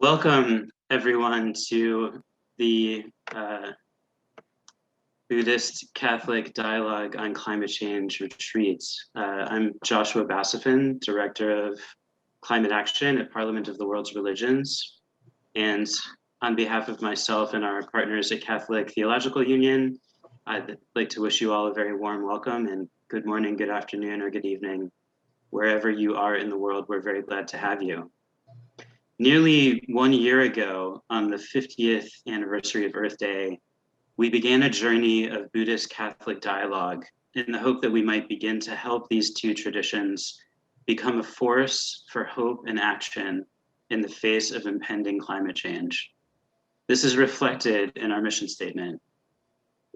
Welcome, everyone, to the Buddhist-Catholic Dialogue on Climate Change retreat. I'm Joshua Basofin, Director of Climate Action at Parliament of the World's Religions. And on behalf of myself and our partners at Catholic Theological Union, I'd like to wish you all a very warm welcome and good morning, good afternoon, or good evening. Wherever you are in the world, we're very glad to have you. Nearly 1 year ago, on the 50th anniversary of Earth Day, we began a journey of Buddhist-Catholic dialogue in the hope that we might begin to help these two traditions become a force for hope and action in the face of impending climate change. This is reflected in our mission statement.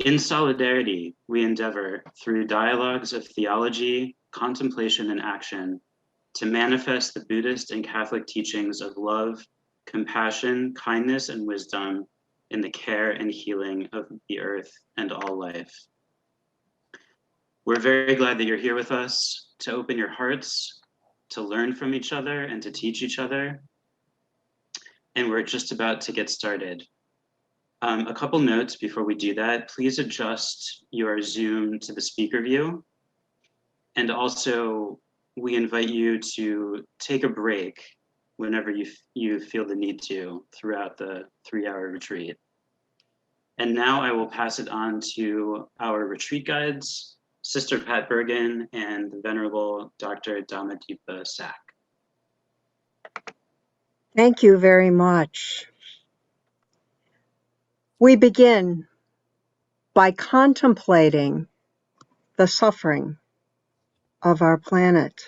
In solidarity, we endeavor, through dialogues of theology, contemplation, and action, to manifest the Buddhist and Catholic teachings of love, compassion, kindness, and wisdom in the care and healing of the earth and all life. We're very glad that you're here with us to open your hearts, to learn from each other, and to teach each other. And we're just about to get started. A couple notes before we do that. Please adjust your Zoom to the speaker view. And also, we invite you to take a break whenever you feel the need to throughout the 3-hour retreat. And now I will pass it on to our retreat guides, Sister Pat Bergen and the Venerable Dr. Dhammadipa Sak. Thank you very much. We begin by contemplating the suffering of our planet.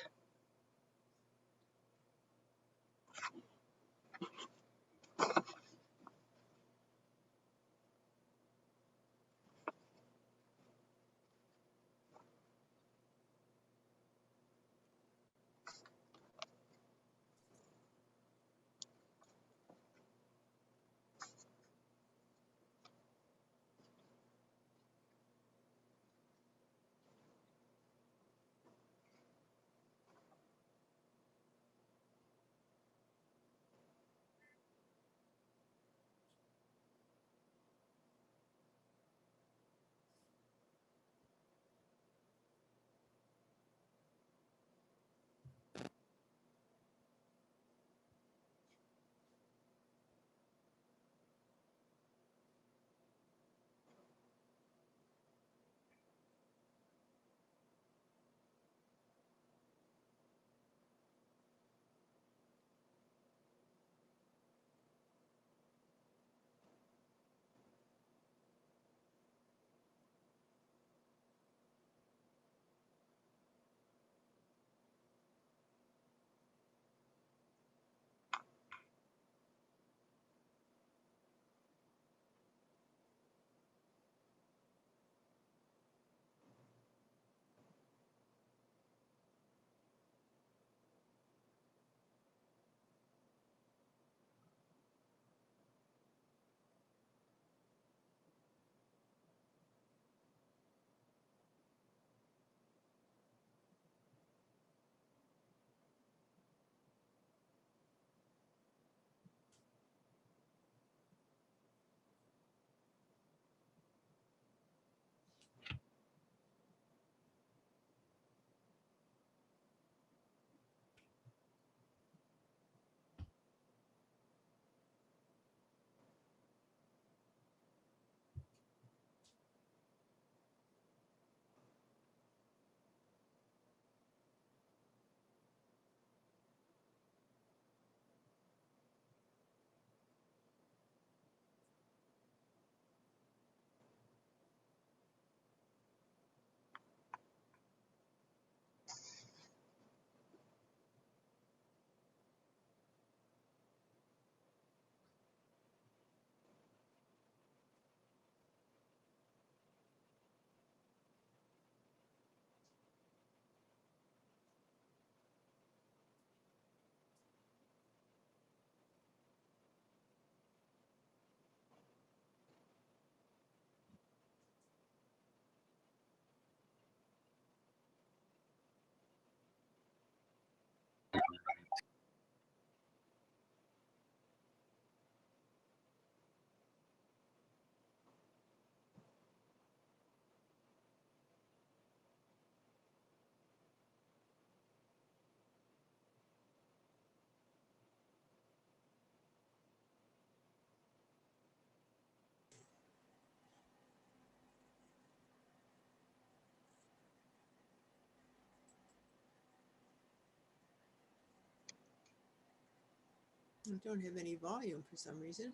I don't have any volume for some reason.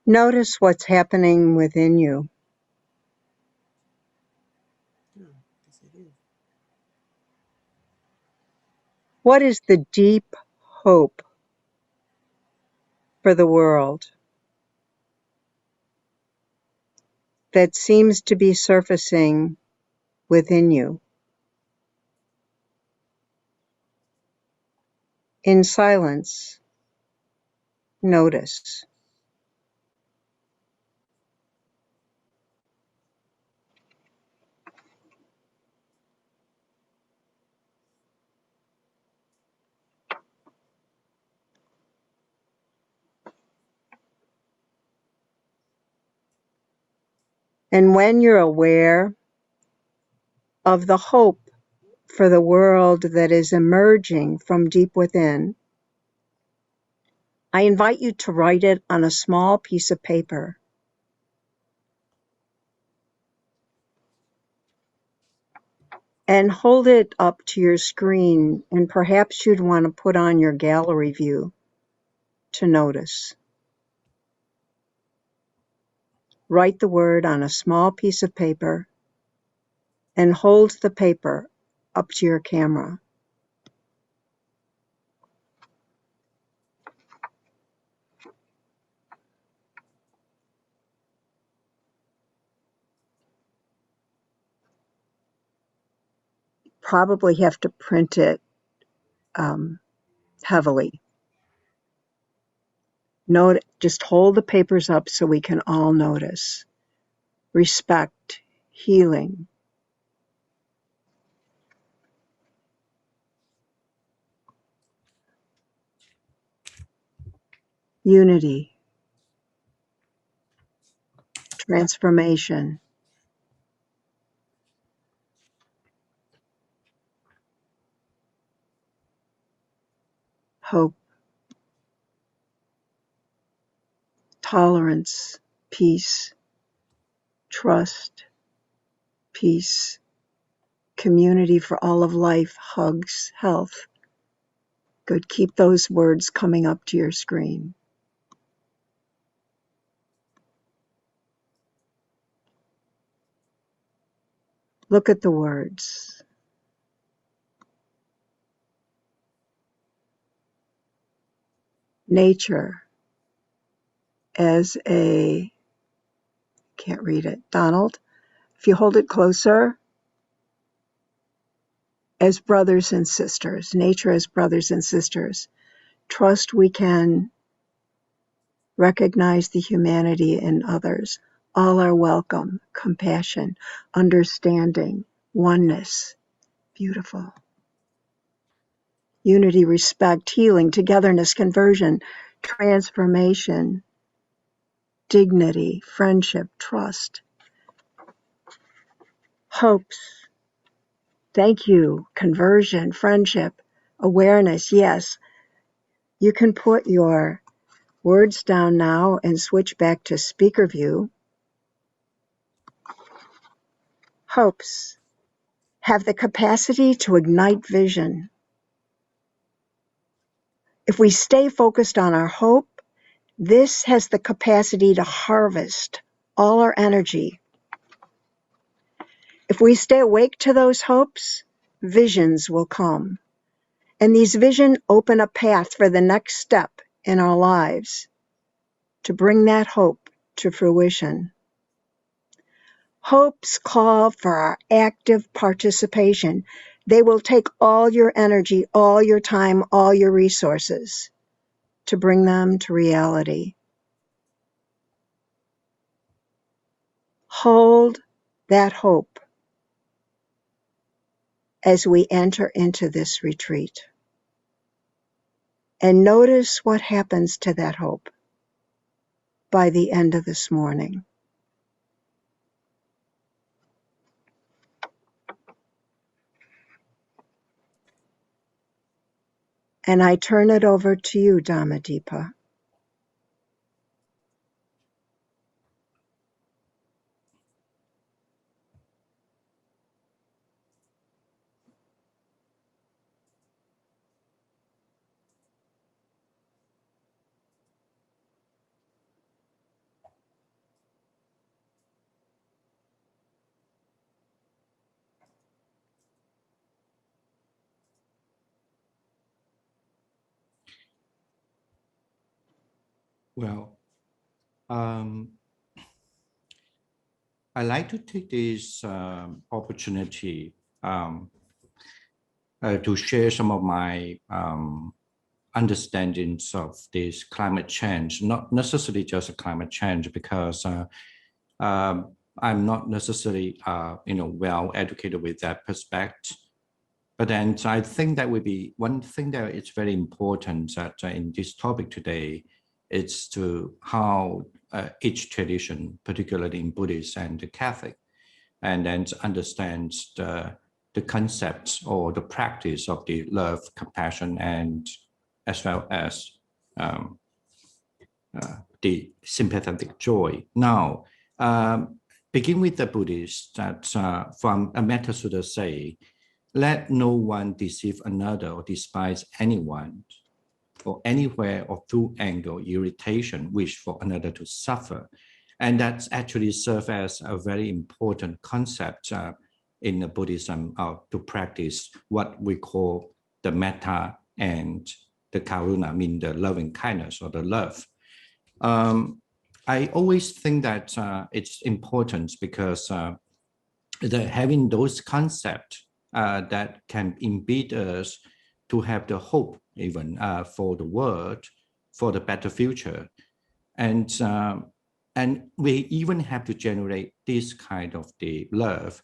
Notice what's happening within you. Oh, yes, I do. What is the deep hope for the world that seems to be surfacing within you? In silence, notice. And when you're aware of the hope for the world that is emerging from deep within, I invite you to write it on a small piece of paper. And hold it up to your screen, and perhaps you'd want to put on your gallery view to notice. Write the word on a small piece of paper and hold the paper up to your camera. Probably have to print it heavily. Note, just hold the papers up so we can all notice. Respect, healing, unity, transformation, hope, tolerance, peace, trust, peace, community for all of life, hugs, health. Good. Keep those words coming up to your screen. Look at the words. Nature as a, can't read it. Donald, if you hold it closer, as brothers and sisters, nature as brothers and sisters. Trust we can recognize the humanity in others. All are welcome. Compassion, understanding, oneness. Beautiful. Unity, respect, healing, togetherness, conversion, transformation, dignity, friendship, trust. Hopes. Thank you. Conversion, friendship, awareness. Yes. You can put your words down now and switch back to speaker view. Hopes have the capacity to ignite vision. If we stay focused on our hope, this has the capacity to harvest all our energy. If we stay awake to those hopes, visions will come. And these visions open a path for the next step in our lives to bring that hope to fruition. Hopes call for our active participation. They will take all your energy, all your time, all your resources to bring them to reality. Hold that hope as we enter into this retreat. And notice what happens to that hope by the end of this morning. And I turn it over to you, Dhammadipa. Well, I like to take this opportunity to share some of my understandings of this climate change, not necessarily just a climate change, because I'm not necessarily, well educated with that perspective. But then I think that would be one thing that it's very important that in this topic today, it's to how each tradition, particularly in Buddhist and the Catholic, and then to understand the concepts or the practice of the love, compassion, and as well as the sympathetic joy. Now, begin with the Buddhist that from a Metta Sutta say, let no one deceive another or despise anyone, or anywhere or through anger or irritation, wish for another to suffer. And that's actually serves as a very important concept in the Buddhism to practice what we call the metta and the karuna, I mean the loving kindness or the love. I always think that it's important because having those concepts that can embed us to have the hope even for the world, for the better future. And we even have to generate this kind of the love,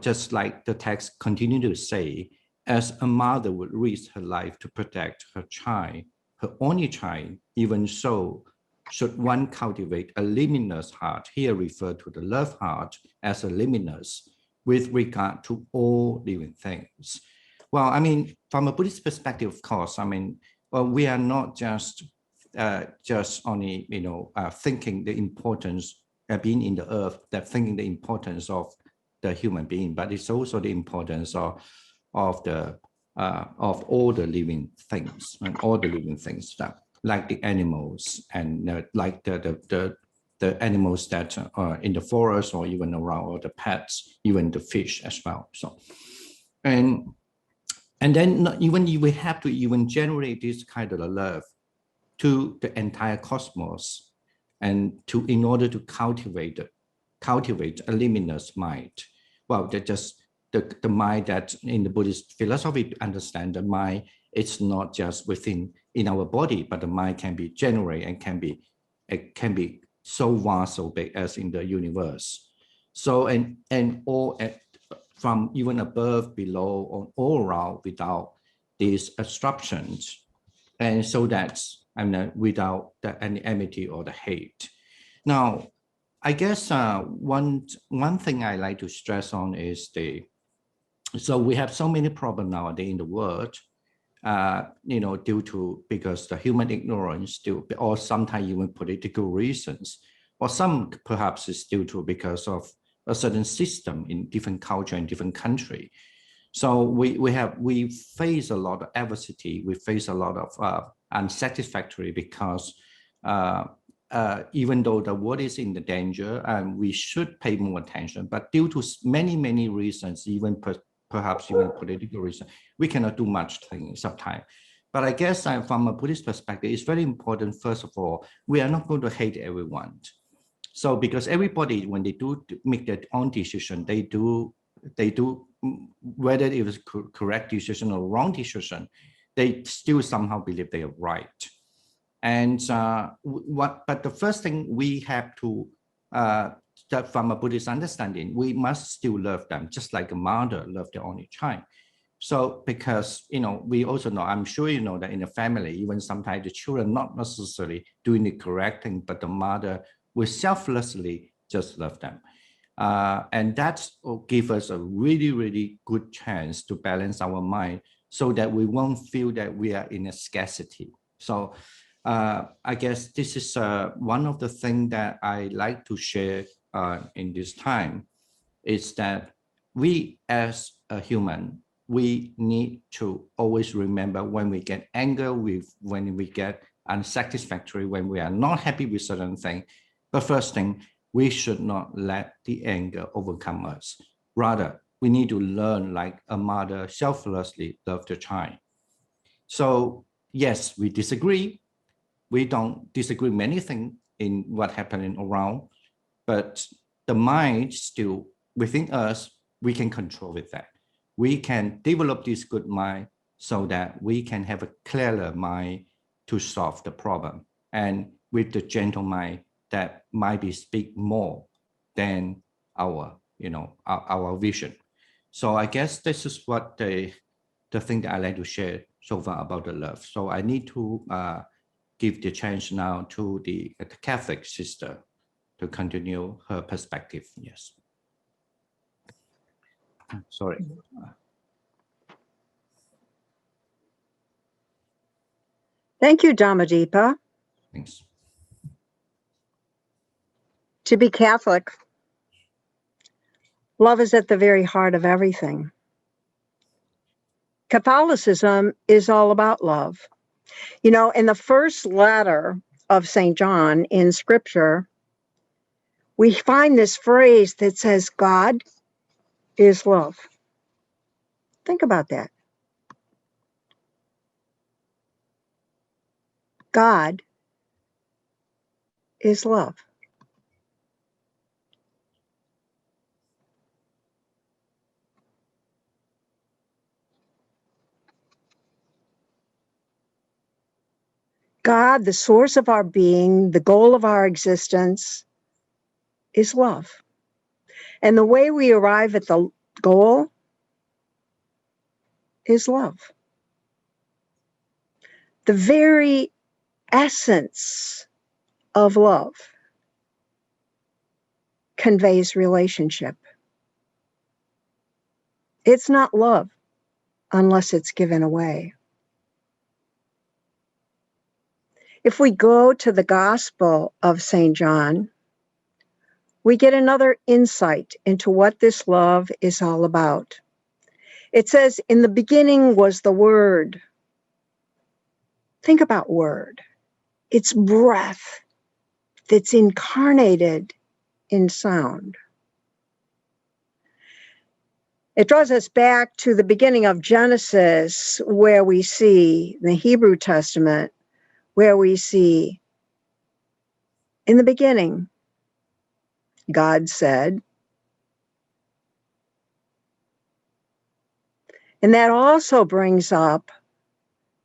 just like the text continue to say, as a mother would risk her life to protect her child, her only child, even so, should one cultivate a limitless heart, here referred to the love heart as a limitless, with regard to all living things. Well, I mean, from a Buddhist perspective, of course, I mean, well, we are not just only, thinking the importance of being in the earth, that thinking the importance of the human being, but it's also the importance of all the living things and all the living things that, like the animals and like the animals that are in the forest or even around, or the pets, even the fish as well. So, and then even we have to even generate this kind of love to the entire cosmos, and in order to cultivate a limitless mind. Well, that just the mind that in the Buddhist philosophy to understand the mind, it's not just in our body, but the mind can be generated and can be so vast, so big as in the universe. So and all from even above, below, or all around without these obstructions, and so that's without any enmity or the hate. Now, I guess one thing I like to stress on is so we have so many problems nowadays in the world, because the human ignorance, or sometimes even political reasons, or some perhaps is due to because of a certain system in different culture in different country. So we face a lot of adversity. We face a lot of unsatisfactory because even though the world is in the danger, and we should pay more attention, but due to many reasons, even perhaps even political reasons, we cannot do much things sometimes. But I guess from a Buddhist perspective, it's very important. First of all, we are not going to hate everyone. So because everybody, when they do make their own decision, they do whether it was correct decision or wrong decision, they still somehow believe they are right. And but the first thing we have to, that from a Buddhist understanding, we must still love them, just like a mother loves their only child. So because, we also know, I'm sure you know that in a family, even sometimes the children not necessarily doing the correct thing, but the mother will selflessly just love them. And that will give us a really good chance to balance our mind so that we won't feel that we are in a scarcity. So I guess this is one of the things that I like to share in this time, is that we as a human, we need to always remember when we get anger, when we get unsatisfactory, when we are not happy with certain things. The first thing, we should not let the anger overcome us. Rather, we need to learn like a mother selflessly love the child. So yes, we disagree. we don't disagree many things in what happening around, but the mind still within us, we can control with that. We can develop this good mind so that we can have a clearer mind to solve the problem. And with the gentle mind, that might be speak more than our, our vision. So I guess this is what the thing that I like to share so far about the love. So I need to give the chance now to the Catholic sister to continue her perspective. Yes. Sorry. Thank you, Dhammadipa. Thanks. To be Catholic, love is at the very heart of everything. Catholicism is all about love. In the first letter of St. John in Scripture, we find this phrase that says, God is love. Think about that. God is love. God, the source of our being, the goal of our existence, is love. And the way we arrive at the goal is love. The very essence of love conveys relationship. It's not love unless it's given away. If we go to the Gospel of St. John, we get another insight into what this love is all about. It says, in the beginning was the Word. Think about Word. It's breath that's incarnated in sound. It draws us back to the beginning of Genesis, where we see the Hebrew Testament, where we see, in the beginning, God said. And that also brings up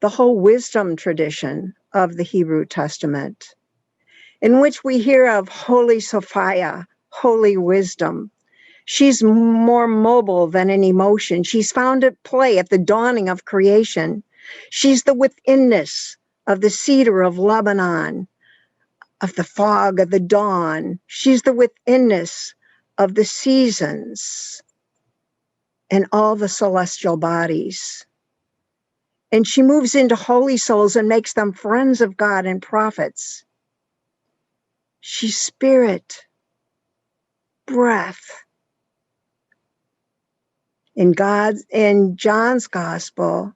the whole wisdom tradition of the Hebrew Testament, in which we hear of Holy Sophia, holy wisdom. She's more mobile than an emotion. She's found at play at the dawning of creation. She's the withinness of the cedar of Lebanon, of the fog of the dawn. She's the withinness of the seasons and all the celestial bodies. And she moves into holy souls and makes them friends of God and prophets. She's spirit, breath. In John's gospel,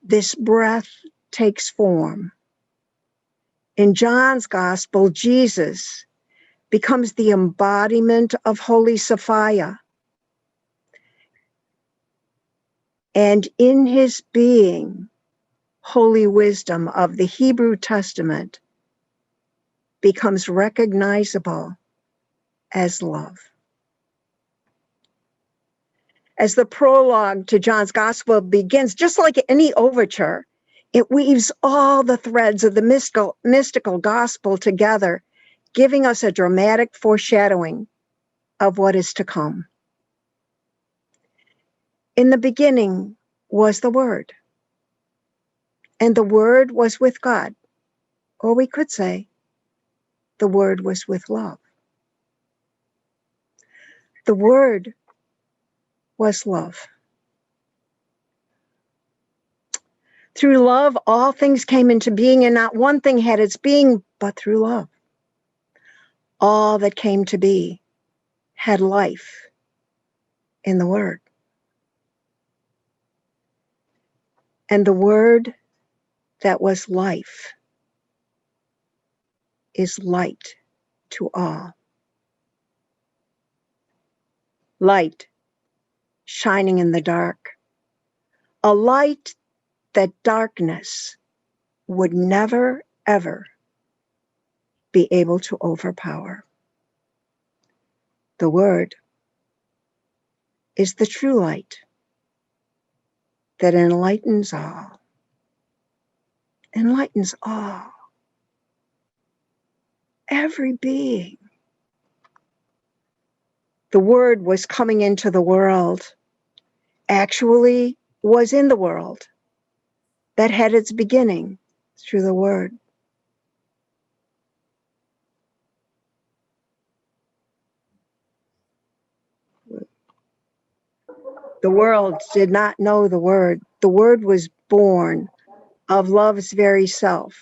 this breath takes form. In John's gospel, Jesus becomes the embodiment of Holy Sophia. And in his being, holy wisdom of the Hebrew Testament becomes recognizable as love. As the prologue to John's gospel begins, just like any overture, it weaves all the threads of the mystical gospel together, giving us a dramatic foreshadowing of what is to come. In the beginning was the Word, and the Word was with God. Or we could say, the Word was with love. The Word was love. Through love, all things came into being, and not one thing had its being but through love. All that came to be had life in the Word. And the Word that was life is light to all. Light shining in the dark. A light that darkness would never, ever be able to overpower. The Word is the true light that enlightens all. Enlightens all. Every being. The Word was coming into the world, actually was in the world, that had its beginning through the Word. The world did not know the Word. The Word was born of love's very self.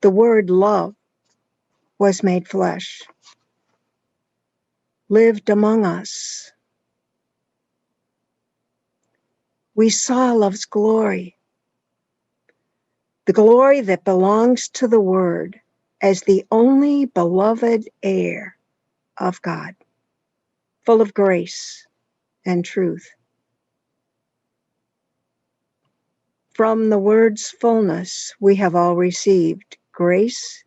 The Word love was made flesh, lived among us. We saw love's glory, the glory that belongs to the Word as the only beloved heir of God, full of grace and truth. From the Word's fullness, we have all received grace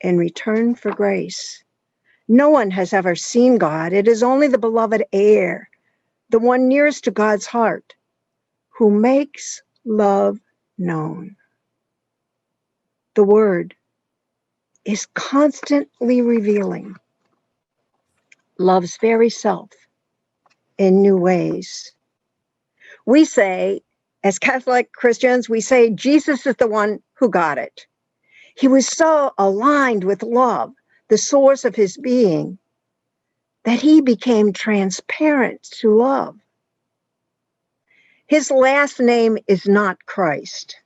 in return for grace. No one has ever seen God. It is only the beloved heir, the one nearest to God's heart, who makes love known. The Word is constantly revealing love's very self in new ways. We say, as Catholic Christians, we say Jesus is the one who got it. He was so aligned with love, the source of his being, that he became transparent to love. His last name is not Christ.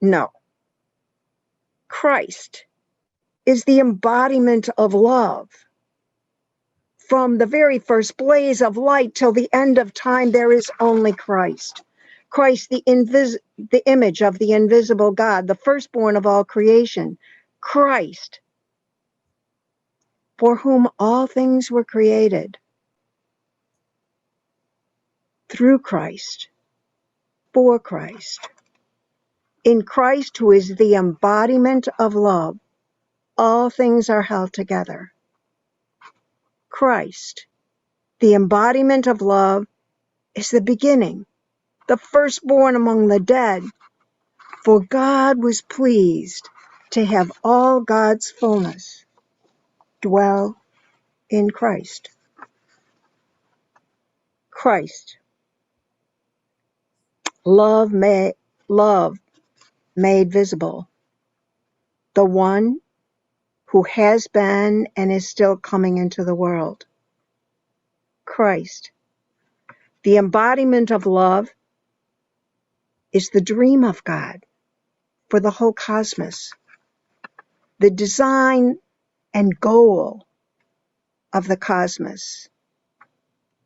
No. Christ is the embodiment of love. From the very first blaze of light till the end of time, there is only Christ. Christ, the image of the invisible God, the firstborn of all creation. Christ, for whom all things were created. Through Christ, for Christ. In Christ, who is the embodiment of love, all things are held together. Christ, the embodiment of love, is the beginning, the firstborn among the dead, for God was pleased to have all God's fullness dwell in Christ. Christ, love made visible, the one who has been and is still coming into the world. Christ, the embodiment of love, is the dream of God for the whole cosmos, the design and goal of the cosmos,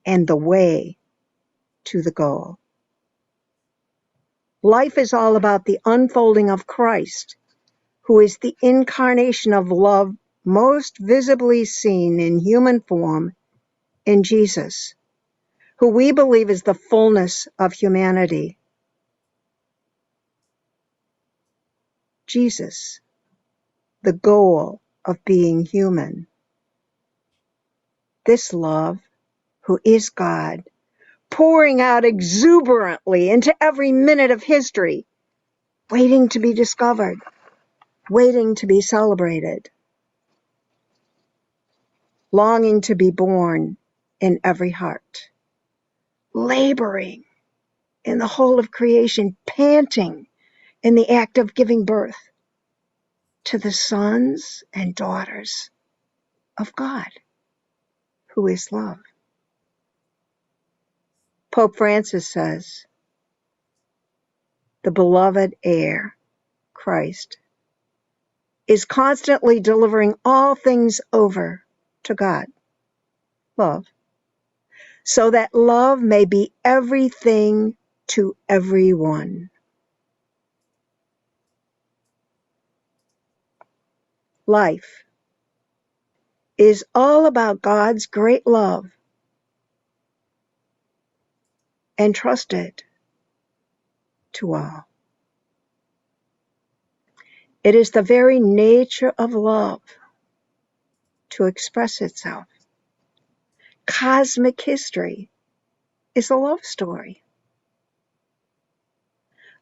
and the way to the goal. Life is all about the unfolding of Christ, who is the incarnation of love most visibly seen in human form in Jesus, who we believe is the fullness of humanity. Jesus, the goal of being human. This love, who is God, pouring out exuberantly into every minute of history, waiting to be discovered, waiting to be celebrated, longing to be born in every heart, laboring in the whole of creation, panting in the act of giving birth to the sons and daughters of God, who is love. Pope Francis says, the beloved heir, Christ, is constantly delivering all things over to God, love, so that love may be everything to everyone. Life is all about God's great love, entrusted to all. It is the very nature of love to express itself. Cosmic history is a love story.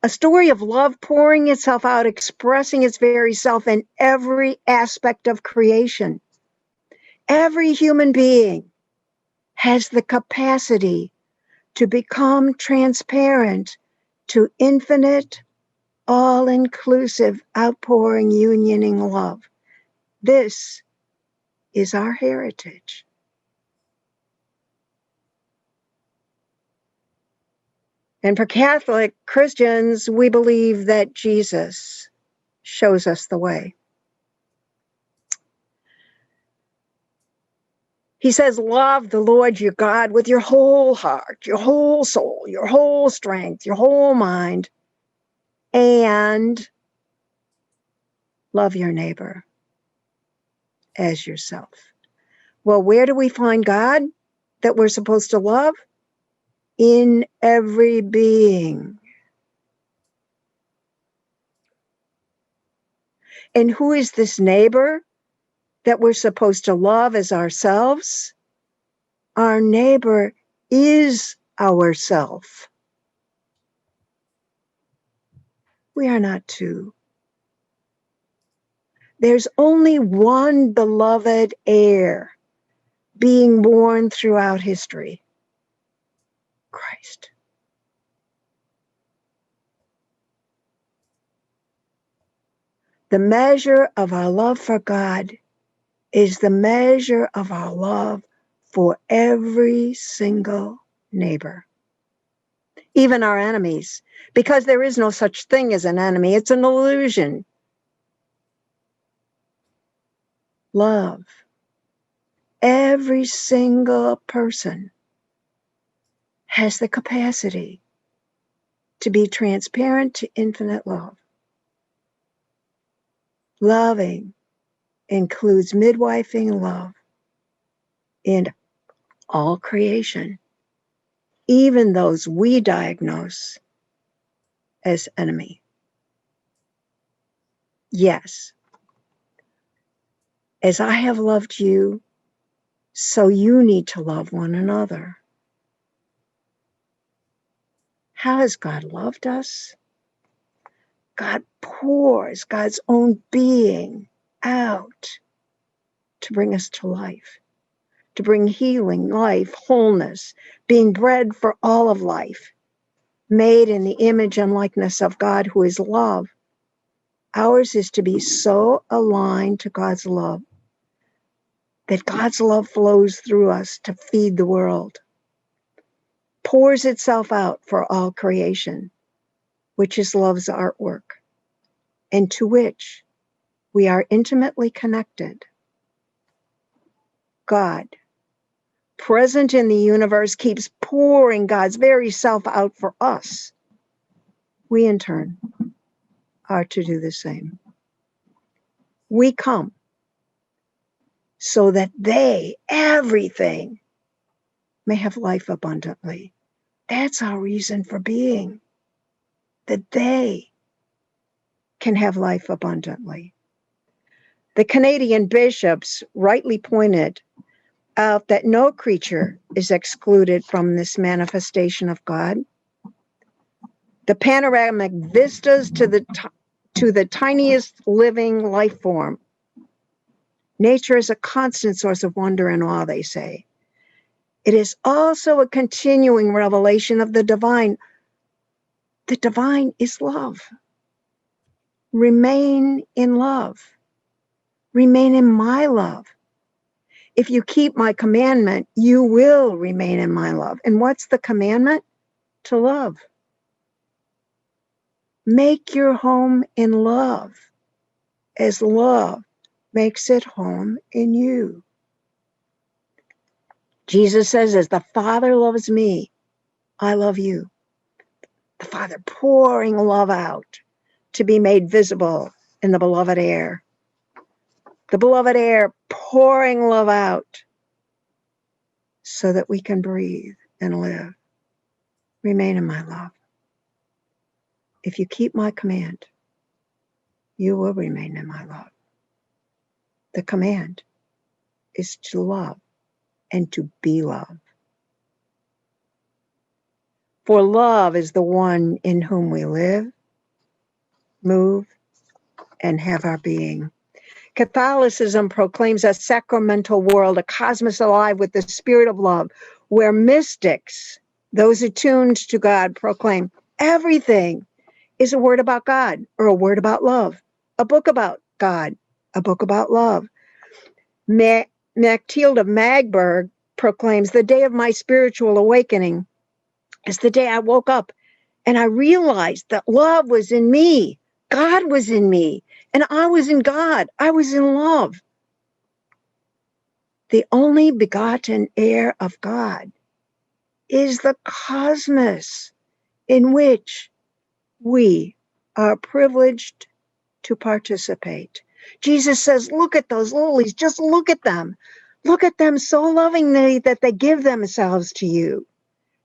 A story of love pouring itself out, expressing its very self in every aspect of creation. Every human being has the capacity to become transparent to infinite, all-inclusive, outpouring, unioning love. This is our heritage. And for Catholic Christians, we believe that Jesus shows us the way. He says, love the Lord your God with your whole heart, your whole soul, your whole strength, your whole mind, and love your neighbor as yourself. Well, where do we find God that we're supposed to love? In every being. And who is this neighbor that we're supposed to love as ourselves? Our neighbor is ourself. We are not two. There's only one beloved heir being born throughout history, Christ. The measure of our love for God is the measure of our love for every single neighbor, even our enemies, because there is no such thing as an enemy. It's an illusion. Love every single person has the capacity to be transparent to infinite love. Loving includes midwifing love in all creation, even those we diagnose as enemy. Yes, as I have loved you, so you need to love one another. How has God loved us? God pours God's own being out to bring us to life, to bring healing, life, wholeness, being bread for all of life, made in the image and likeness of God who is love. Ours is to be so aligned to God's love that God's love flows through us to feed the world, pours itself out for all creation, which is love's artwork, and to which we are intimately connected. God, present in the universe, keeps pouring God's very self out for us. We, in turn, are to do the same. We come so that they, everything, may have life abundantly. That's our reason for being, that they can have life abundantly. The Canadian bishops rightly pointed out that no creature is excluded from this manifestation of God. The panoramic vistas to the tiniest living life form. Nature is a constant source of wonder and awe, they say. It is also a continuing revelation of the divine. The divine is love. Remain in love. Remain in my love. If you keep my commandment, you will remain in my love. And what's the commandment? To love. Make your home in love, as love makes it home in you. Jesus says, as the Father loves me, I love you. The Father pouring love out to be made visible in the beloved heir. The beloved heir pouring love out so that we can breathe and live. Remain in my love. If you keep my command, you will remain in my love. The command is to love and to be love. For love is the one in whom we live, move, and have our being. Catholicism proclaims a sacramental world, a cosmos alive with the spirit of love, where mystics, those attuned to God, proclaim everything is a word about God or a word about love, a book about God, a book about love. Matilda of Magdeburg proclaims the day of my spiritual awakening is the day I woke up and I realized that love was in me, God was in me, and I was in God. I was in love. The only begotten heir of God is the cosmos in which we are privileged to participate. Jesus says, look at those lilies, just look at them. Look at them so lovingly that they give themselves to you.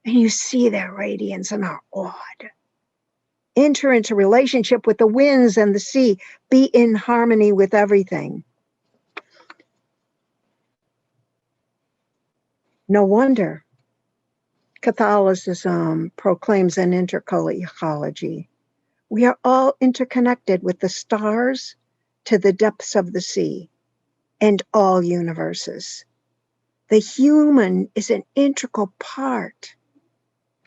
And you see their radiance and are awed. Enter into relationship with the winds and the sea. Be in harmony with everything. No wonder Catholicism proclaims an intercal ecology. We are all interconnected with the stars to the depths of the sea and all universes. The human is an integral part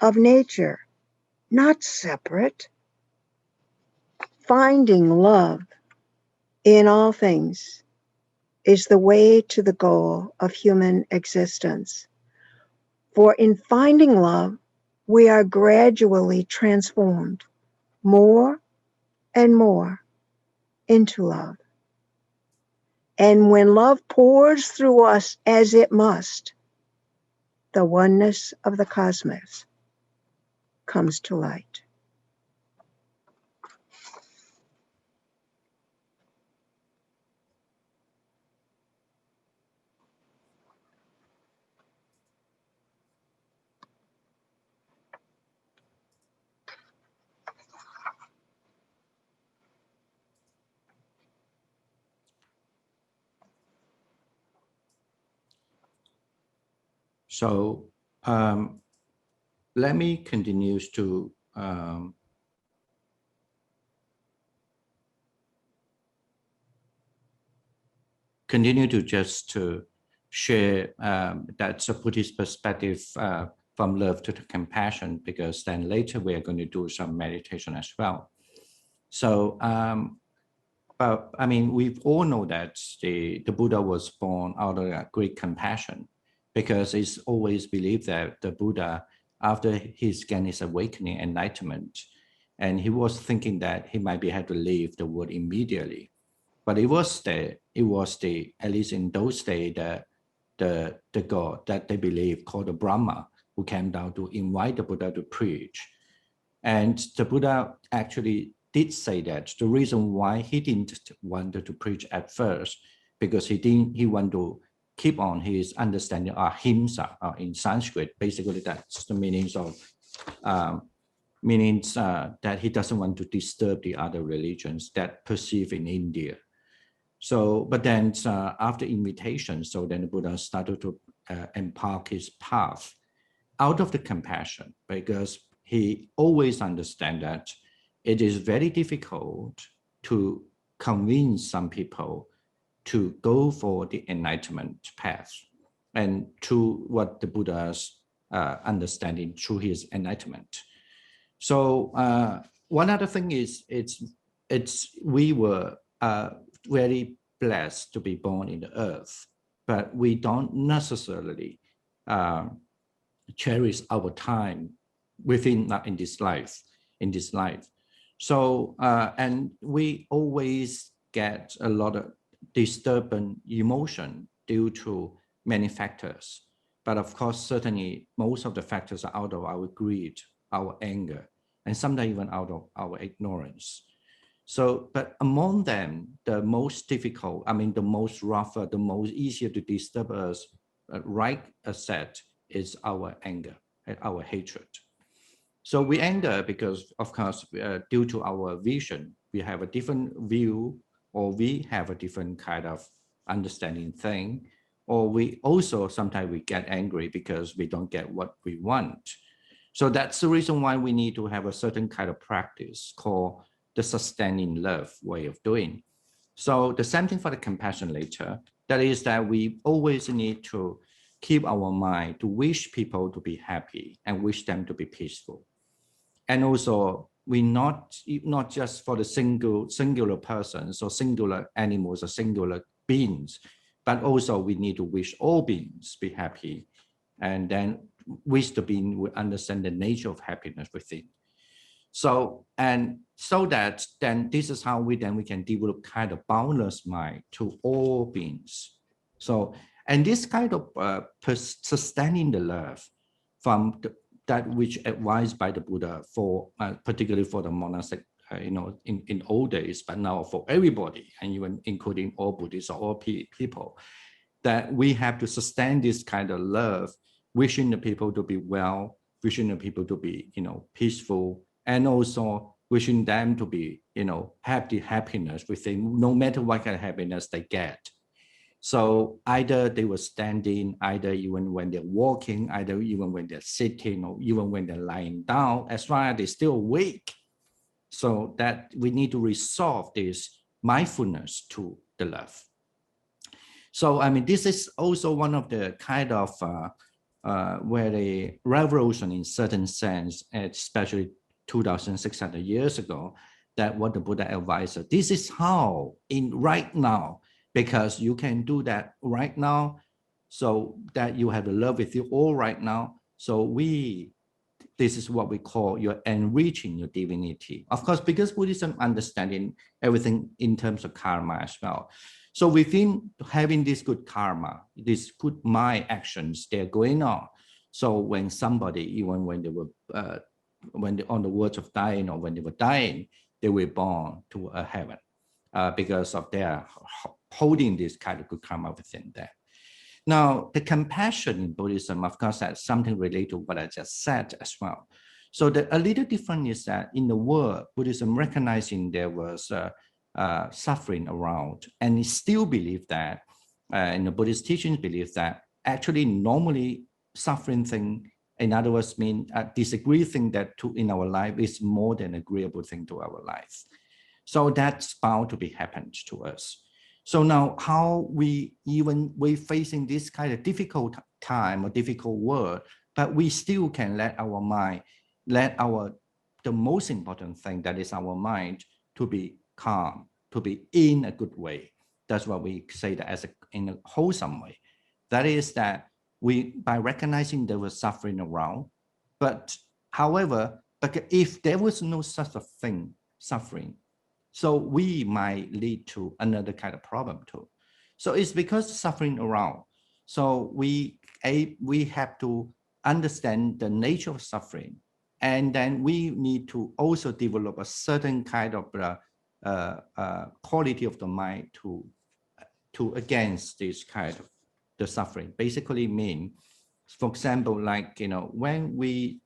of nature, not separate. Finding love in all things is the way to the goal of human existence. For in finding love, we are gradually transformed more and more into love. And when love pours through us as it must, the oneness of the cosmos comes to light. So let me continue to just to share that's a Buddhist perspective from love to the compassion, because then later we are going to do some meditation as well. So, but I mean, we all know that the Buddha was born out of a great compassion, because it's always believed that the Buddha, after his gained his awakening, enlightenment, and he was thinking that he might be had to leave the world immediately. But it was the at least in those days, the God that they believe called the Brahma, who came down to invite the Buddha to preach. And the Buddha actually did say that the reason why he didn't want to preach at first, because he wanted to keep on his understanding of ahimsa in Sanskrit. Basically, that's the meanings of that he doesn't want to disturb the other religions that perceive in India. So, but then after invitation, so then the Buddha started to embark his path out of the compassion, because he always understands that it is very difficult to convince some people to go for the enlightenment path and to what the Buddha's understanding through his enlightenment. So one other thing is we were very blessed to be born in the earth, but we don't necessarily cherish our time within in this life. So and we always get a lot of disturbing emotion due to many factors. But of course, certainly most of the factors are out of our greed, our anger, and sometimes even out of our ignorance. So, but among them, the most difficult, I mean, the most rougher, the most easier to disturb us, right as said, is our anger, our hatred. So we anger because, of course, due to our vision, we have a different view, or we have a different kind of understanding thing, or we also sometimes we get angry because we don't get what we want. So that's the reason why we need to have a certain kind of practice called the sustaining love way of doing. So the same thing for the compassion later, that is that we always need to keep our mind to wish people to be happy and wish them to be peaceful. And also we not just for the singular persons or singular animals or singular beings, but also we need to wish all beings be happy, and then wish the being will understand the nature of happiness within. So that then this is how we can develop kind of boundless mind to all beings. So, and this kind of sustaining the love from that which advised by the Buddha for particularly for the monastic, in old days, but now for everybody, and even including all Buddhists or all people, that we have to sustain this kind of love, wishing the people to be well, wishing the people to be, peaceful, and also wishing them to be, have the happiness within, no matter what kind of happiness they get. So either they were standing, either even when they're walking, either even when they're sitting, or even when they're lying down, as long as they're still awake. So that we need to resolve this mindfulness to the love. So, I mean, this is also one of the kind of where the revolution in certain sense, especially 2,600 years ago, that what the Buddha advised us, this is how in right now, because you can do that right now, so that you have the love with you all right now. So this is what we call you're enriching your divinity. Of course, because Buddhism understanding everything in terms of karma as well. So within having this good karma, this good mind actions, they're going on. So when somebody, even when they were, when they on the verge of dying, or when they were dying, they were born to a heaven because of their holding this kind of good karma within them. Now, the compassion in Buddhism, of course, that's something related to what I just said as well. So a little different is that in the world, Buddhism recognizing there was suffering around, and it still believe that, in the Buddhist teachings believe that actually normally suffering thing, in other words, mean a disagree thing that in our life is more than agreeable thing to our life. So that's bound to be happened to us. So now how we facing this kind of difficult time or difficult world, but we still can let our mind, the most important thing that is our mind to be calm, to be in a good way. That's what we say that in a wholesome way. That is that by recognizing there was suffering around, but however, if there was no such a thing, suffering, so we might lead to another kind of problem too. So it's because suffering around. So we have to understand the nature of suffering, and then we need to also develop a certain kind of quality of the mind to against this kind of the suffering. Basically mean, for example, like, when we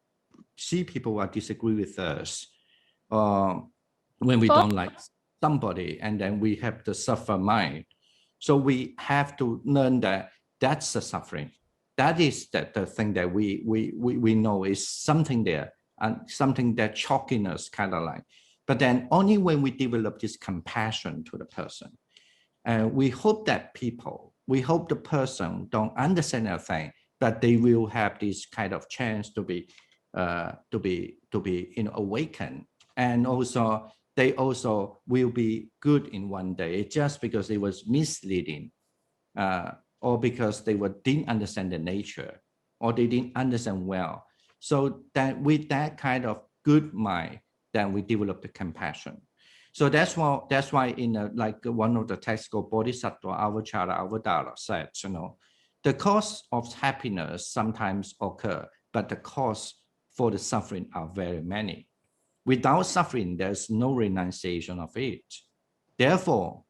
see people who disagree with us, when we don't like somebody, and then we have the suffer mind. So we have to learn that that's the suffering. That is the thing that we know is something there, and something that shocking us, kind of like. But then only when we develop this compassion to the person, and we hope the person don't understand a thing, but they will have this kind of chance to be awakened, and also they also will be good in one day, just because it was misleading, or because they didn't understand the nature, or they didn't understand well. So that with that kind of good mind, then we develop the compassion. So that's why in like one of the texts called Bodhisattva Avachara Avadara said, the cause of happiness sometimes occur, but the cause for the suffering are very many. Without suffering, there's no renunciation of it. Therefore,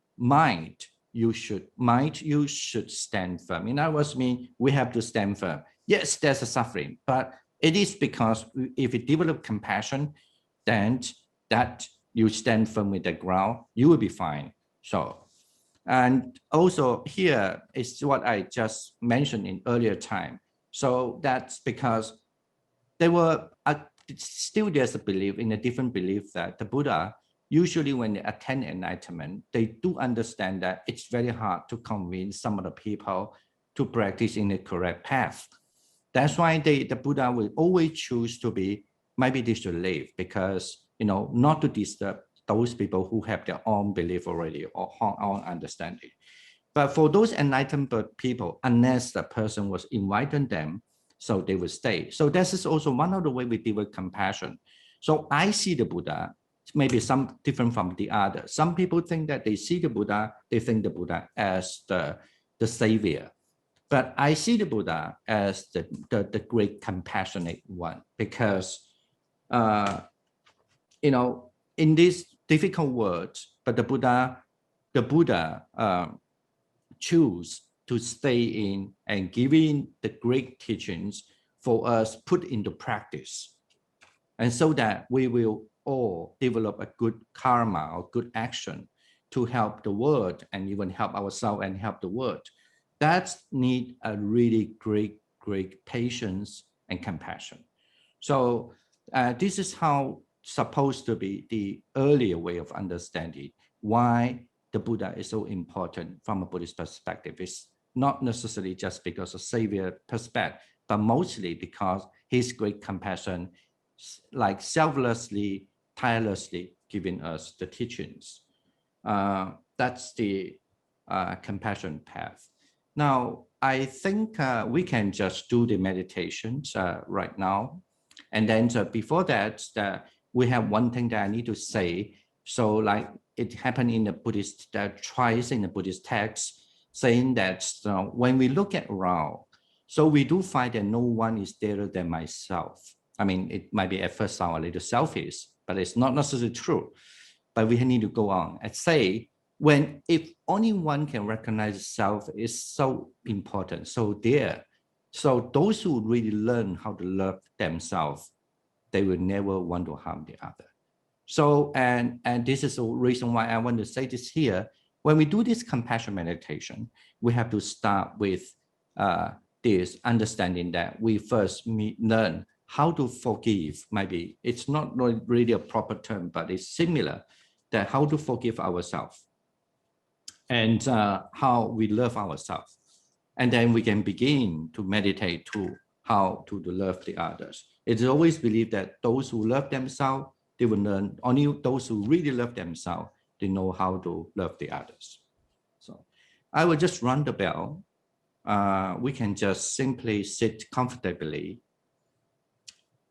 you should stand firm. In other words, we have to stand firm. Yes, there's a suffering, but it is because if we develop compassion, then that you stand firm with the ground, you will be fine. So, and also here is what I just mentioned in earlier time. So that's because they were still there's a belief in a different belief that the Buddha, usually when they attain enlightenment, they do understand that it's very hard to convince some of the people to practice in the correct path. That's why the Buddha will always choose to be, maybe they should leave because, not to disturb those people who have their own belief already or own understanding. But for those enlightened people, unless the person was inviting them, so they will stay. So this is also one of the way we deal with compassion. So I see the Buddha, maybe some different from the other. Some people think that they see the Buddha, they think the Buddha as the savior. But I see the Buddha as the great compassionate one, because, in these difficult words, but the Buddha choose to stay in and giving the great teachings for us put into practice. And so that we will all develop a good karma or good action to help the world and even help ourselves and help the world. That need a really great patience and compassion. So this is how supposed to be the earlier way of understanding why the Buddha is so important from a Buddhist perspective. It's not necessarily just because of savior perspective, but mostly because his great compassion, like selflessly, tirelessly giving us the teachings. That's the compassion path. Now, I think we can just do the meditations right now. And then before that, we have one thing that I need to say. So like it happened in the Buddhist, twice in the Buddhist text, saying that when we look at around, so we do find that no one is dearer than myself. I mean, it might be at first sound a little selfish, but it's not necessarily true. But we need to go on and say, if only one can recognize self is so important, so dear. So those who really learn how to love themselves, they will never want to harm the other. So, and this is the reason why I want to say this here. When we do this compassion meditation, we have to start with this understanding that we first learn how to forgive. Maybe it's not really a proper term, but it's similar, that how to forgive ourselves and how we love ourselves. And then we can begin to meditate to how to love the others. It's always believed that those who love themselves, they will learn. Only those who really love themselves, they know how to love the others. So I will just run the bell. We can just simply sit comfortably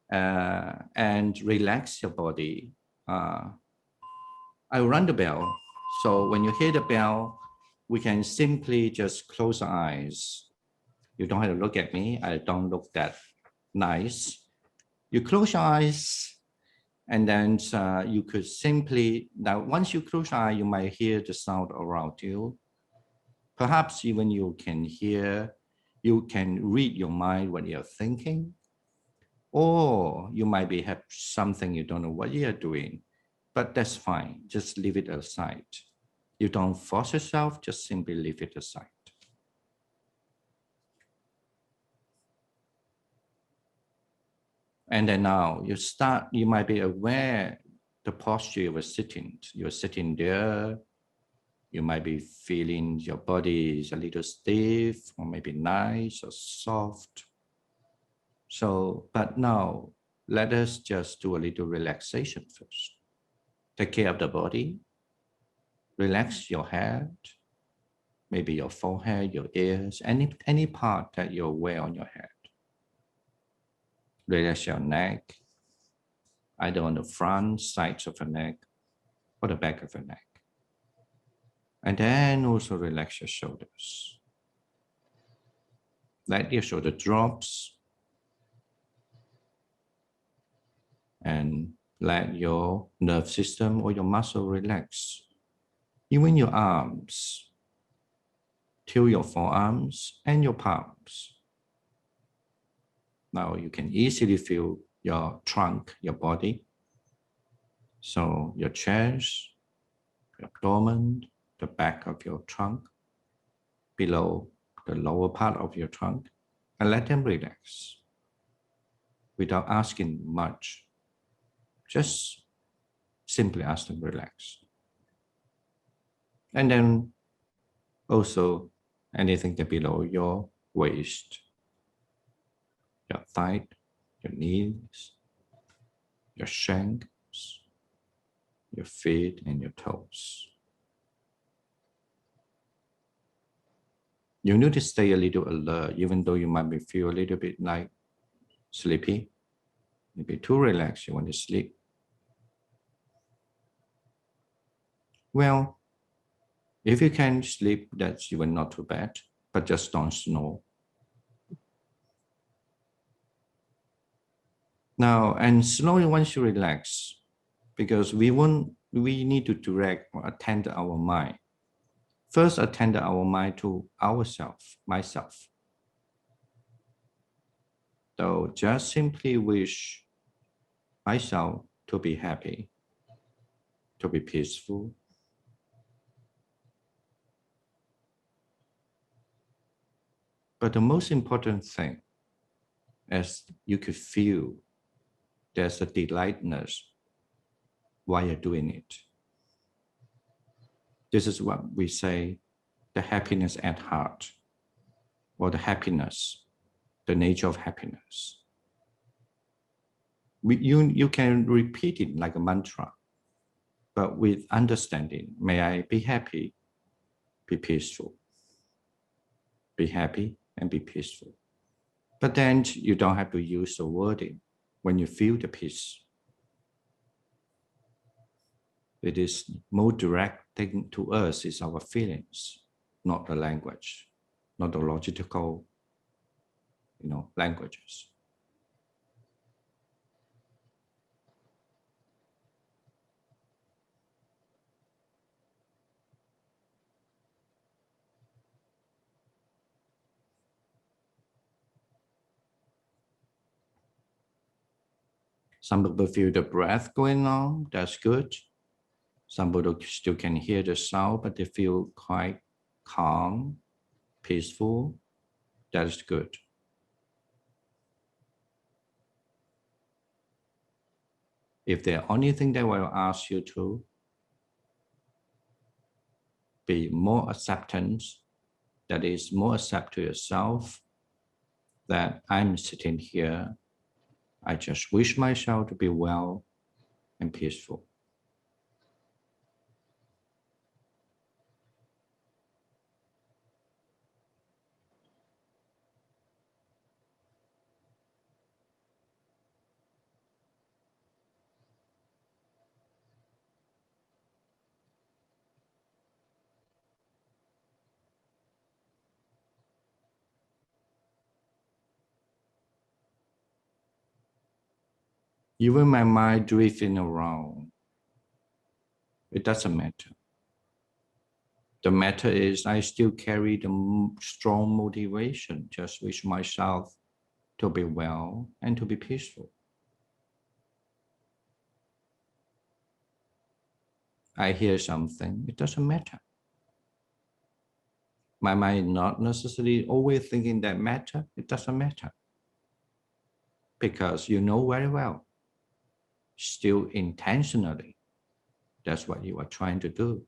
and relax your body. I will run the bell. So when you hear the bell, we can simply just close our eyes. You don't have to look at me. I don't look that nice. You close your eyes, and then you could simply, now once you close your eye, you might hear the sound around you. Perhaps even you can read your mind when you're thinking, or you might have something you don't know what you're doing, but that's fine. Just leave it aside. You don't force yourself, just simply leave it aside. And then now you might be aware the posture you were sitting. You're sitting there. You might be feeling your body is a little stiff or maybe nice or soft. So, but now let us just do a little relaxation first. Take care of the body. Relax your head, maybe your forehead, your ears, any part that you're aware on your head. Relax your neck, either on the front, sides of the neck, or the back of the neck. And then also relax your shoulders. Let your shoulder drops. And let your nerve system or your muscle relax. Even your arms, till your forearms and your palms. Now you can easily feel your trunk, your body. So your chest, your abdomen, the back of your trunk, below the lower part of your trunk, and let them relax without asking much. Just simply ask them to relax. And then also anything that below your waist, your thigh, your knees, your shanks, your feet, and your toes. You need to stay a little alert, even though you might feel a little bit like sleepy, maybe too relaxed, you want to sleep. Well, if you can sleep, that's even not too bad, but just don't snore. Now, and slowly once you relax, because we need to direct or attend our mind. First, attend our mind to ourselves, myself. So just simply wish myself to be happy, to be peaceful. But the most important thing is you could feel there's a delightness while you're doing it. This is what we say, the happiness at heart, or the happiness, the nature of happiness. You can repeat it like a mantra, but with understanding. May I be happy, be peaceful. Be happy and be peaceful. But then you don't have to use the wording when you feel the peace. It is more direct thing to us is our feelings, not the language, not the logical, languages. Some people feel the breath going on, that's good. Some people still can hear the sound, but they feel quite calm, peaceful, that's good. If the only thing they will ask you to be more acceptance, that is more accept to yourself, that I'm sitting here, I just wish myself to be well and peaceful. Even my mind drifting around, it doesn't matter. The matter is I still carry the strong motivation, just wish myself to be well and to be peaceful. I hear something, it doesn't matter. My mind not necessarily always thinking that matter, it doesn't matter. Because you know very well, still intentionally, that's what you are trying to do.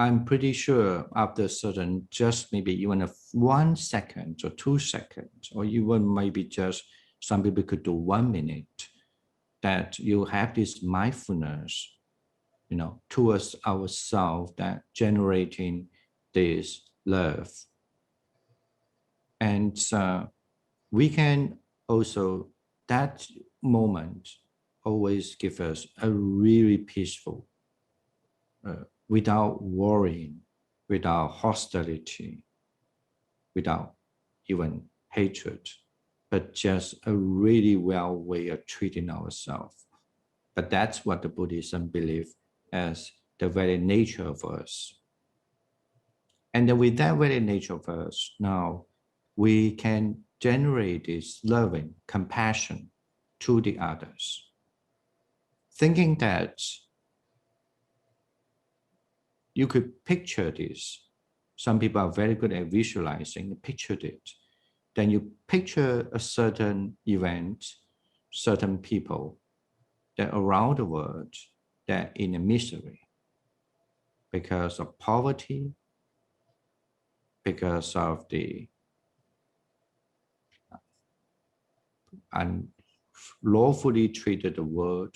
I'm pretty sure after certain, just maybe even 1 second or 2 seconds, or even maybe just some people could do 1 minute, that you have this mindfulness, towards ourselves, that generating this love. And we can also, that moment always give us a really peaceful, without worrying, without hostility, without even hatred, but just a really well way of treating ourselves. But that's what the Buddhism believes as the very nature of us. And then with that very nature of us, now we can generate this loving compassion to the others, thinking that you could picture this. Some people are very good at visualizing, pictured it. Then you picture a certain event, certain people that around the world that in a misery because of poverty, because of the unlawfully treated the world,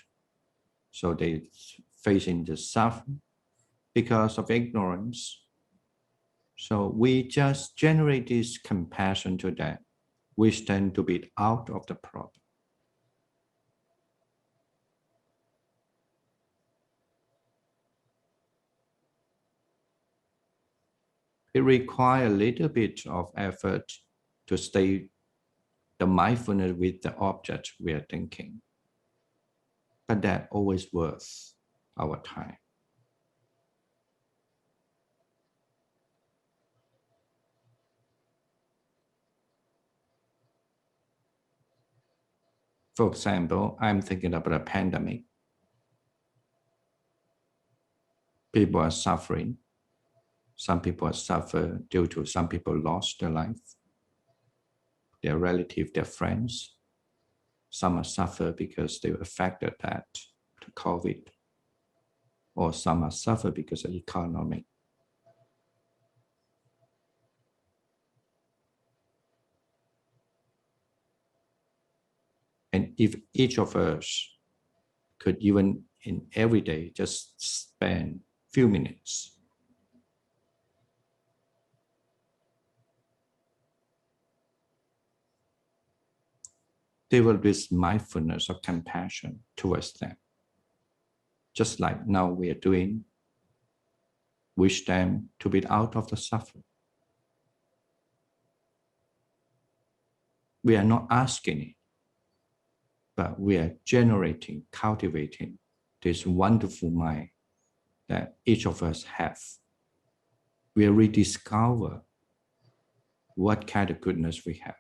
so they facing the suffering because of ignorance. So we just generate this compassion to them, which tend to be out of the problem. It requires a little bit of effort to stay the mindfulness with the object we are thinking, but that always worth our time. For example, I'm thinking about a pandemic. People are suffering. Some people suffer due to some people lost their life, their relative, their friends. Some are suffer because they were affected that to COVID, or some are suffer because of economic. And if each of us could even in every day just spend few minutes develop this mindfulness of compassion towards them, just like now we are doing, wish them to be out of the suffering. We are not asking it, but we are generating, cultivating this wonderful mind that each of us have. We rediscover what kind of goodness we have.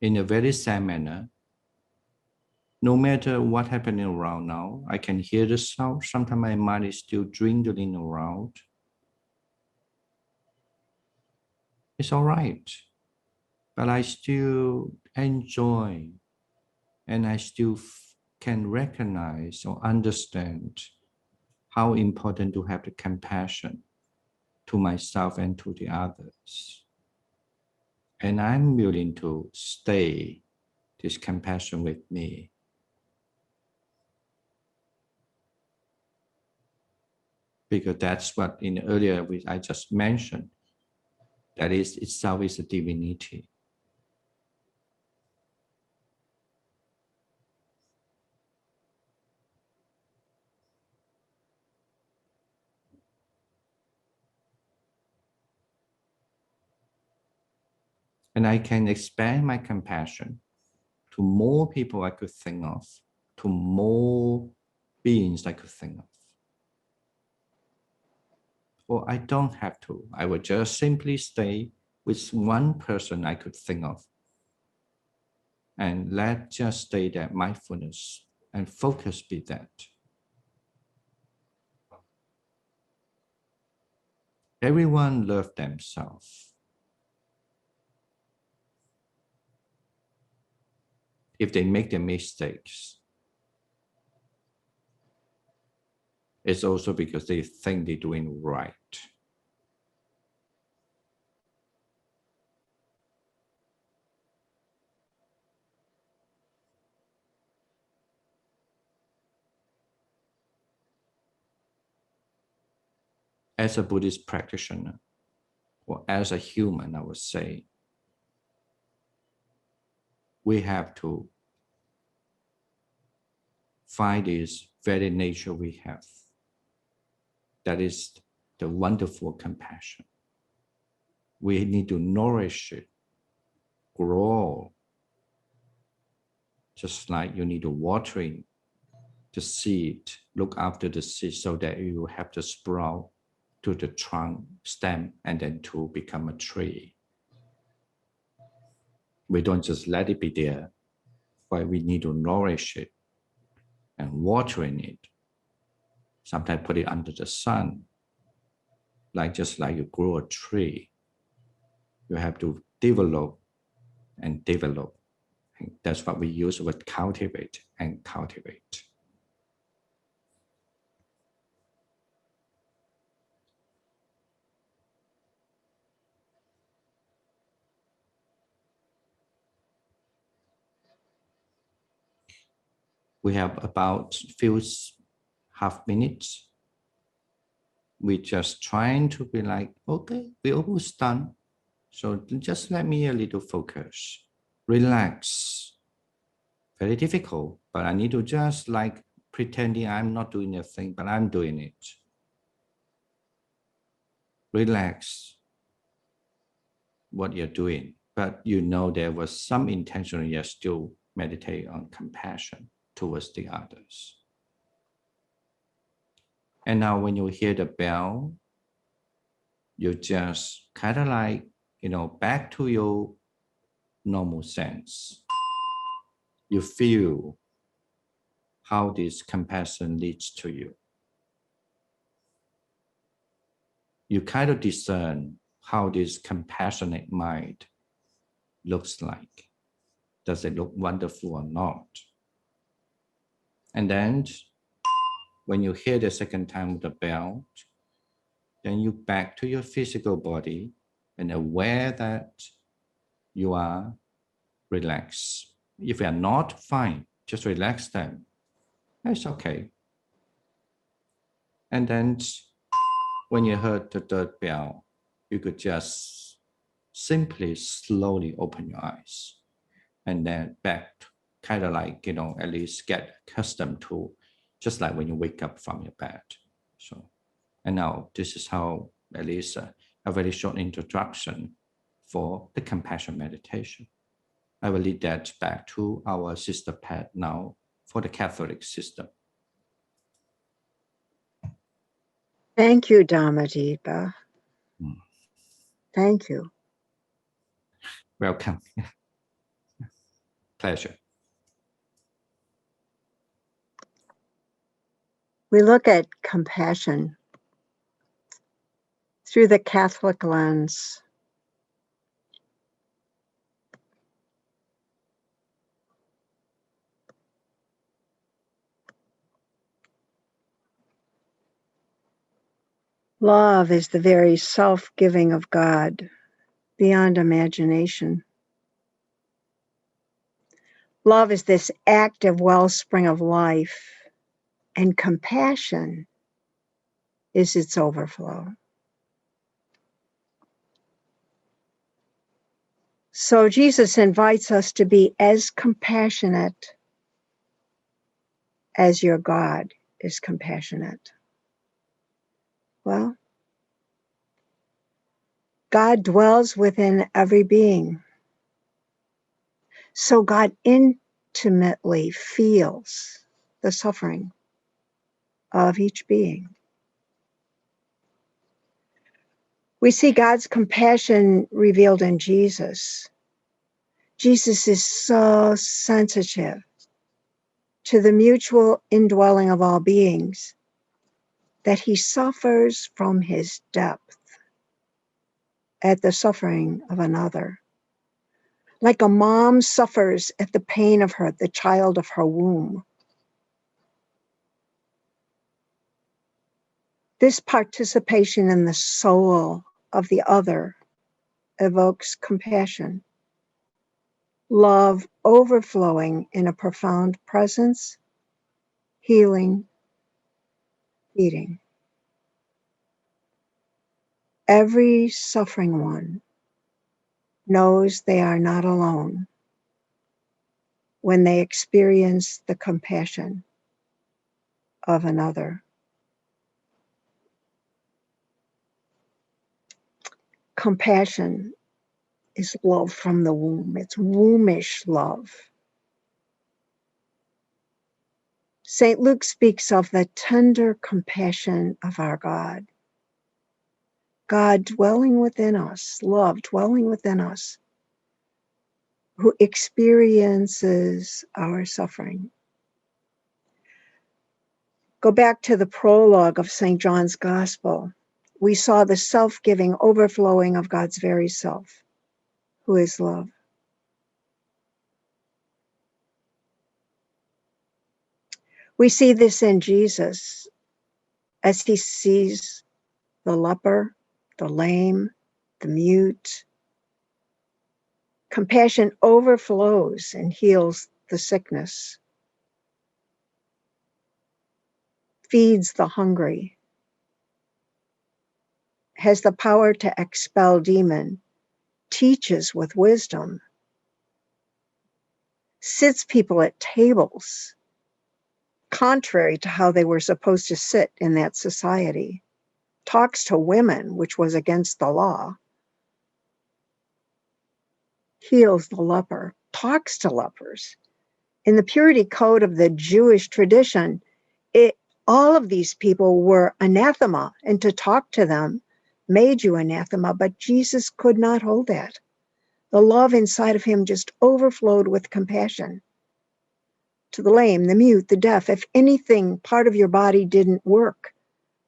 In a very sad manner, no matter what happening around now, I can hear the sound. Sometimes my mind is still dwindling around. It's all right, but I still enjoy, and I still can recognize or understand how important to have the compassion to myself and to the others. And I'm willing to stay this compassion with me. Because that's what in earlier I just mentioned, that is itself is a divinity. And I can expand my compassion to more people I could think of, to more beings I could think of. Or I don't have to. I would just simply stay with one person I could think of. And let's just stay that mindfulness and focus be that. Everyone loves themselves. If they make their mistakes, it's also because they think they're doing right. As a Buddhist practitioner, or as a human, I would say, we have to find this very nature we have. That is the wonderful compassion. We need to nourish it, grow, just like you need to watering the seed, look after the seed so that you have the sprout to the trunk, stem, and then to become a tree. We don't just let it be there, but we need to nourish it and watering it. Sometimes put it under the sun, just like you grow a tree. You have to develop and develop. And that's what we use with cultivate and cultivate. We have about few half minutes. We just trying to be like, okay, we almost done. So just let me a little focus, relax. Very difficult, but I need to just like pretending I'm not doing a thing, but I'm doing it. Relax what you're doing, but you know there was some intention, you're still meditate on compassion towards the others. And now when you hear the bell, you just kind of like, back to your normal sense. You feel how this compassion leads to you. You kind of discern how this compassionate mind looks like. Does it look wonderful or not? And then when you hear the second time the bell, then you back to your physical body and aware that you are relaxed. If you are not, fine, just relax them. It's okay. And then when you heard the third bell, you could just simply slowly open your eyes and then back, kind of like, at least get accustomed to, just like when you wake up from your bed. So, and now this is how, at least a very short introduction for the compassion meditation. I will lead that back to our Sister Pat now for the Catholic system. Thank you, Dhammadipa. Thank you. Welcome. Pleasure. We look at compassion through the Catholic lens. Love is the very self-giving of God, beyond imagination. Love is this active wellspring of life, and compassion is its overflow. So Jesus invites us to be as compassionate as your God is compassionate. Well, God dwells within every being. So God intimately feels the suffering of each being. We see God's compassion revealed in Jesus. Jesus is so sensitive to the mutual indwelling of all beings, that he suffers from his depth at the suffering of another. Like a mom suffers at the pain of the child of her womb. This participation in the soul of the other evokes compassion, love overflowing in a profound presence, healing, feeding. Every suffering one knows they are not alone when they experience the compassion of another. Compassion is love from the womb. It's wombish love. St. Luke speaks of the tender compassion of our God. God dwelling within us, love dwelling within us, who experiences our suffering. Go back to the prologue of St. John's Gospel. We saw the self-giving overflowing of God's very self, who is love. We see this in Jesus as he sees the leper, the lame, the mute. Compassion overflows and heals the sickness, feeds the hungry, has the power to expel demon, teaches with wisdom, sits people at tables, contrary to how they were supposed to sit in that society, talks to women, which was against the law, heals the leper, talks to lepers. In the purity code of the Jewish tradition, all of these people were anathema, and to talk to them made you anathema, but Jesus could not hold that. The love inside of him just overflowed with compassion. To the lame, the mute, the deaf, if anything, part of your body didn't work,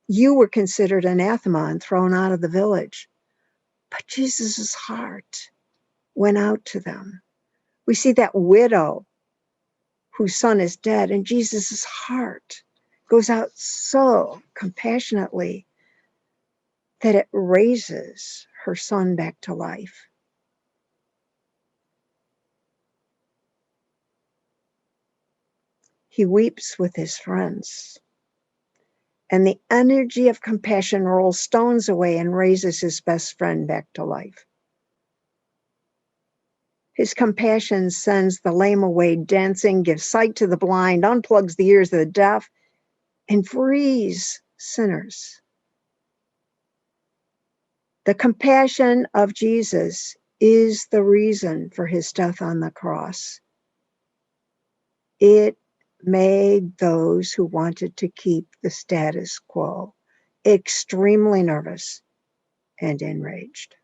you were considered anathema and thrown out of the village. But Jesus' heart went out to them. We see that widow whose son is dead, and Jesus' heart goes out so compassionately that it raises her son back to life. He weeps with his friends, and the energy of compassion rolls stones away and raises his best friend back to life. His compassion sends the lame away dancing, gives sight to the blind, unplugs the ears of the deaf, and frees sinners. The compassion of Jesus is the reason for his death on the cross. It made those who wanted to keep the status quo extremely nervous and enraged.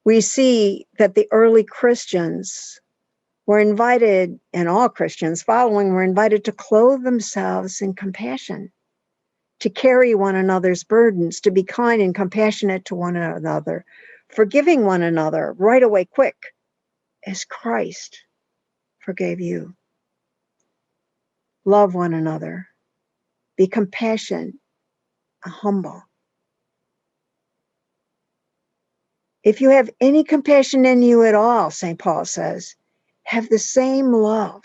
We see that the early Christians were invited, and all Christians following were invited to clothe themselves in compassion, to carry one another's burdens, to be kind and compassionate to one another, forgiving one another right away, quick, as Christ forgave you. Love one another. Be compassionate, humble. If you have any compassion in you at all, St. Paul says, have the same love.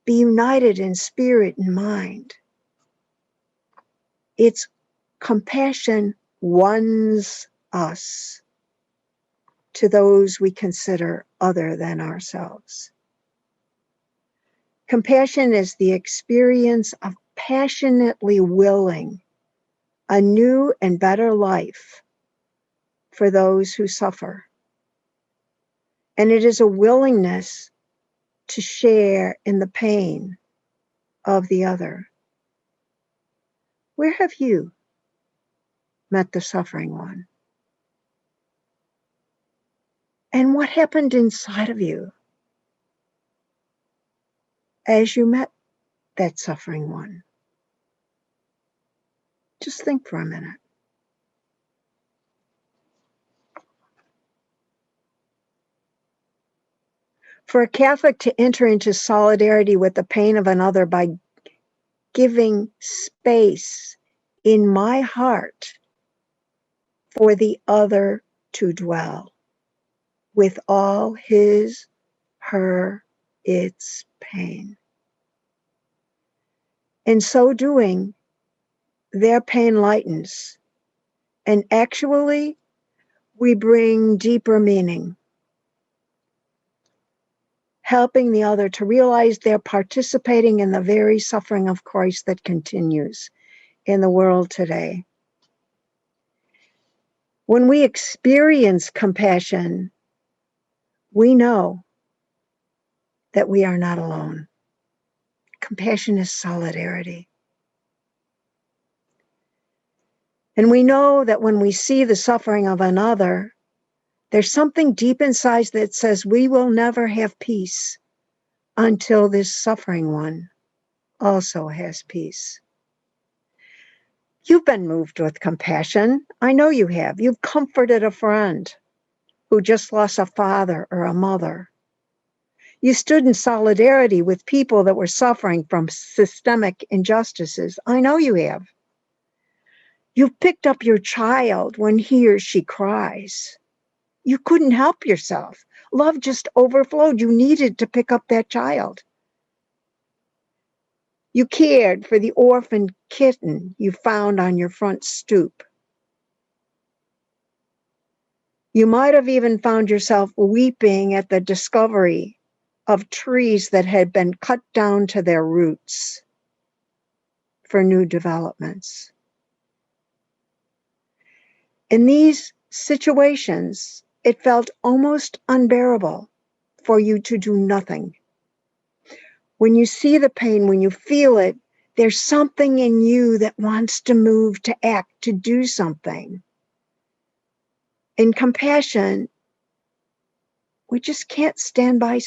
Be united in spirit and mind. It's compassion ones us to those we consider other than ourselves. Compassion is the experience of passionately willing a new and better life for those who suffer. And it is a willingness to share in the pain of the other. Where have you met the suffering one? And what happened inside of you as you met that suffering one? Just think for a minute. For a Catholic to enter into solidarity with the pain of another by giving space in my heart for the other to dwell with all his, her, its pain. In so doing, their pain lightens, and actually, we bring deeper meaning, helping the other to realize they're participating in the very suffering of Christ that continues in the world today. When we experience compassion, we know that we are not alone. Compassion is solidarity. And we know that when we see the suffering of another, there's something deep inside that says we will never have peace until this suffering one also has peace. You've been moved with compassion. I know you have. You've comforted a friend who just lost a father or a mother. You stood in solidarity with people that were suffering from systemic injustices. I know you have. You've picked up your child when he or she cries. You couldn't help yourself. Love just overflowed. You needed to pick up that child. You cared for the orphan kitten you found on your front stoop. You might have even found yourself weeping at the discovery of trees that had been cut down to their roots for new developments. In these situations, it felt almost unbearable for you to do nothing. When you see the pain, when you feel it, there's something in you that wants to move, to act, to do something. In compassion, we just can't stand by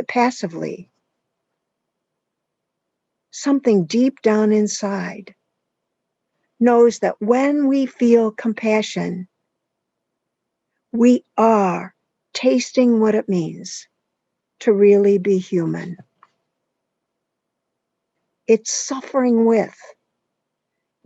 passively. Something deep down inside knows that when we feel compassion, we are tasting what it means to really be human. It's suffering with,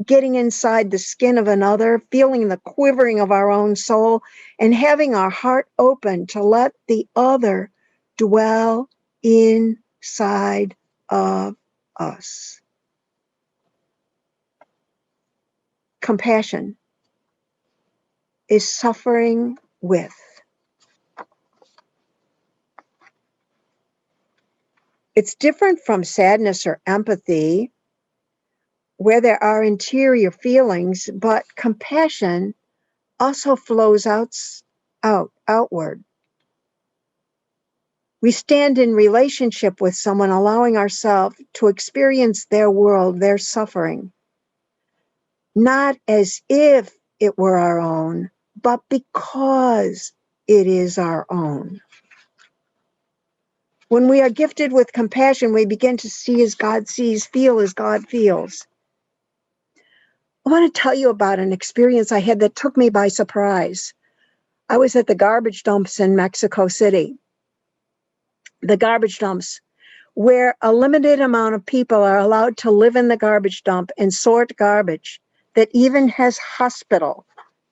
getting inside the skin of another, feeling the quivering of our own soul, and having our heart open to let the other dwell inside of us. Compassion is suffering with. It's different from sadness or empathy, where there are interior feelings, but compassion also flows outward. We stand in relationship with someone, allowing ourselves to experience their world, their suffering, not as if it were our own, but because it is our own. When we are gifted with compassion, we begin to see as God sees, feel as God feels. I want to tell you about an experience I had that took me by surprise. I was at the garbage dumps in Mexico City. The garbage dumps, where a limited amount of people are allowed to live in the garbage dump and sort garbage that even has hospital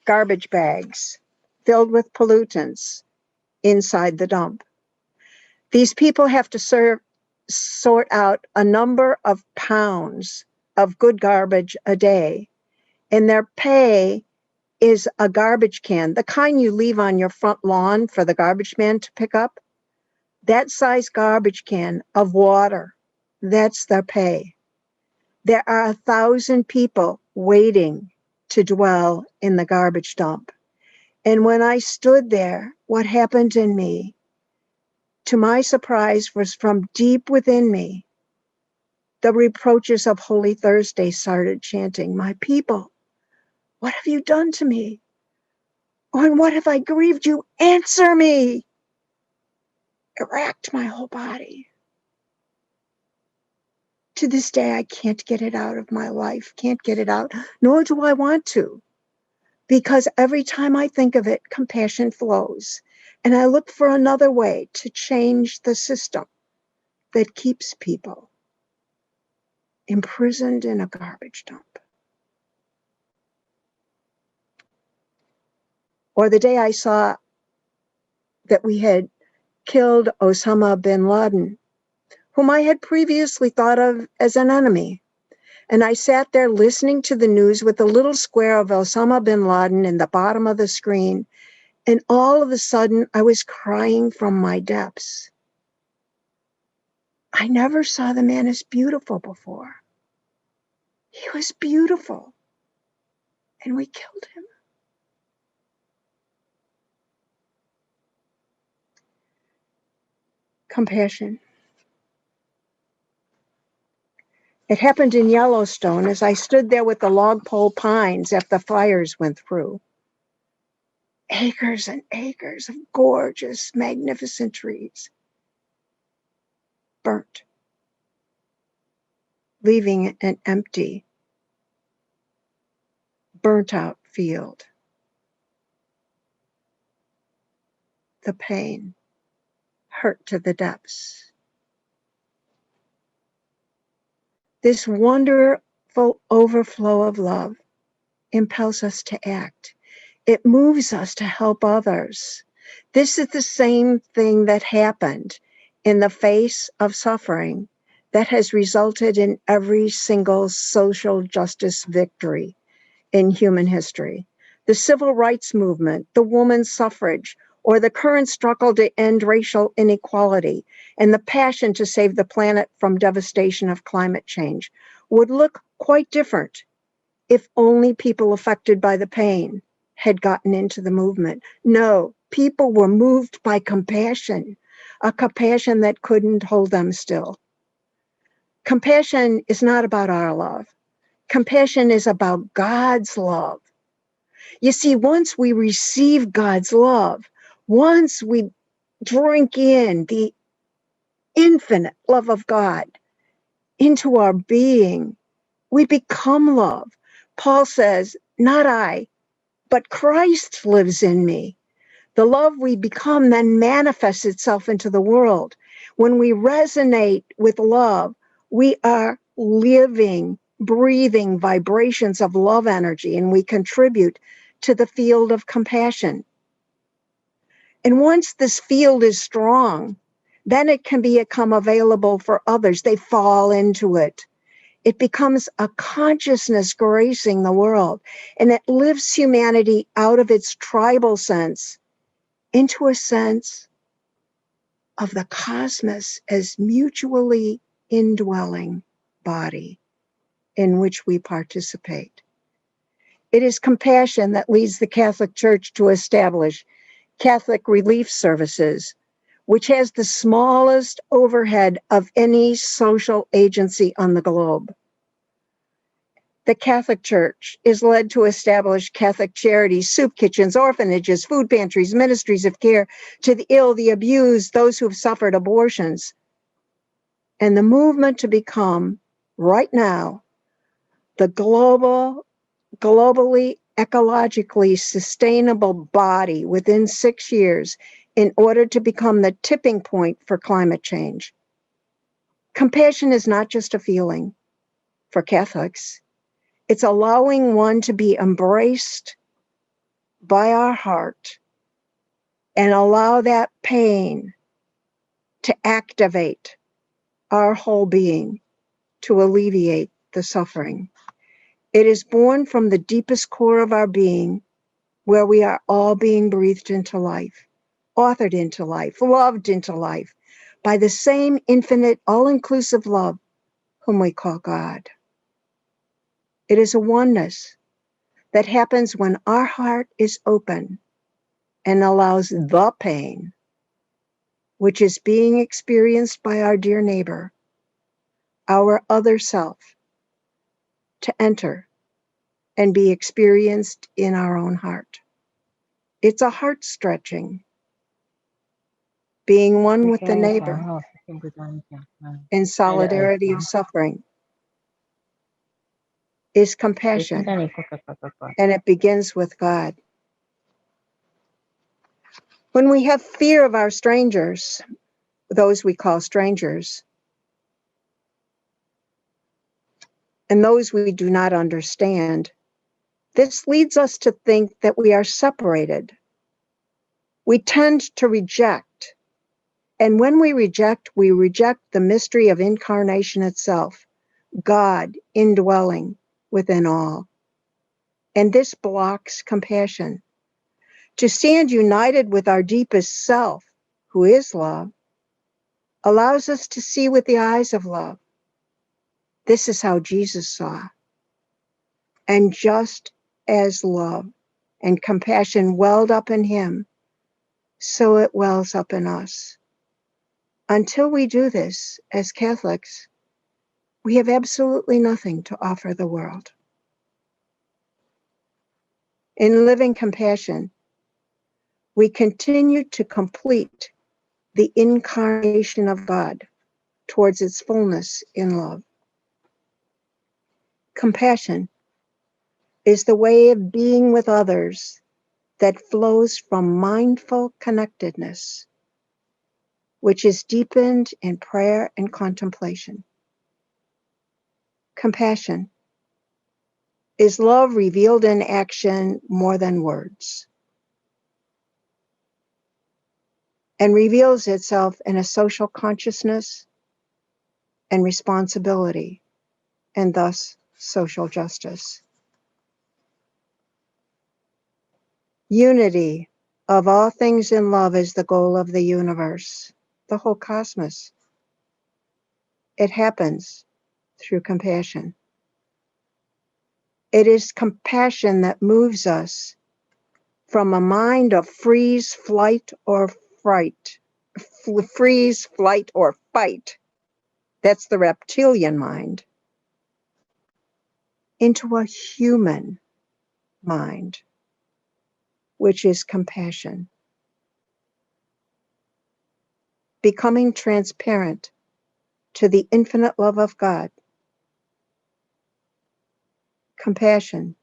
garbage bags filled with pollutants inside the dump. These people have to sort out a number of pounds of good garbage a day, and their pay is a garbage can, the kind you leave on your front lawn for the garbage man to pick up. That size garbage can of water, that's their pay. There are 1,000 people waiting to dwell in the garbage dump. And when I stood there, what happened in me, to my surprise, was from deep within me. The reproaches of Holy Thursday started chanting, "My people, what have you done to me? On what have I grieved you? Answer me. It racked my whole body. To this day, I can't get it out of my life, can't get it out, nor do I want to. Because every time I think of it, compassion flows. And I look for another way to change the system that keeps people imprisoned in a garbage dump. Or the day I saw that we had killed Osama bin Laden, whom I had previously thought of as an enemy. And I sat there listening to the news with a little square of Osama bin Laden in the bottom of the screen. And all of a sudden, I was crying from my depths. I never saw the man as beautiful before. He was beautiful. And we killed him. Compassion. It happened in Yellowstone as I stood there with the logpole pines after the fires went through. Acres and acres of gorgeous, magnificent trees burnt, leaving an empty, burnt-out field. The pain hurt to the depths. This wonderful overflow of love impels us to act. It moves us to help others. This is the same thing that happened in the face of suffering that has resulted in every single social justice victory in human history. The civil rights movement, the women's suffrage, or the current struggle to end racial inequality and the passion to save the planet from devastation of climate change would look quite different if only people affected by the pain had gotten into the movement. No, people were moved by compassion, a compassion that couldn't hold them still. Compassion is not about our love. Compassion is about God's love. You see, once we receive God's love, once we drink in the infinite love of God into our being, we become love. Paul says, not I, but Christ lives in me. The love we become then manifests itself into the world. When we resonate with love, we are living, breathing vibrations of love energy, and we contribute to the field of compassion. And once this field is strong, then it can become available for others. They fall into it. It becomes a consciousness gracing the world, and it lifts humanity out of its tribal sense into a sense of the cosmos as mutually indwelling body in which we participate. It is compassion that leads the Catholic Church to establish Catholic Relief Services, which has the smallest overhead of any social agency on the globe. The Catholic Church is led to establish Catholic charities, soup kitchens, orphanages, food pantries, ministries of care to the ill, the abused, those who have suffered abortions. And the movement to become, right now, the globally, ecologically sustainable body within 6 years in order to become the tipping point for climate change. Compassion is not just a feeling for Catholics. It's allowing one to be embraced by our heart and allow that pain to activate our whole being to alleviate the suffering. It is born from the deepest core of our being, where we are all being breathed into life, authored into life, loved into life by the same infinite, all-inclusive love whom we call God. It is a oneness that happens when our heart is open and allows the pain, which is being experienced by our dear neighbor, our other self, to enter and be experienced in our own heart. It's a heart stretching, being one with the neighbor in solidarity of suffering is compassion, and it begins with God. When we have fear of our strangers, those we call strangers, and those we do not understand, this leads us to think that we are separated. We tend to reject, and when we reject the mystery of incarnation itself, God indwelling within all. And this blocks compassion. To stand united with our deepest self, who is love, allows us to see with the eyes of love. This is how Jesus saw. And just as love and compassion welled up in him, so it wells up in us. Until we do this, as Catholics, we have absolutely nothing to offer the world. In living compassion, we continue to complete the incarnation of God towards its fullness in love. Compassion is the way of being with others that flows from mindful connectedness, which is deepened in prayer and contemplation. Compassion is love revealed in action more than words, and reveals itself in a social consciousness and responsibility, and thus social justice. Unity of all things in love is the goal of the universe, the whole cosmos. It happens through compassion. It is compassion that moves us from a mind of freeze, flight, or fright. Freeze, flight, or fight. That's the reptilian mind. Into a human mind, which is compassion. Becoming transparent to the infinite love of God. Compassion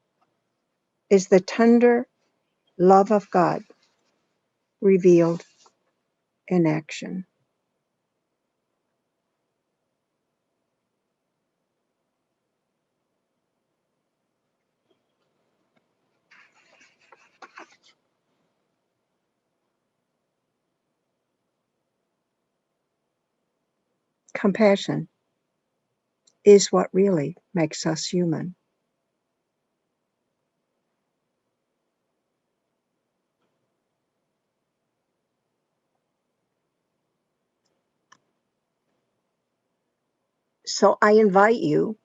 is the tender love of God revealed in action. Compassion is what really makes us human. So I invite you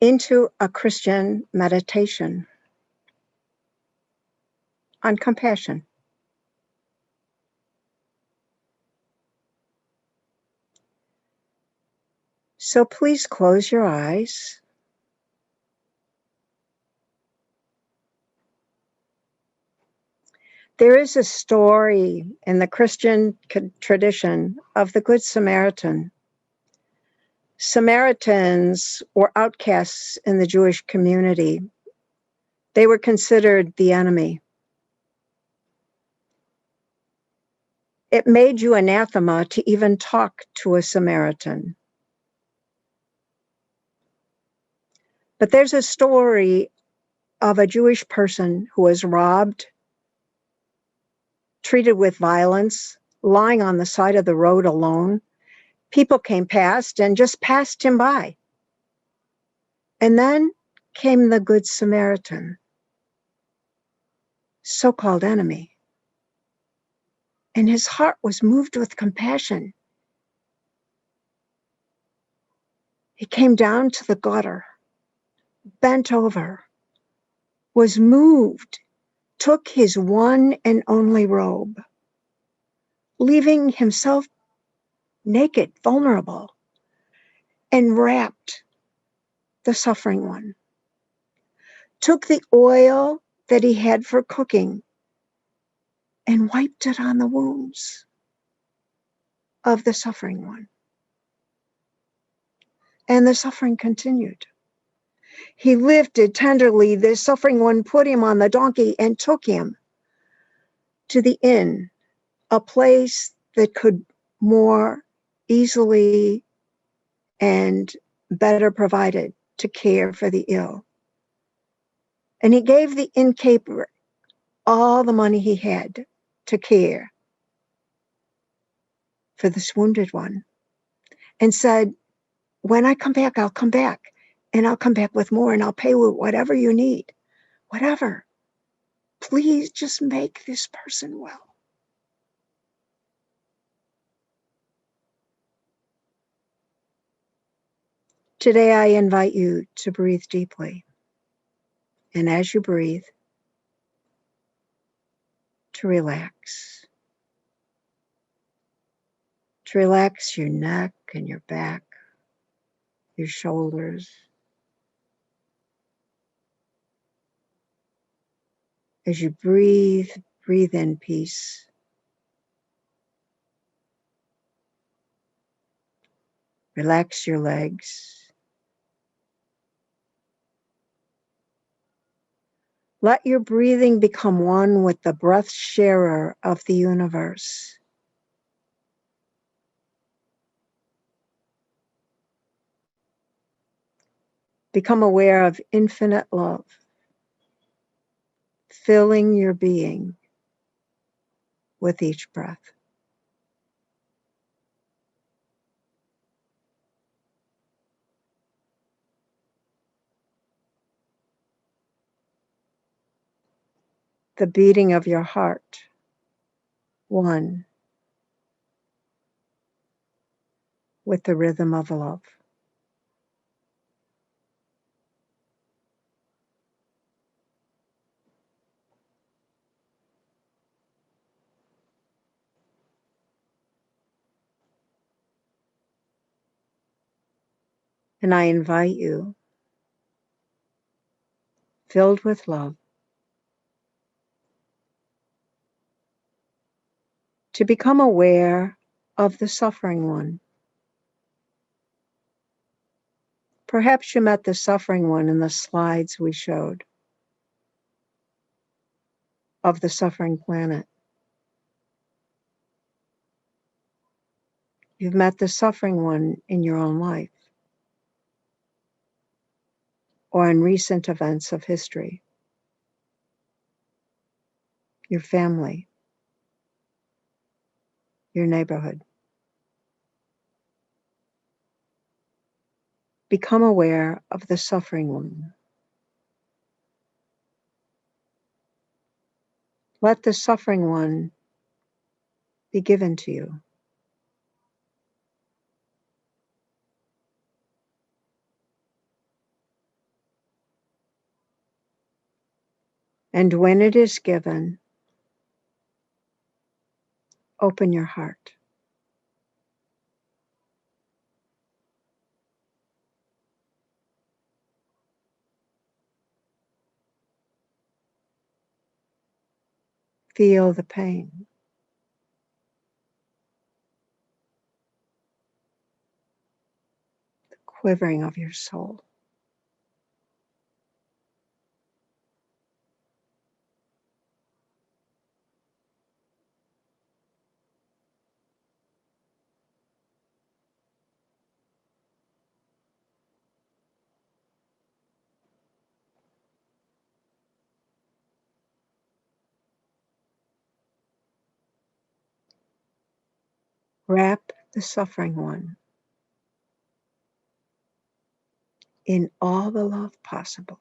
into a Christian meditation on compassion. So please close your eyes. There is a story in the Christian tradition of the Good Samaritan. Samaritans were outcasts in the Jewish community. They were considered the enemy. It made you anathema to even talk to a Samaritan. But there's a story of a Jewish person who was robbed, treated with violence, lying on the side of the road alone. People came past and just passed him by. And then came the Good Samaritan, so-called enemy. And his heart was moved with compassion. He came down to the gutter, bent over, was moved, took his one and only robe, leaving himself naked, vulnerable, and wrapped the suffering one took the oil that he had for cooking and wiped it on the wounds of the suffering one. And the suffering continued. He lifted tenderly the suffering one, put him on the donkey, and took him to the inn, a place that could more easily and better provided to care for the ill. And he gave the innkeeper all the money he had to care for this wounded one, and said, when I come back, I'll come back, and I'll come back with more, and I'll pay you whatever you need, whatever. Please just make this person well. Today, I invite you to breathe deeply. And as you breathe, to relax. To relax your neck and your back, your shoulders. As you breathe, breathe in peace. Relax your legs. Let your breathing become one with the breath sharer of the universe. Become aware of infinite love, filling your being with each breath. The beating of your heart, one with the rhythm of love. And I invite you, filled with love, to become aware of the suffering one. Perhaps you met the suffering one in the slides we showed of the suffering planet. You've met the suffering one in your own life or in recent events of history, your family, your neighborhood. Become aware of the suffering one. Let the suffering one be given to you. And when it is given, open your heart. Feel the pain. The quivering of your soul. Wrap the suffering one in all the love possible.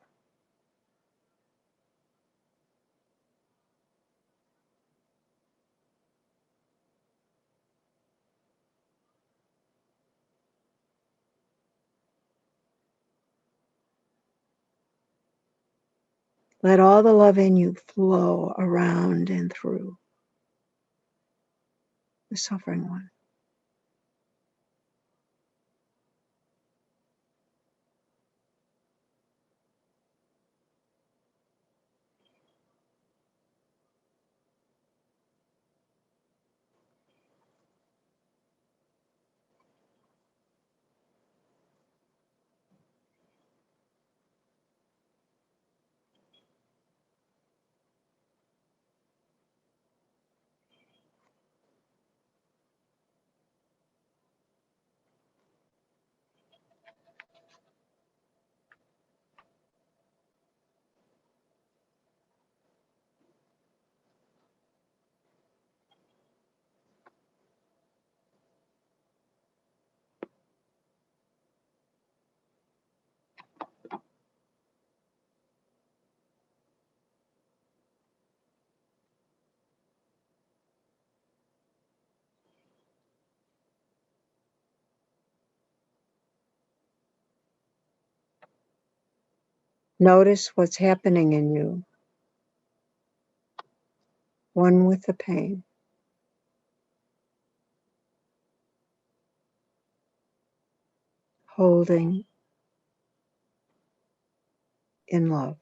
Let all the love in you flow around and through the suffering one. Notice what's happening in you, one with the pain. Holding in love.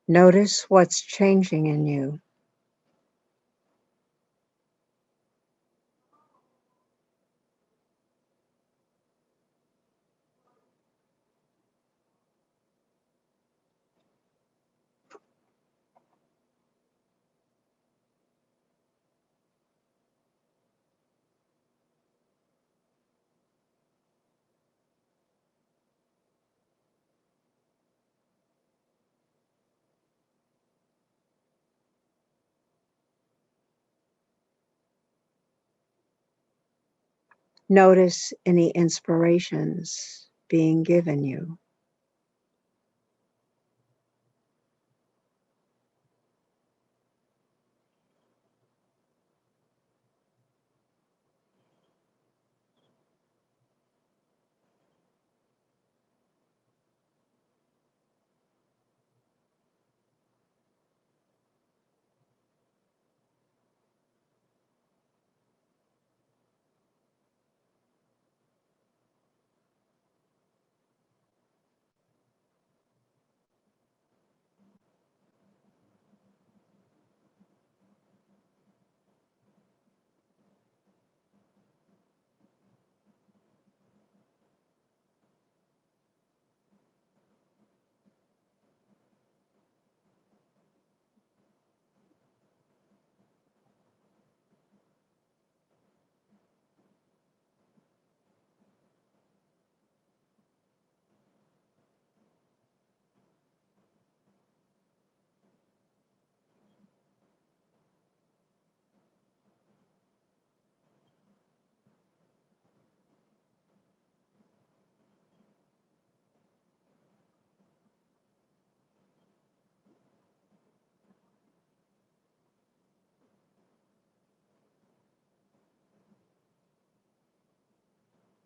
Notice what's changing in you. Notice any inspirations being given you.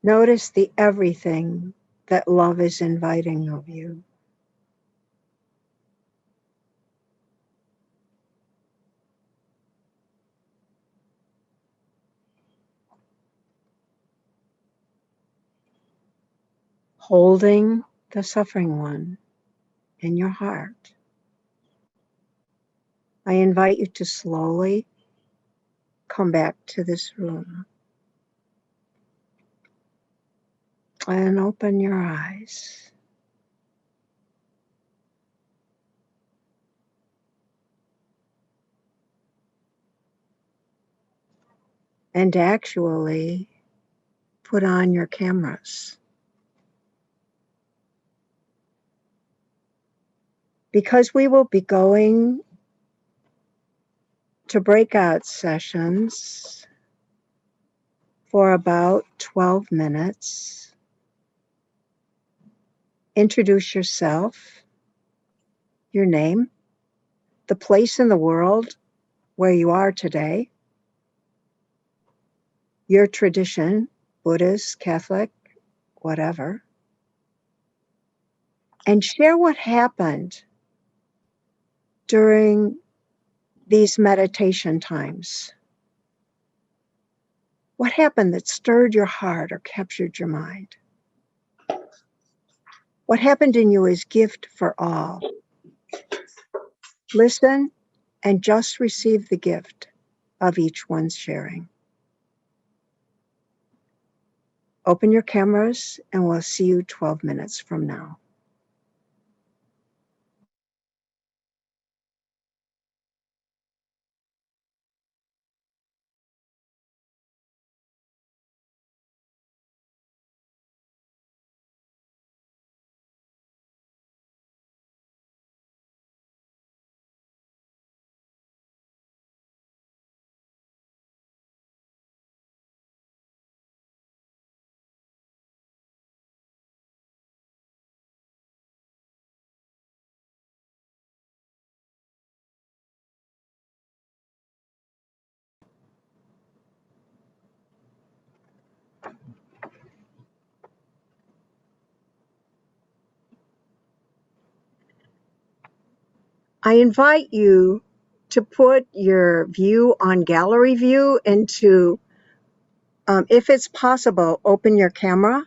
Notice the everything that love is inviting of you. Holding the suffering one in your heart. I invite you to slowly come back to this room and open your eyes. And actually put on your cameras. Because we will be going to breakout sessions for about 12 minutes. Introduce yourself, your name, the place in the world where you are today, your tradition, Buddhist, Catholic, whatever, and share what happened during these meditation times. What happened that stirred your heart or captured your mind? What happened in you is gift for all. Listen and just receive the gift of each one's sharing. Open your cameras and we'll see you 12 minutes from now. I invite you to put your view on gallery view and to, if it's possible, open your camera.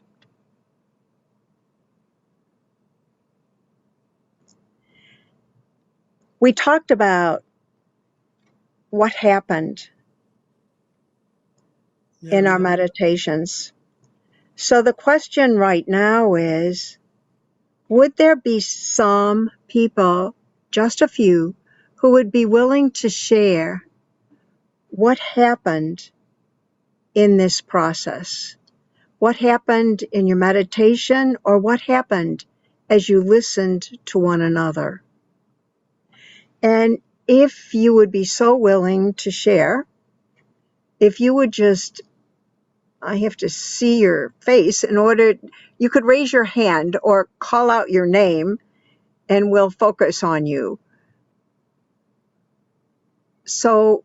We talked about what happened in our meditations. So the question right now is, would there be some people, just a few, who would be willing to share what happened in this process? What happened in your meditation, or what happened as you listened to one another? And if you would be so willing to share, if you would just, I have to see your face in order, you could raise your hand or call out your name and we'll focus on you. So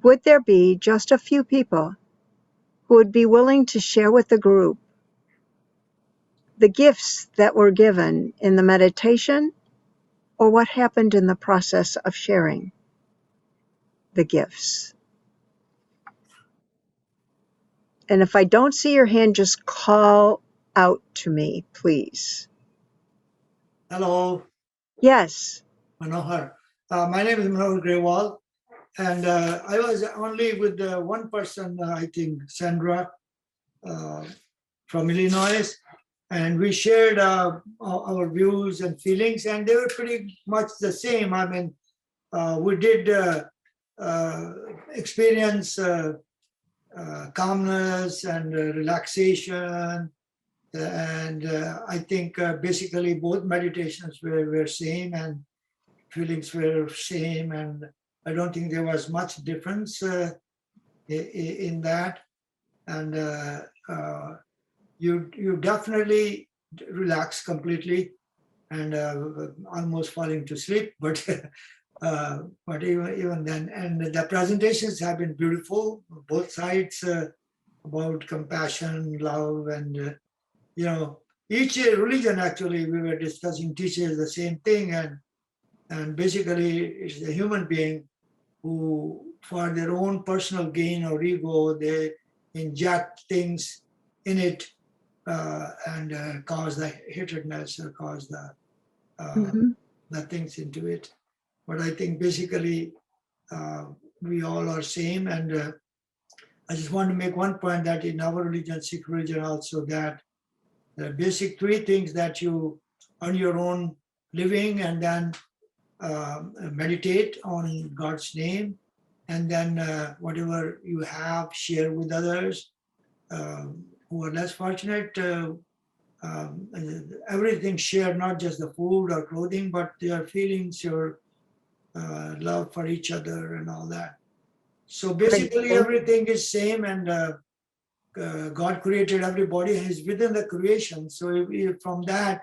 would there be just a few people who would be willing to share with the group the gifts that were given in the meditation, or what happened in the process of sharing the gifts? And if I don't see your hand, just call out to me, please. Hello, Yes. Manohar. My name is Manohar Grewal, and I was only with one person, I think, Sandra from Illinois, and we shared our views and feelings, and they were pretty much the same. I mean, we did experience calmness and relaxation. And I think basically both meditations were same and feelings were same. And I don't think there was much difference in that. And you definitely relax completely and almost falling to sleep. But even then, and the presentations have been beautiful, both sides. about compassion, love, and each religion actually we were discussing teaches the same thing, and basically it's the human being who, for their own personal gain or ego, they inject things in it and cause the hatredness or cause the things into it. But I think basically we all are same, and I just want to make one point that in our religion, Sikh religion also, that the basic three things that you earn your own living and then meditate on God's name, and then whatever you have, share with others who are less fortunate. Everything share, not just the food or clothing, but their feelings, your love for each other and all that. So basically everything is same, and God created everybody and is within the creation. So if from that,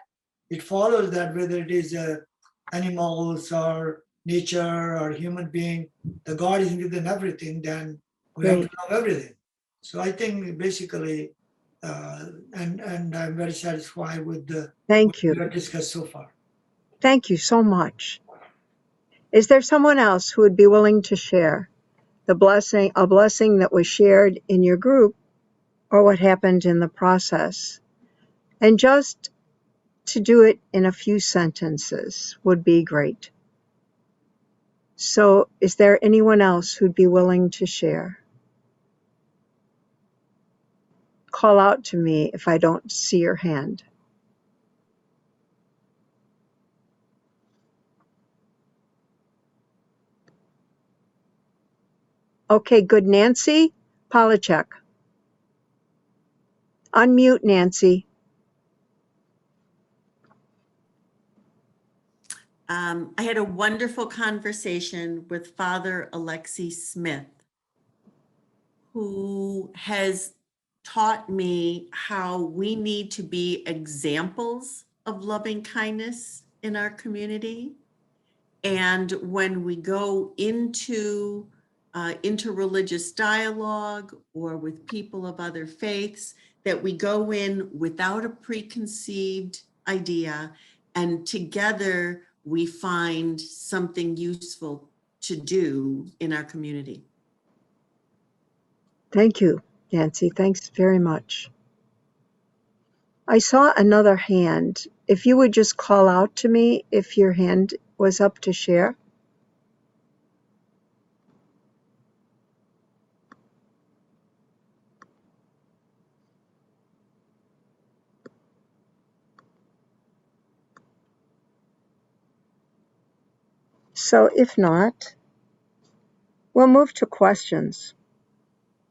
it follows that whether it is animals or nature or human being, the God is within everything, then we have to love everything. So I think basically, and I'm very satisfied with what we have discussed so far. Thank you so much. Is there someone else who would be willing to share a blessing that was shared in your group or what happened in the process? And just to do it in a few sentences would be great. So is there anyone else who'd be willing to share? Call out to me if I don't see your hand. Okay, good. Nancy Polachek. Unmute, Nancy. I had a wonderful conversation with Father Alexie Smith, who has taught me how we need to be examples of loving kindness in our community. And when we go into interreligious dialogue or with people of other faiths, that we go in without a preconceived idea, and together we find something useful to do in our community. Thank you, Nancy. Thanks very much. I saw another hand. If you would just call out to me if your hand was up to share. So if not, we'll move to questions.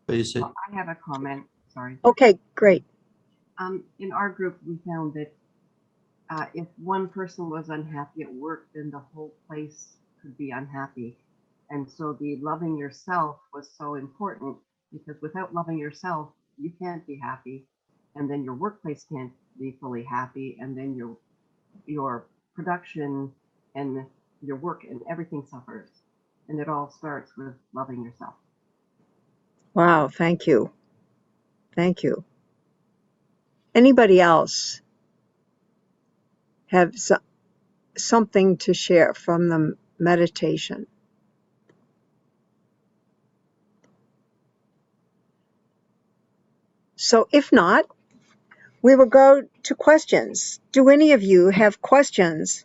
Is it? I have a comment, sorry. Okay, great. In our group, we found that if one person was unhappy at work, then the whole place could be unhappy. And so the loving yourself was so important, because without loving yourself, you can't be happy. And then your workplace can't be fully happy. And then your production and your work and everything suffers. And it all starts with loving yourself. Wow, thank you. Thank you. Anybody else have something to share from the meditation? So if not, we will go to questions. Do any of you have questions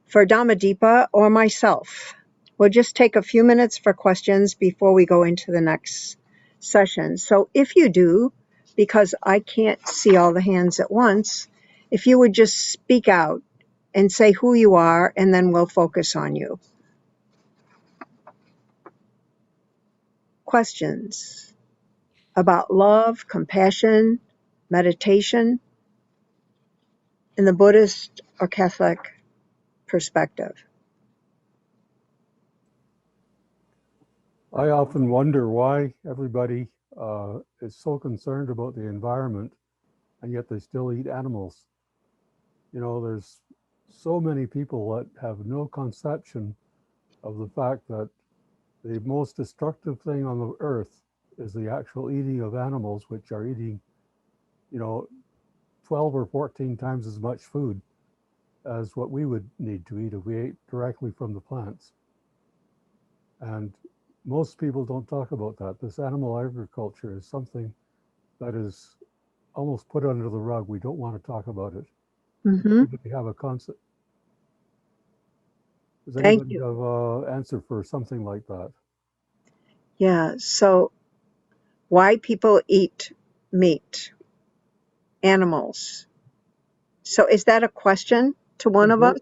for Dhammadipa or myself? We'll just take a few minutes for questions before we go into the next session. So if you do, because I can't see all the hands at once, if you would just speak out and say who you are, and then we'll focus on you. Questions about love, compassion, meditation in the Buddhist or Catholic perspective. I often wonder why everybody is so concerned about the environment, and yet they still eat animals. You know, there's so many people that have no conception of the fact that the most destructive thing on the earth is the actual eating of animals, which are eating, 12 or 14 times as much food as what we would need to eat if we ate directly from the plants. And most people don't talk about that. This animal agriculture is something that is almost put under the rug. We don't want to talk about it. Mm-hmm. Anybody have a concept? Does Thank anybody you. have an answer for something like that? Yeah. So why people eat meat, animals. So is that a question to one of us?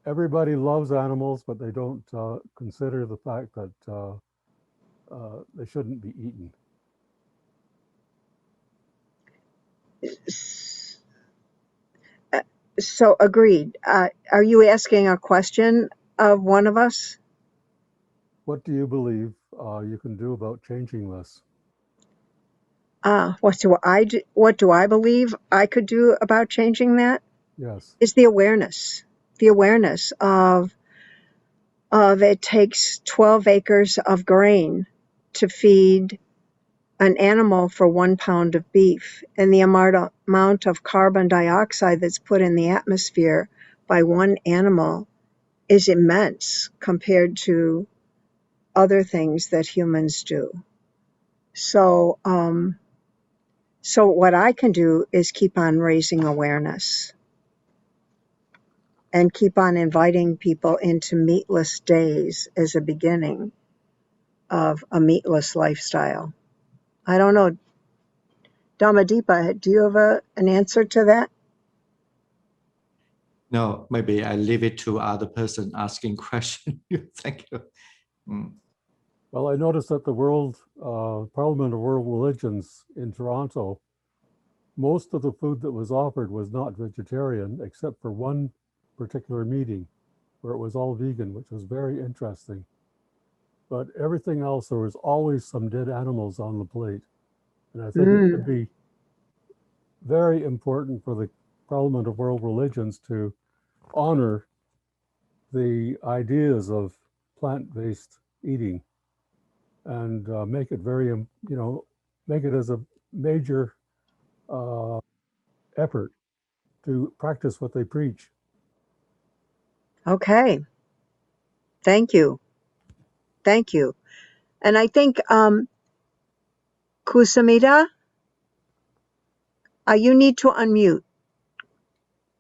Everybody loves animals, but they don't consider the fact that they shouldn't be eaten. So agreed. Are you asking a question of one of us? What do you believe you can do about changing this? What do I believe I could do about changing that? Yes. Is the awareness of it takes 12 acres of grain to feed an animal for 1 pound of beef, and the amount of carbon dioxide that's put in the atmosphere by one animal is immense compared to other things that humans do. So, so what I can do is keep on raising awareness and keep on inviting people into meatless days as a beginning of a meatless lifestyle. I don't know. Dhammadipa, do you have an answer to that? No, maybe I leave it to other person asking question. Thank you. Well, I noticed that the Parliament of World Religions in Toronto, most of the food that was offered was not vegetarian, except for one particular meeting where it was all vegan, which was very interesting. But everything else, there was always some dead animals on the plate. And I think it would be very important for the Parliament of World Religions to honor the ideas of plant-based eating and make it very, make it as a major effort to practice what they preach. Okay. Thank you. Thank you. And I think, Kusamita, you need to unmute,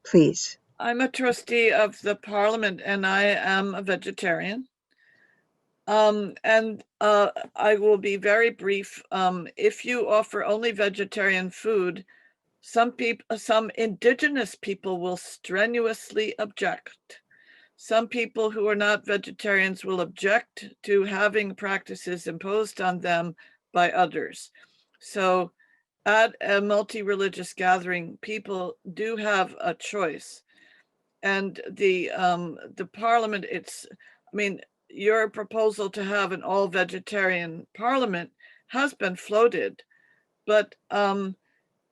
please. I'm a trustee of the Parliament and I am a vegetarian. I will be very brief. If you offer only vegetarian food, some indigenous people will strenuously object. Some people who are not vegetarians will object to having practices imposed on them by others. So at a multi-religious gathering, people do have a choice. And the Parliament, your proposal to have an all vegetarian Parliament has been floated, but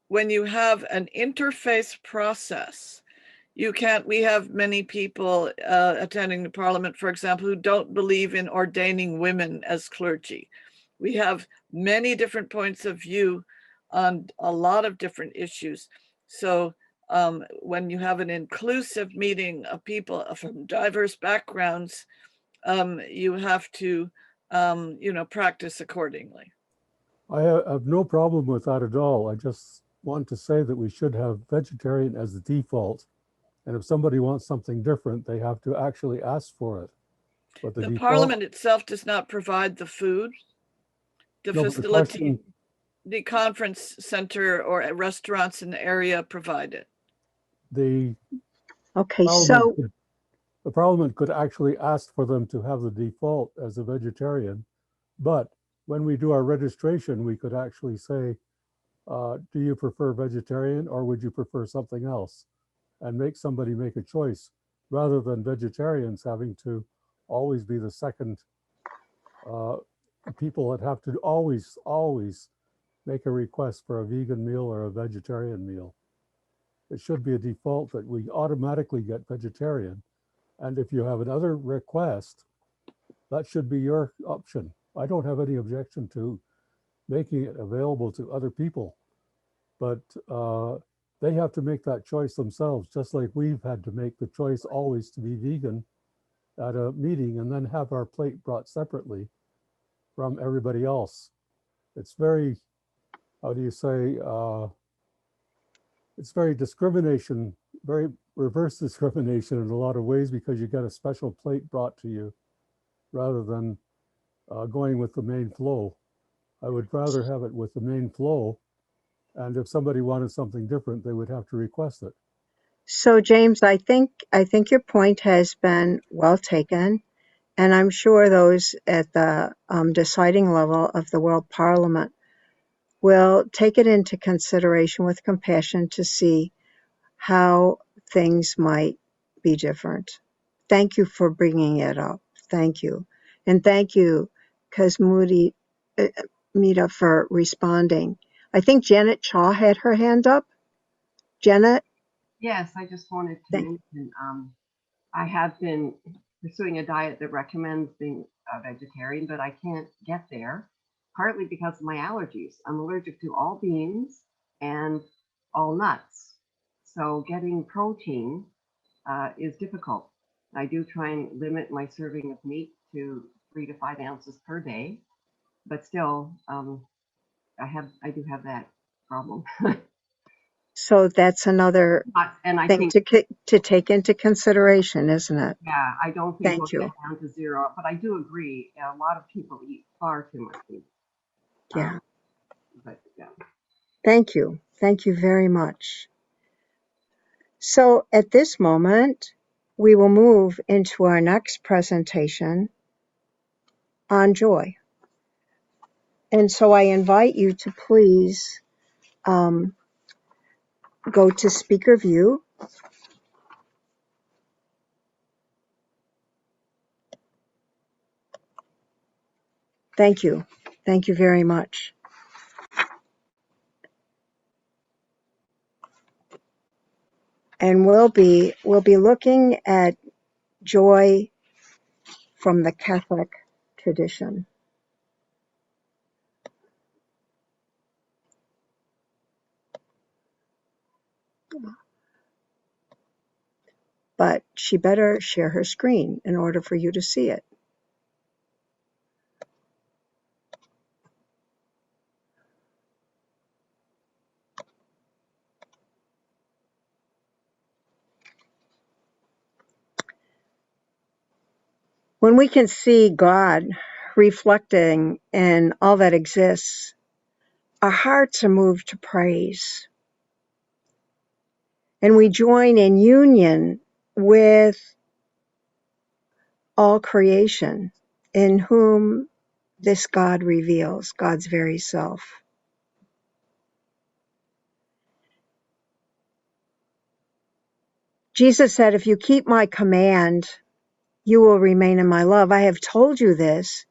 when you have an interfaith process, we have many people attending the Parliament, for example, who don't believe in ordaining women as clergy. We have many different points of view on a lot of different issues. So when you have an inclusive meeting of people from diverse backgrounds, you have to, practice accordingly. I have no problem with that at all. I just want to say that we should have vegetarian as the default. And if somebody wants something different, they have to actually ask for it. But the default, Parliament itself does not provide the food. The facility, the conference center or restaurants in the area provide it. The Parliament could actually ask for them to have the default as a vegetarian, but when we do our registration, we could actually say, do you prefer vegetarian or would you prefer something else? And make somebody make a choice rather than vegetarians having to always be the second people that have to always make a request for a vegan meal or a vegetarian meal. It should be a default that we automatically get vegetarian. And if you have another request, that should be your option. I don't have any objection to making it available to other people. But they have to make that choice themselves, just like we've had to make the choice always to be vegan at a meeting and then have our plate brought separately from everybody else. It's very, how do you say, it's very discrimination, very reverse discrimination in a lot of ways, because you get a special plate brought to you rather than going with the main flow. I would rather have it with the main flow. And if somebody wanted something different, they would have to request it. So James, I think your point has been well taken, and I'm sure those at the deciding level of the World Parliament will take it into consideration with compassion to see how things might be different. Thank you for bringing it up. Thank you. And thank you, Kazmudi Mita, for responding. I think Janet Chaw had her hand up. Janet? Yes, I just wanted to Thank- mention, I have been pursuing a diet that recommends being a vegetarian, but I can't get there, partly because of my allergies. I'm allergic to all beans and all nuts. So getting protein is difficult. I do try and limit my serving of meat to 3 to 5 ounces per day, but still, I do have that problem. So that's another And I thing think, to take into consideration, isn't it? yeah, I don't think Thank we'll you. get down to zero, but I do agree. A lot of people eat far too much meat. Yeah. But yeah. Thank you. Thank you very much. So at this moment, we will move into our next presentation on joy. And so I invite you to please go to speaker view. Thank you. Thank you very much. And we'll be looking at joy from the Catholic tradition. But she better share her screen in order for you to see it. When we can see God reflecting in all that exists, our hearts are moved to praise. And we join in union with all creation, in whom this God reveals, God's very self. Jesus said, if you keep my command, you will remain in my love. I have told you this,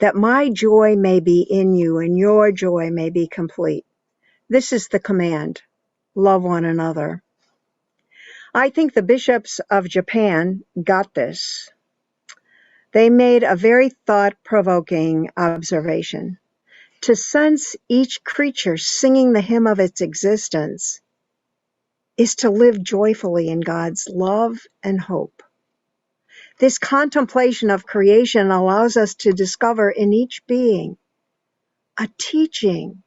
that my joy may be in you and your joy may be complete. This is the command. Love one another. I think the bishops of Japan got this. They made a very thought-provoking observation. To sense each creature singing the hymn of its existence is to live joyfully in God's love and hope. This contemplation of creation allows us to discover in each being a teaching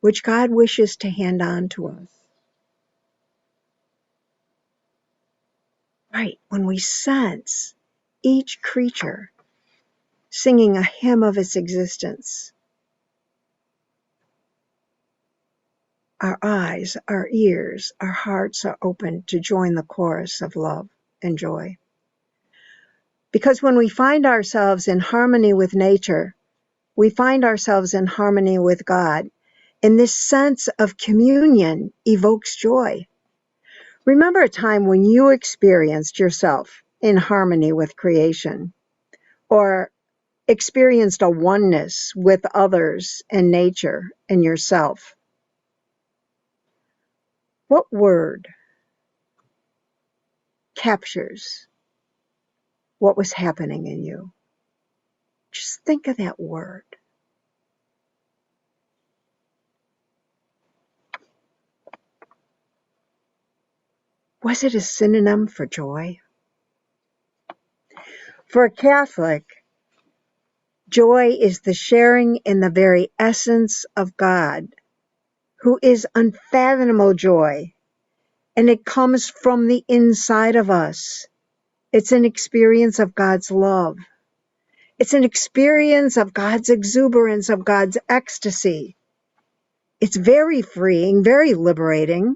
which God wishes to hand on to us. Right, when we sense each creature singing a hymn of its existence, our eyes, our ears, our hearts are open to join the chorus of love and joy. Because when we find ourselves in harmony with nature, we find ourselves in harmony with God, and this sense of communion evokes joy. Remember a time when you experienced yourself in harmony with creation, or experienced a oneness with others and nature and yourself. What word captures what was happening in you? Just think of that word. Was it a synonym for joy? For a Catholic, joy is the sharing in the very essence of God, who is unfathomable joy, and it comes from the inside of us. It's an experience of God's love. It's an experience of God's exuberance, of God's ecstasy. It's very freeing, very liberating.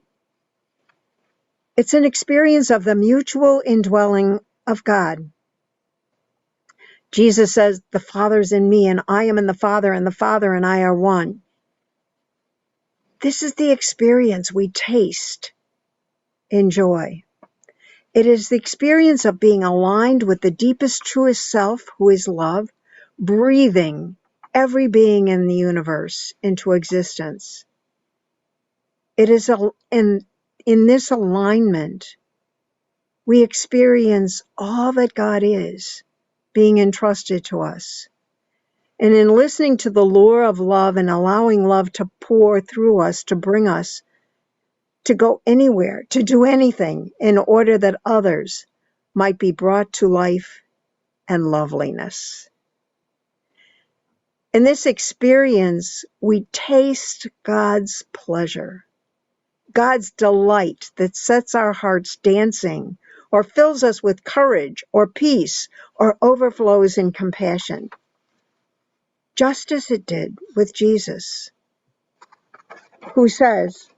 It's an experience of the mutual indwelling of God. Jesus says, the Father's in me, and I am in the Father and I are one. This is the experience we taste in joy. It is the experience of being aligned with the deepest, truest self, who is love, breathing every being in the universe into existence. It is in this alignment, we experience all that God is being entrusted to us. And in listening to the lure of love and allowing love to pour through us, to bring us to go anywhere, to do anything in order that others might be brought to life and loveliness. In this experience, we taste God's pleasure, God's delight that sets our hearts dancing or fills us with courage or peace or overflows in compassion, just as it did with Jesus, who says,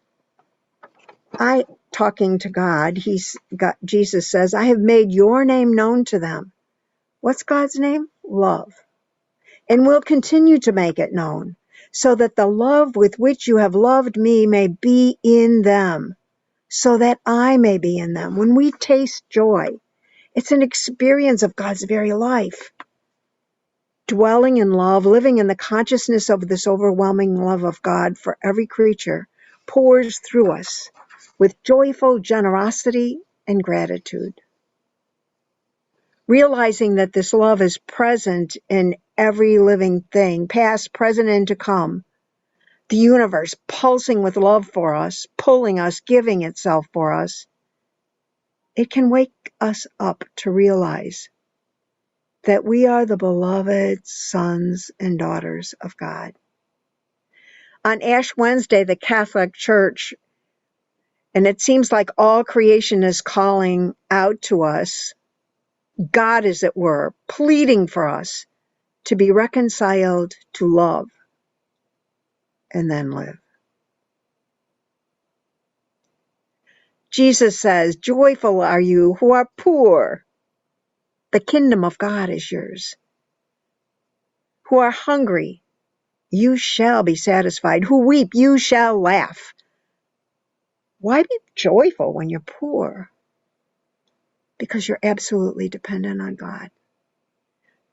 talking to God, Jesus says, I have made your name known to them. What's God's name? Love. And will continue to make it known, so that the love with which you have loved me may be in them, so that I may be in them. When we taste joy, it's an experience of God's very life. Dwelling in love, living in the consciousness of this overwhelming love of God for every creature, pours through us with joyful generosity and gratitude. Realizing that this love is present in every living thing, past, present, and to come, the universe pulsing with love for us, pulling us, giving itself for us, it can wake us up to realize that we are the beloved sons and daughters of God. On Ash Wednesday, the Catholic Church, and it seems like all creation is calling out to us, God, as it were, pleading for us to be reconciled to love and then live. Jesus says, joyful are you who are poor. The kingdom of God is yours. Who are hungry, you shall be satisfied. Who weep, you shall laugh. Why be joyful when you're poor? Because you're absolutely dependent on God.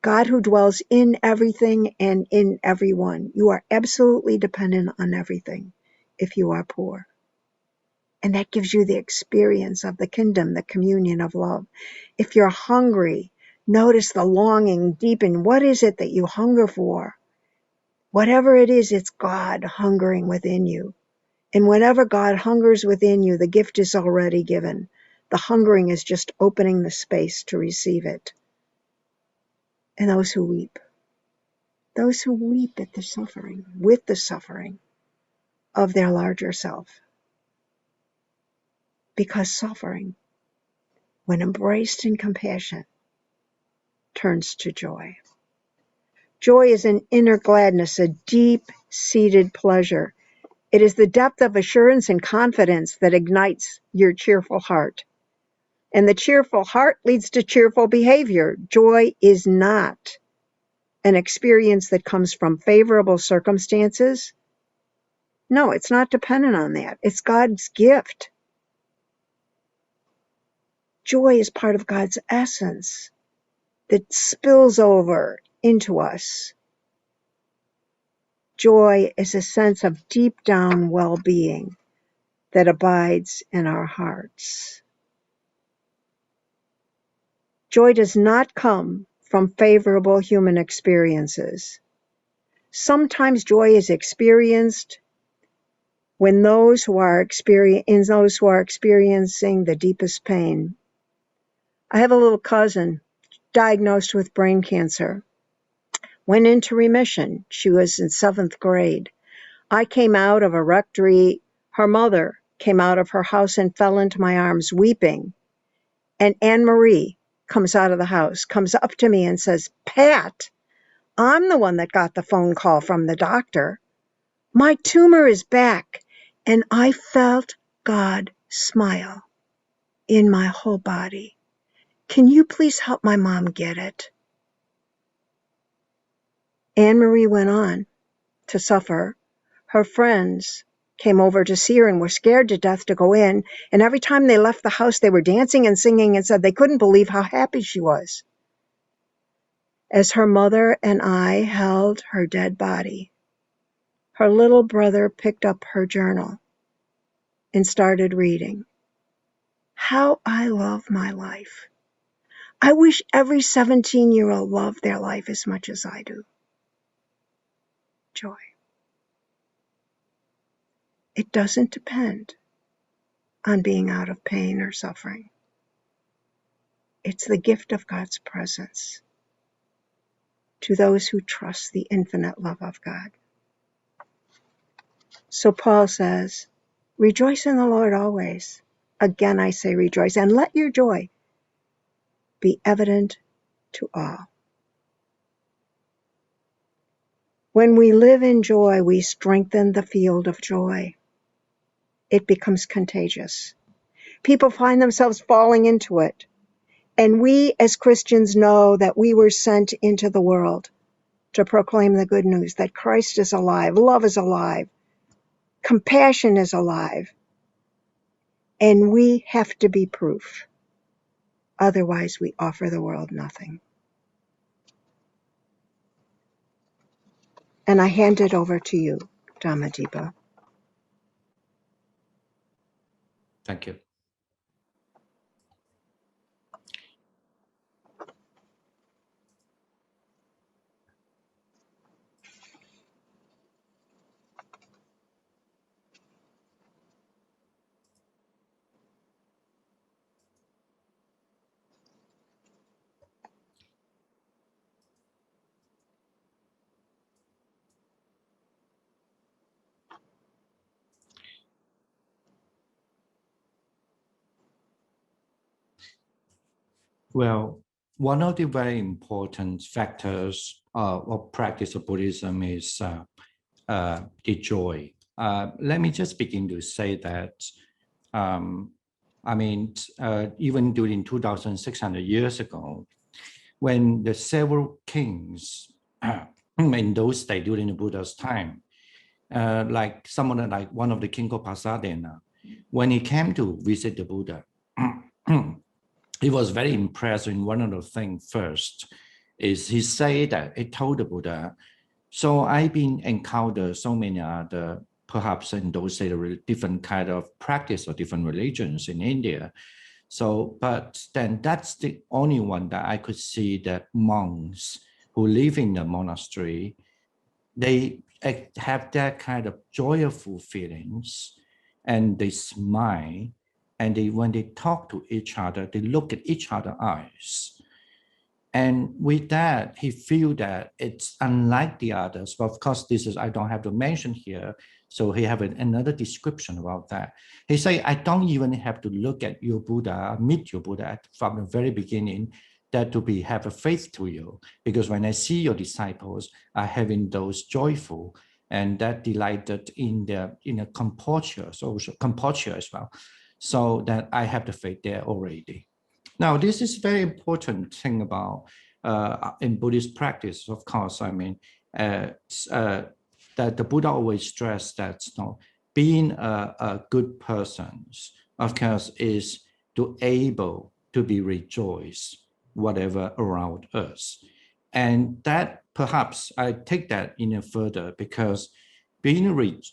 God who dwells in everything and in everyone. You are absolutely dependent on everything if you are poor. And that gives you the experience of the kingdom, the communion of love. If you're hungry, notice the longing deep in what is it that you hunger for? Whatever it is, it's God hungering within you. And whenever God hungers within you, the gift is already given. The hungering is just opening the space to receive it. And those who weep at the suffering, with the suffering of their larger self. Because suffering, when embraced in compassion, turns to joy. Joy is an inner gladness, a deep-seated pleasure. It is the depth of assurance and confidence that ignites your cheerful heart. And the cheerful heart leads to cheerful behavior. Joy is not an experience that comes from favorable circumstances. No, it's not dependent on that. It's God's gift. Joy is part of God's essence that spills over into us. Joy is a sense of deep down well-being that abides in our hearts. Joy does not come from favorable human experiences. Sometimes joy is experienced when those who are experiencing the deepest pain. I have a little cousin diagnosed with brain cancer. Went into remission. She was in 7th grade. I came out of a rectory. Her mother came out of her house and fell into my arms weeping. And Anne-Marie comes out of the house, comes up to me and says, "Pat, I'm the one that got the phone call from the doctor. My tumor is back." And I felt God smile in my whole body. "Can you please help my mom get it?" Anne-Marie went on to suffer. Her friends came over to see her and were scared to death to go in. And every time they left the house, they were dancing and singing and said they couldn't believe how happy she was. As her mother and I held her dead body, her little brother picked up her journal and started reading. How I love my life. I wish every 17-year-old loved their life as much as I do. Joy. It doesn't depend on being out of pain or suffering. It's the gift of God's presence to those who trust the infinite love of God. So Paul says, rejoice in the Lord always. Again, I say rejoice, and let your joy be evident to all. When we live in joy, we strengthen the field of joy. It becomes contagious. People find themselves falling into it. And we as Christians know that we were sent into the world to proclaim the good news that Christ is alive, love is alive, compassion is alive. And we have to be proof. Otherwise, we offer the world nothing. And I hand it over to you, Dhammadipa. Thank you. Well, one of the very important factors of practice of Buddhism is the joy. Let me just begin to say that, even during 2,600 years ago, when the several kings in those days during the Buddha's time, like someone like one of the king called Pasadena, when he came to visit the Buddha, he was very impressed. In one of the things first is he said that he told the Buddha, so I've been encountered so many other, perhaps in those days, different kind of practice or different religions in India. So, but then that's the only one that I could see that monks who live in the monastery, they have that kind of joyful feelings and they smile. And when they talk to each other, they look at each other's eyes. And with that, he feels that it's unlike the others. But of course, this is, I don't have to mention here. So he have another description about that. He say, I don't even have to look at your Buddha, meet your Buddha from the very beginning, that to have a faith to you. Because when I see your disciples are having those joyful and that delighted in a composure as well. So that I have the faith there already. Now, this is very important thing about in Buddhist practice, of course. That the Buddha always stressed that being a good person, of course, is to able to be rejoiced whatever around us. And that perhaps I take that further because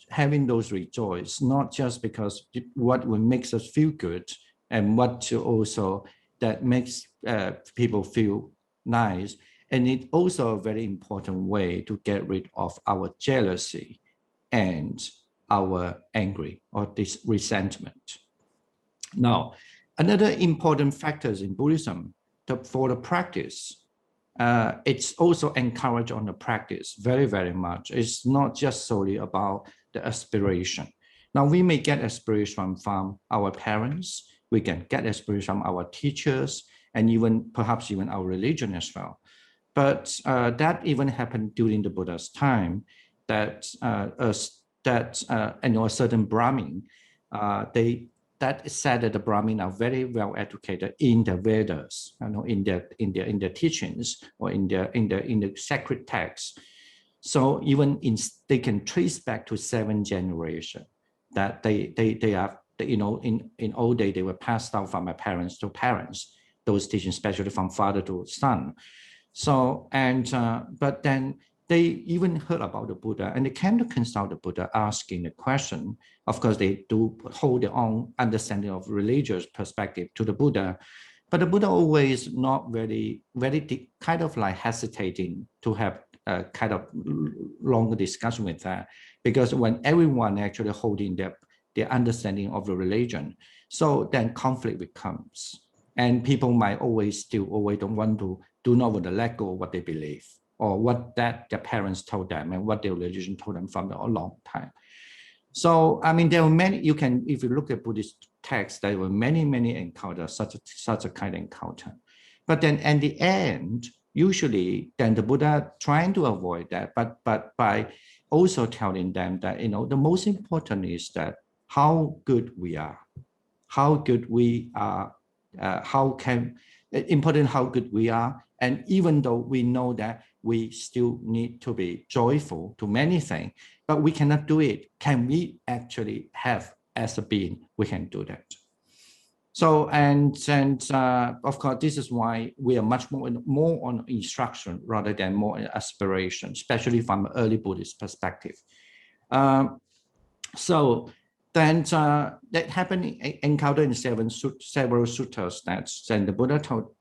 having those rejoice, not just because what will makes us feel good and what also that makes people feel nice. And it's also a very important way to get rid of our jealousy and our angry or this resentment. Now, another important factors in Buddhism for the practice, it's also encouraged on the practice very, very much. It's not just solely about the aspiration. Now, we may get aspiration from our parents, we can get aspiration from our teachers, and even perhaps even our religion as well. But that even happened during the Buddha's time, that a certain Brahmin, that said that the Brahmin are very well educated in the Vedas, in their teachings or in the sacred texts. So even they can trace back to 7 generations that they have, in old days they were passed down from my parents to parents, those teachings, especially from father to son. So but then they even heard about the Buddha, and they came to consult the Buddha asking the question. Of course, they do hold their own understanding of religious perspective to the Buddha, but the Buddha always not very kind of like hesitating to have a kind of longer discussion with that, because when everyone actually holding their understanding of the religion, so then conflict becomes, and people might always don't want to let go of what they believe, or what their parents told them and what their religion told them from a long time. So, I mean, there were many, if you look at Buddhist texts, there were many encounters, such a kind of encounter. But then at the end, usually then the Buddha trying to avoid that, but by also telling them that, the most important is that how good we are, how good we are, how good we are. And even though we know that we still need to be joyful to many things, but we cannot do it, can we actually have as a being, we can do that. So, and of course, this is why we are much more on instruction rather than more aspiration, especially from an early Buddhist perspective. So then that happened, encountered in several suttas that then the Buddha told,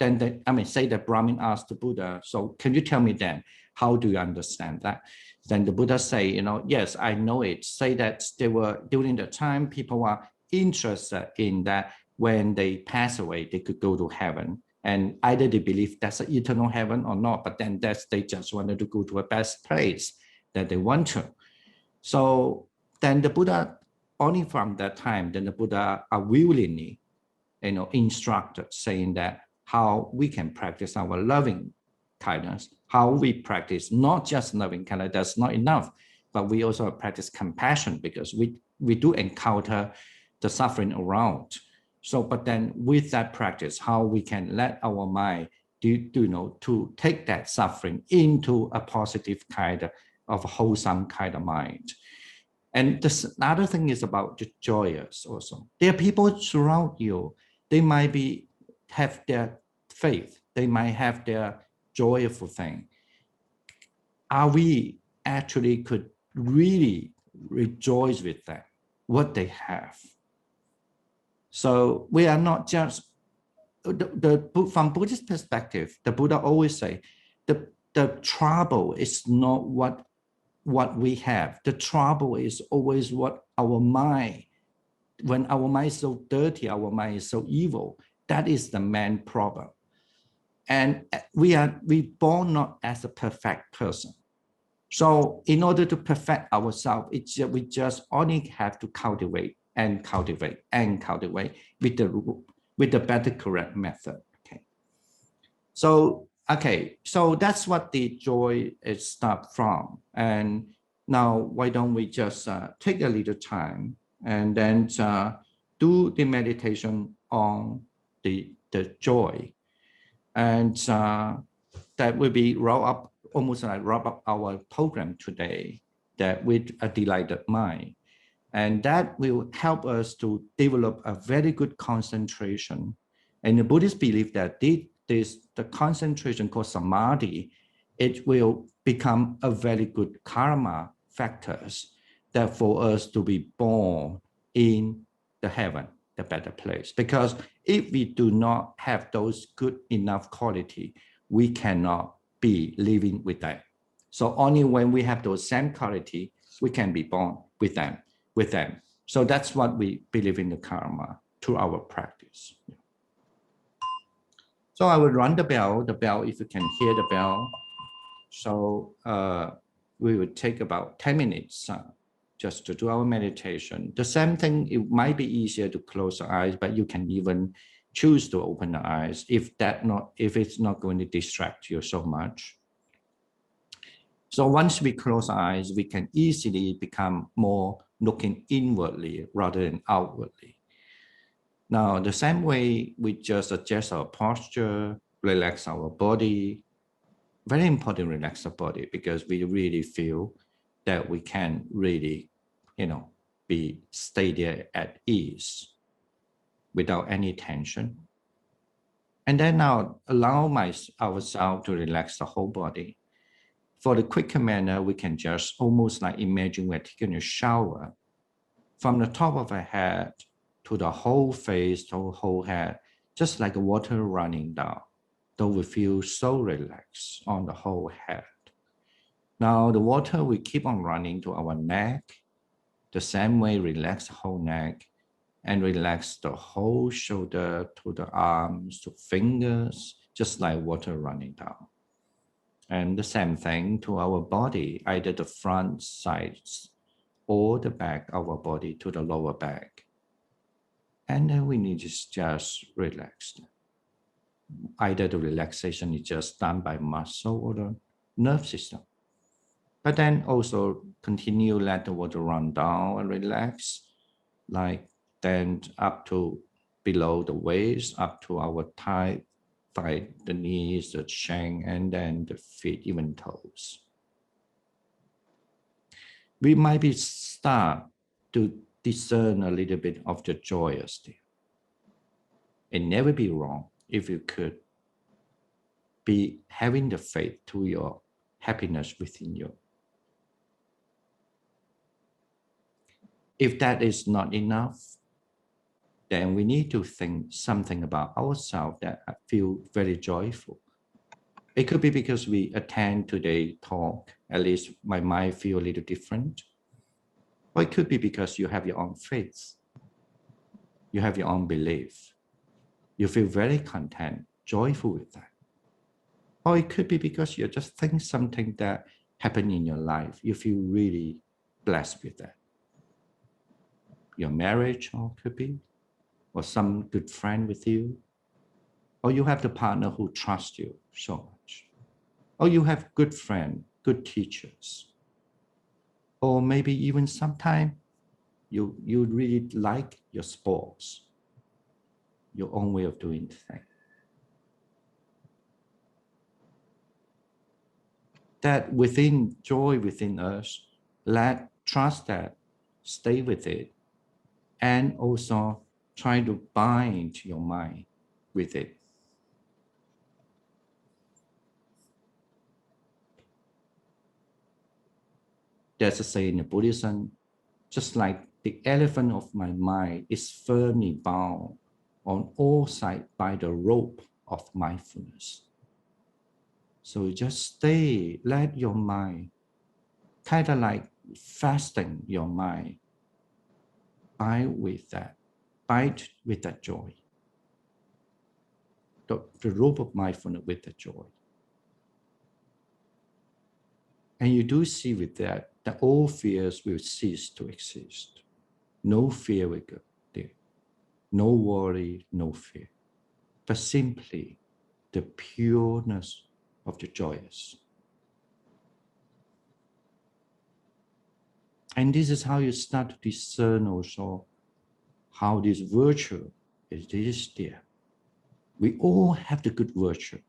say the Brahmin asked the Buddha, so can you tell me then, how do you understand that? Then the Buddha say, yes, I know it. Say that they were, during the time, people were interested in that when they pass away, they could go to heaven. And either they believe that's an eternal heaven or not, but then they just wanted to go to a best place that they want to. So then the Buddha, only from that time, then the Buddha are willingly, instructed, saying that how we can practice our loving kindness, how we practice not just loving kindness, that's not enough, but we also practice compassion, because we do encounter the suffering around. So, but then with that practice, how we can let our mind to take that suffering into a positive kind of wholesome kind of mind. And the other thing is about the joyous also. There are people surround you. They might have their faith. They might have their joyful thing. Are we actually could really rejoice with that, what they have? So we are not just, from Buddhist perspective, the Buddha always say, the trouble is not what we have. The trouble is always what our mind, when our mind is so dirty, our mind is so evil, that is the main problem. And we born not as a perfect person. So in order to perfect ourselves, we just only have to cultivate and cultivate and cultivate with the better correct method. Okay. So that's what the joy is start from. And now why don't we just take a little time and then do the meditation on the joy, and that will be almost like wrap up our program today, that with a delighted mind. And that will help us to develop a very good concentration. And the Buddhists believe that the concentration called samadhi, it will become a very good karma factors that for us to be born in the heaven, the better place. Because if we do not have those good enough quality, we cannot be living with them. So only when we have those same quality, we can be born with them. with them. So that's what we believe in the karma through our practice. So I will run the bell, if you can hear the bell. So we would take about 10 minutes just to do our meditation. The same thing, it might be easier to close the eyes, but you can even choose to open the eyes if it's not going to distract you so much. So once we close our eyes, we can easily become more looking inwardly rather than outwardly. Now, the same way we just adjust our posture, relax our body. Very important, relax the body, because we really feel that we can really, stay there at ease without any tension. And then now allow ourselves to relax the whole body. For the quicker manner, we can just almost like imagine we're taking a shower from the top of our head to the whole face, to the whole head, just like water running down. Though we feel so relaxed on the whole head. Now the water will keep on running to our neck. The same way, relax the whole neck and relax the whole shoulder to the arms, to fingers, just like water running down. And the same thing to our body, either the front sides or the back of our body to the lower back. And then we need to just relax. Either the relaxation is just done by muscle or the nerve system. But then also continue, let the water run down and relax, like then up to below the waist, up to our thigh, the knees, the shank, and then the feet, even toes. We might be start to discern a little bit of the joyous there. It never be wrong if you could be having the faith to your happiness within you. If that is not enough, then we need to think something about ourselves that I feel very joyful. It could be because we attend today's talk, at least my mind feel a little different. Or it could be because you have your own faith. You have your own belief. You feel very content, joyful with that. Or it could be because you just think something that happened in your life. You feel really blessed with that. Your marriage, or could be, or some good friend with you, or you have the partner who trusts you so much, or you have good friends, good teachers, or maybe even sometimes you really like your sports, your own way of doing things. That within joy within us, let trust that, stay with it, and also try to bind your mind with it. There's a saying in Buddhism, just like the elephant of my mind is firmly bound on all sides by the rope of mindfulness. So just stay, let your mind, kind of like fasting your mind, bind with that joy. The rope of mindfulness with the joy. And you do see with that all fears will cease to exist. No fear will go there. No worry, no fear. But simply the pureness of the joyous. And this is how you start to discern also how this virtue is there. We all have the good virtue.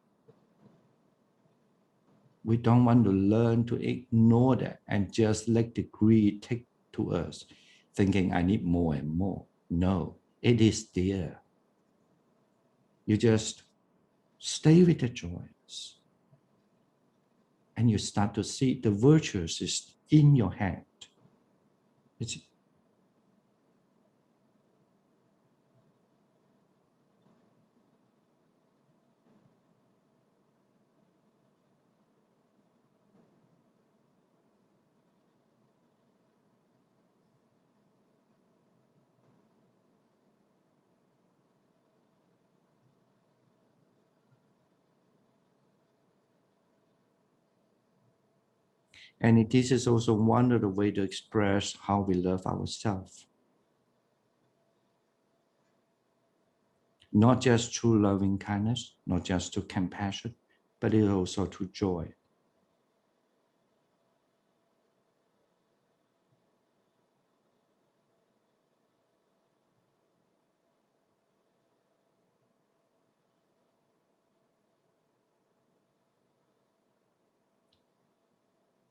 We don't want to learn to ignore that and just let the greed take to us, thinking I need more and more. No, it is there. You just stay with the joys. And you start to see the virtues is in your hand. And this is also one of the ways to express how we love ourselves. Not just through loving kindness, not just through compassion, but it also through joy.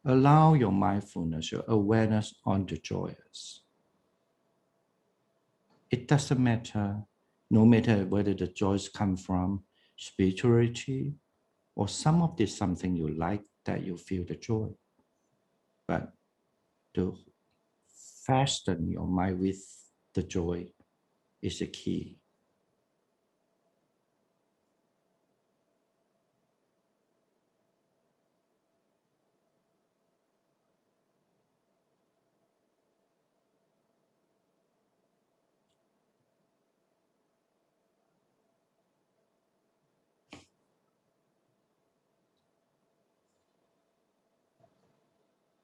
Allow your mindfulness, your awareness on the joyous. It doesn't matter, no matter whether the joys come from spirituality or some of this something you like that you feel the joy. But to fasten your mind with the joy is the key.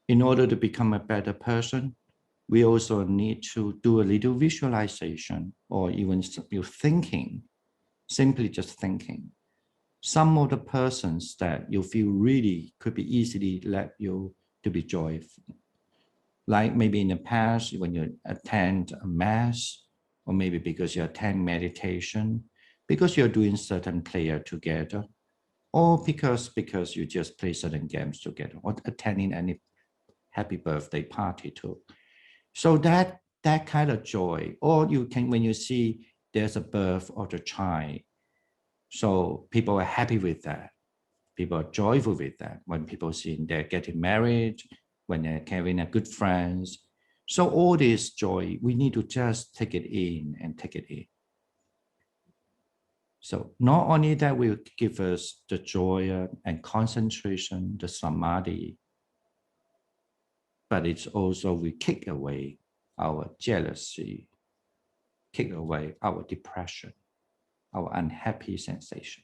In order to become a better person, we also need to do a little visualization or even thinking, simply just thinking. Some of the persons that you feel really could be easily let you to be joyful. Like maybe in the past, when you attend a mass, or maybe because you attend meditation, because you're doing certain prayer together, or because you just play certain games together, or attending any happy birthday party too. So that kind of joy, or you can, when you see there's a birth of the child, so people are happy with that. People are joyful with that. When people see they're getting married, when they're having a good friends. So all this joy, we need to just take it in and take it in. So not only that will give us the joy and concentration, the samadhi, but it's also we kick away our jealousy, kick away our depression, our unhappy sensation.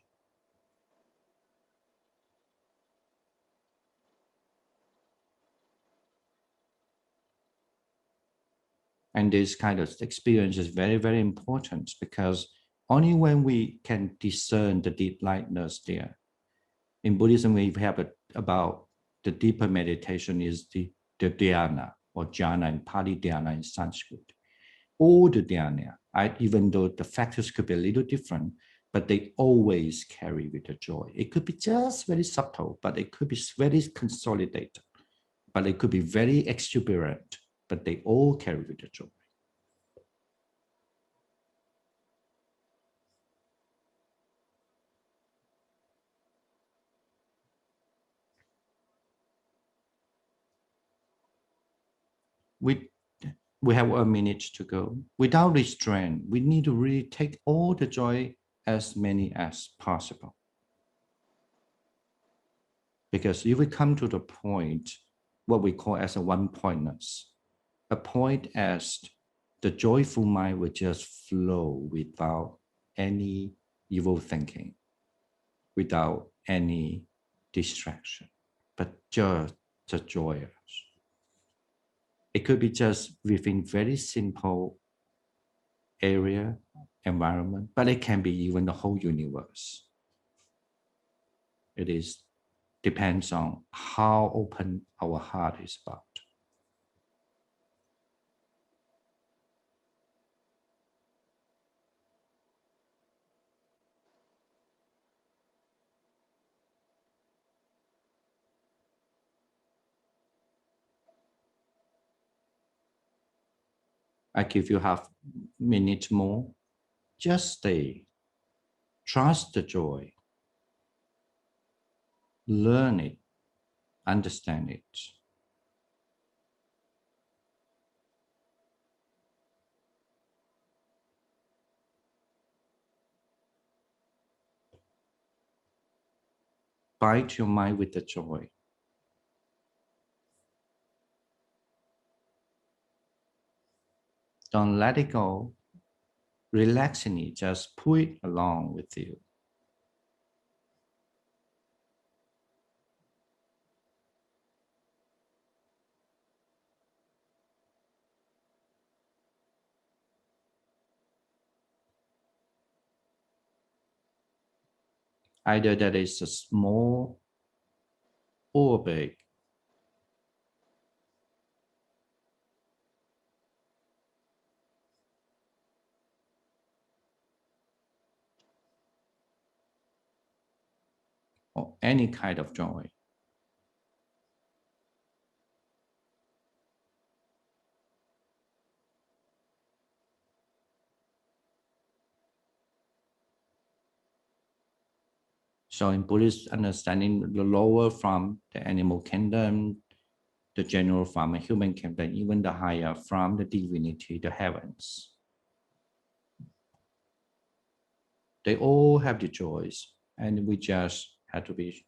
And this kind of experience is very, very important because only when we can discern the deep lightness there. In Buddhism, we have about the deeper meditation is the dhyana or jhana in Pali, dhyana in Sanskrit. All the dhyana, even though the factors could be a little different, but they always carry with the joy. It could be just very subtle, but it could be very consolidated, but it could be very exuberant, but they all carry with the joy. We have a minute to go. Without restraint, we need to really take all the joy, as many as possible. Because if we come to the point, what we call as a one-pointness, a point as the joyful mind will just flow without any evil thinking, without any distraction, but just the joyous. It could be just within very simple area, environment, but it can be even the whole universe. It depends on how open our heart is about. I give you half minute more. Just stay. Trust the joy. Learn it. Understand it. Bind your mind with the joy. Don't let it go. Relaxing it, just pull it along with you. either that is a small or big. Or any kind of joy. So in Buddhist understanding, the lower from the animal kingdom, the general from a human kingdom, even the higher from the divinity, the heavens. They all have the joys, and we just have to be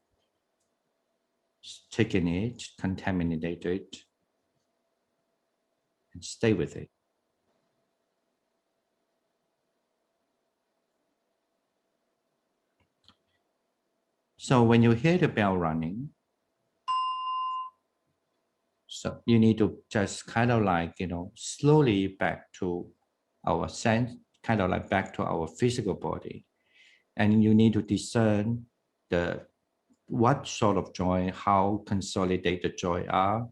taking it, contaminate it, and stay with it. So when you hear the bell running, so you need to just kind of like, slowly back to our sense, kind of like back to our physical body. And you need to discern what sort of joy, how consolidated the joy are,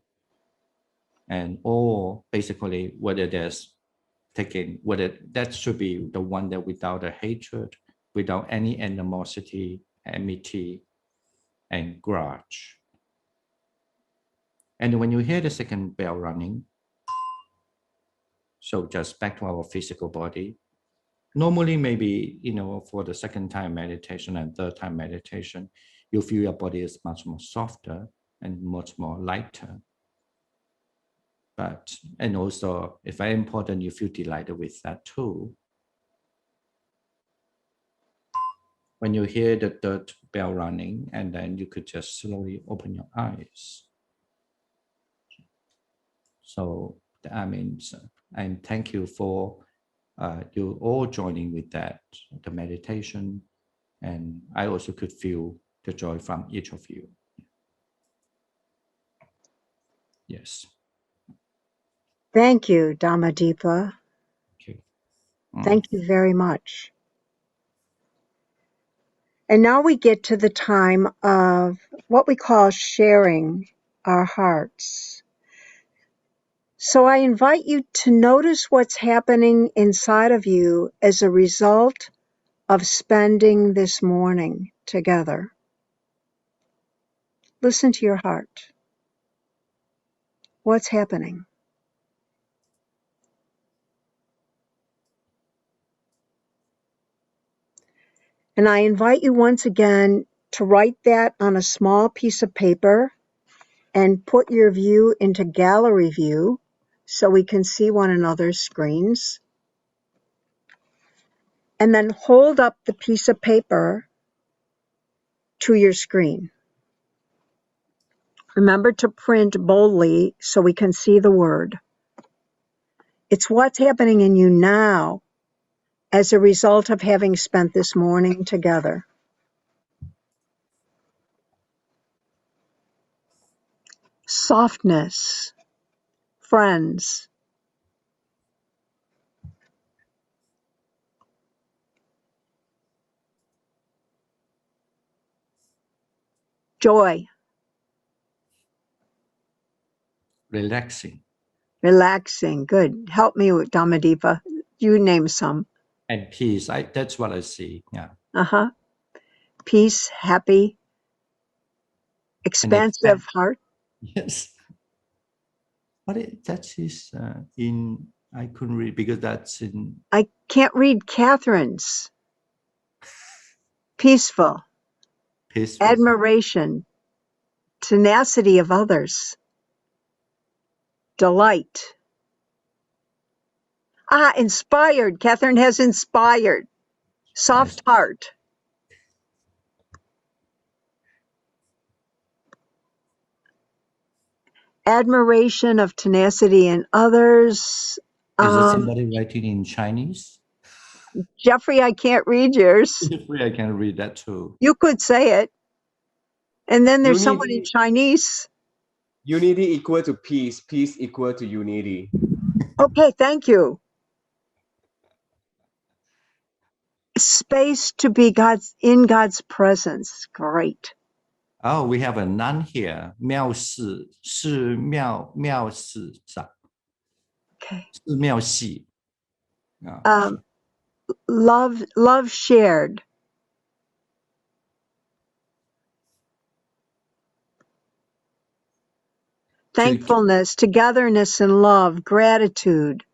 and or basically whether whether that should be the one that without a hatred, without any animosity, enmity, and grudge. And when you hear the second bell running, so just back to our physical body. Normally, maybe, for the second time meditation and third time meditation, you feel your body is much more softer and much more lighter. And also, it's very important, you feel delighted with that too. When you hear the third bell running, and then you could just slowly open your eyes. So that means, and thank you for you all joining with that, the meditation. And I also could feel the joy from each of you. Yes. Thank you, Dhammadipa. Okay. Thank you very much. And now we get to the time of what we call sharing our hearts. So I invite you to notice what's happening inside of you as a result of spending this morning together. Listen to your heart. What's happening? And I invite you once again to write that on a small piece of paper and put your view into gallery view so we can see one another's screens. And then hold up the piece of paper to your screen. Remember to print boldly so we can see the word. It's what's happening in you now as a result of having spent this morning together. Softness, friends. Joy, Relaxing. relaxing. Good. Help me with Dhammadipa. You name some. And peace. That's what I see. Yeah. Uh-huh. Peace, happy, expansive heart. Yes. But that is I couldn't read because that's in. I can't read Catherine's. Peaceful. Peaceful. Admiration. Tenacity of others. Delight. Inspired. Catherine has inspired. Soft heart. Admiration of tenacity in others. Is there somebody writing in Chinese? Jeffrey, I can't read yours. Jeffrey, I can read that too. You could say it. And then there's someone in Chinese. Unity equal to peace. Peace equal to unity. Okay, thank you. space to be in God's presence. Great. Oh, we have a nun here. 妙事是妙事长 Okay. 是妙系 啊 Love shared. Thankfulness, togetherness and love, gratitude.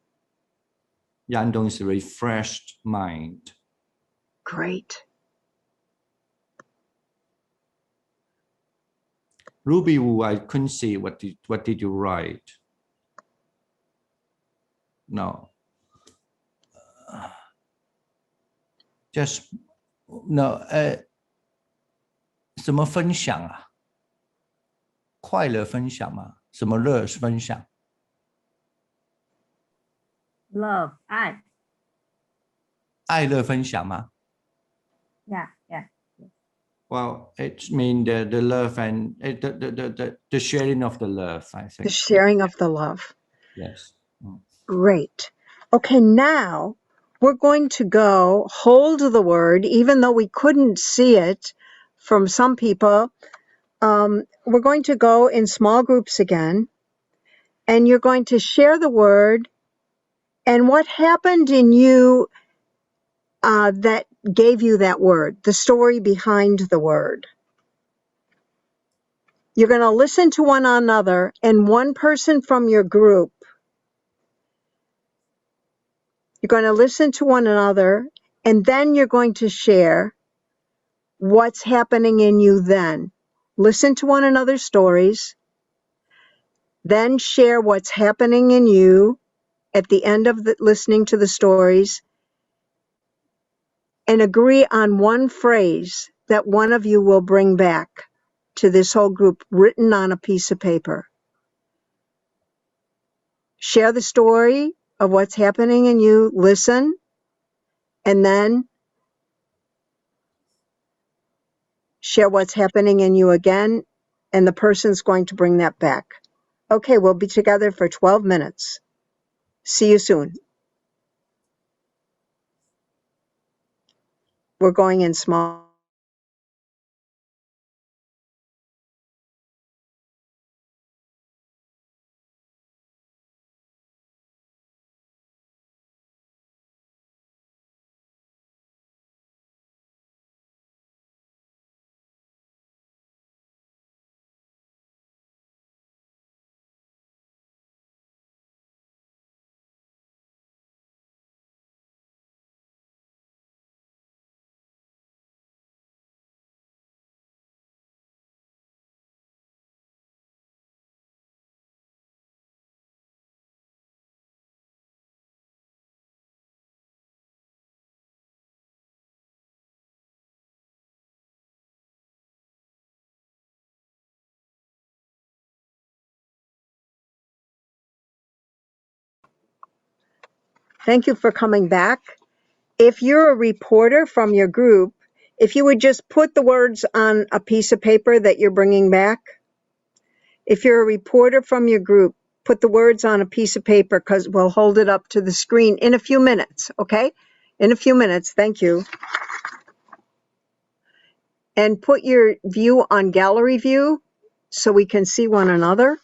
杨东 is refreshed mind. Great. Ruby Wu, I couldn't see what did you write? No. Just no. 什么分享啊？快乐分享吗？什么乐分享 Love, 爱。爱乐分享吗 Yeah. Well, it means the love and the sharing of the love, I think. The sharing of the love. Yes. Great. Okay, now we're going to go hold the word, even though we couldn't see it from some people. We're going to go in small groups again, and you're going to share the word and what happened in you that gave you that word, the story behind the word. You're going to listen to one another, and one person from your group, you're going to listen to one another, and then you're going to share what's happening in you then. Listen to one another's stories, then share what's happening in you at the end of listening to the stories, and agree on one phrase that one of you will bring back to this whole group, written on a piece of paper. Share the story of what's happening in you, listen, and then share what's happening in you again, and the person's going to bring that back. Okay, we'll be together for 12 minutes. See you soon. We're going in small. Thank you for coming back. If you're a reporter from your group, if you would just put the words on a piece of paper that you're bringing back. If you're a reporter from your group, put the words on a piece of paper because we'll hold it up to the screen in a few minutes, okay? In a few minutes, thank you. And put your view on gallery view so we can see one another.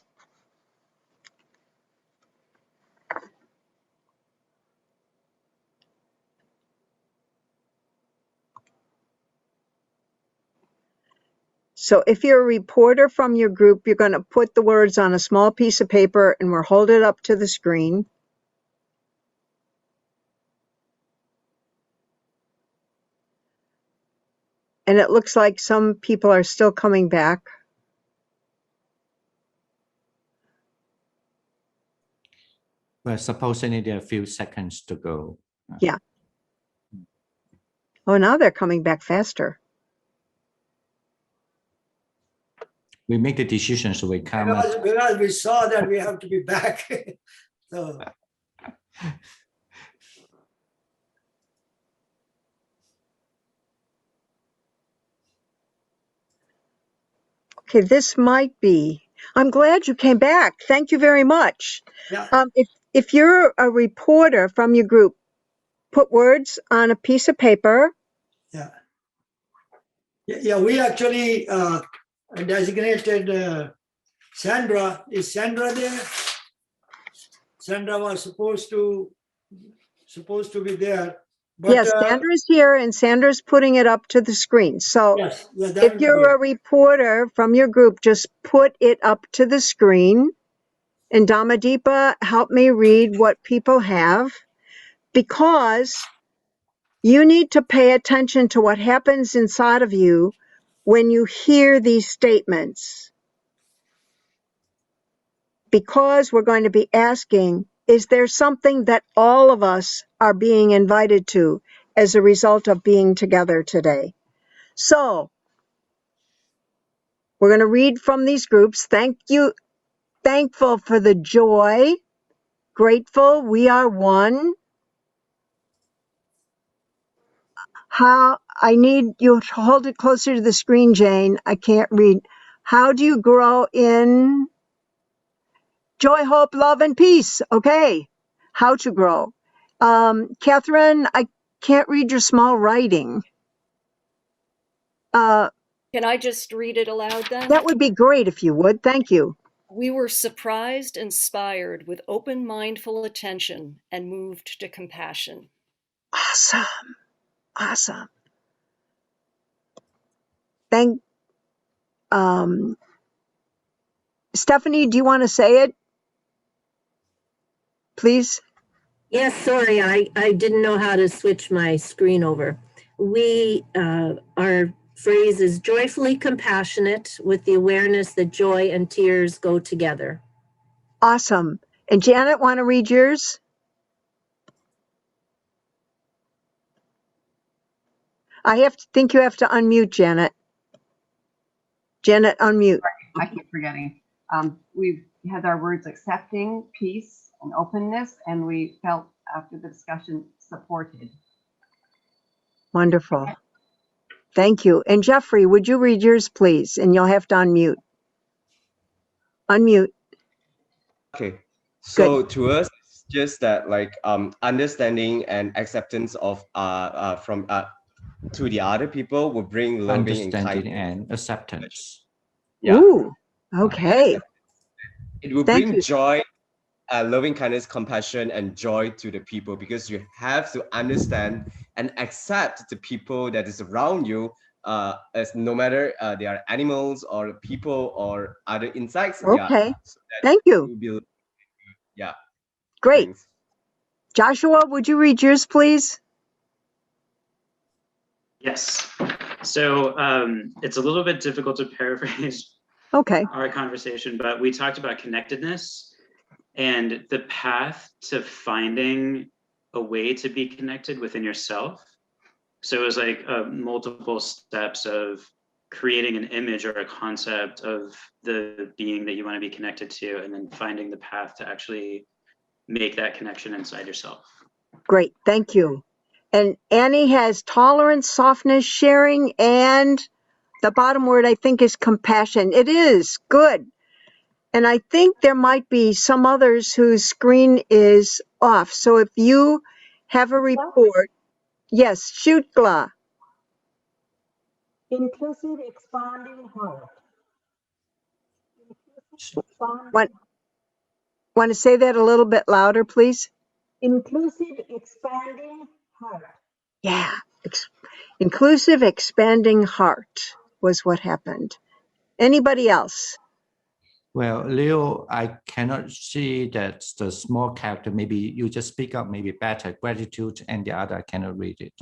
So if you're a reporter from your group, you're going to put the words on a small piece of paper and we'll hold it up to the screen. And it looks like some people are still coming back. Well, supposedly there are a few seconds to go. Yeah. Oh, now they're coming back faster. We make the decision, so we come. Because we saw that we have to be back. So. Okay, this might be. I'm glad you came back. Thank you very much. Yeah. If you're a reporter from your group, put words on a piece of paper. Yeah. Yeah, we actually designated Sandra. Is Sandra there? Sandra was supposed to be there. But, Yes, Sandra's here and Sandra's putting it up to the screen. So yes, that if will you're be a reporter from your group, just put it up to the screen. And Dhammadipa, help me read what people have, because you need to pay attention to what happens inside of you when you hear these statements. Because we're going to be asking, is there something that all of us are being invited to as a result of being together today? So, we're going to read from these groups. Thank you. Thankful for the joy. Grateful we are one. How, I need you to hold it closer to the screen, Jane. I can't read. How do you grow in joy, hope, love, and peace? Okay. How to grow. Catherine, I can't read your small writing. Can I just read it aloud then? That would be great if you would. Thank you. We were surprised, inspired with open, mindful attention and moved to compassion. Awesome. Awesome. Stephanie, do you want to say it? Please. Yes, sorry, I didn't know how to switch my screen over. Our phrase is joyfully compassionate with the awareness that joy and tears go together. Awesome. And Janet, want to read yours? Think you have to unmute, Janet. Janet, unmute. I keep forgetting. We've had our words accepting, peace, and openness, and we felt after the discussion supported. Wonderful. Thank you. And Jeffrey, would you read yours, please? And you'll have to unmute. Unmute. Okay. So to us, it's just that like understanding and acceptance of from to the other people will bring loving and Understanding kindness. and acceptance. Yeah. Ooh, okay. It will Thank bring you. joy, loving kindness, compassion, and joy to the people, because you have to understand and accept the people that is around you, as no matter they are animals or people or other insects. Okay. Yeah, so that Thank you. will be, yeah. Great. Thanks. Joshua, would you read yours, please? Yes. So it's a little bit difficult to paraphrase Okay. our conversation, but we talked about connectedness and the path to finding a way to be connected within yourself. So it was like multiple steps of creating an image or a concept of the being that you want to be connected to, and then finding the path to actually make that connection inside yourself. Great. Thank you. And Annie has tolerance, softness, sharing, and the bottom word I think is compassion. It is good. And I think there might be some others whose screen is off. So if you have a report, yes, shoot, Gla. Inclusive expanding heart. Want to say that a little bit louder, please? Inclusive expanding heart. Yeah. Inclusive, expanding heart was what happened. Anybody else? Well, Leo, I cannot see that the small character. Maybe you just speak up, maybe better. Gratitude, and the other I cannot read it.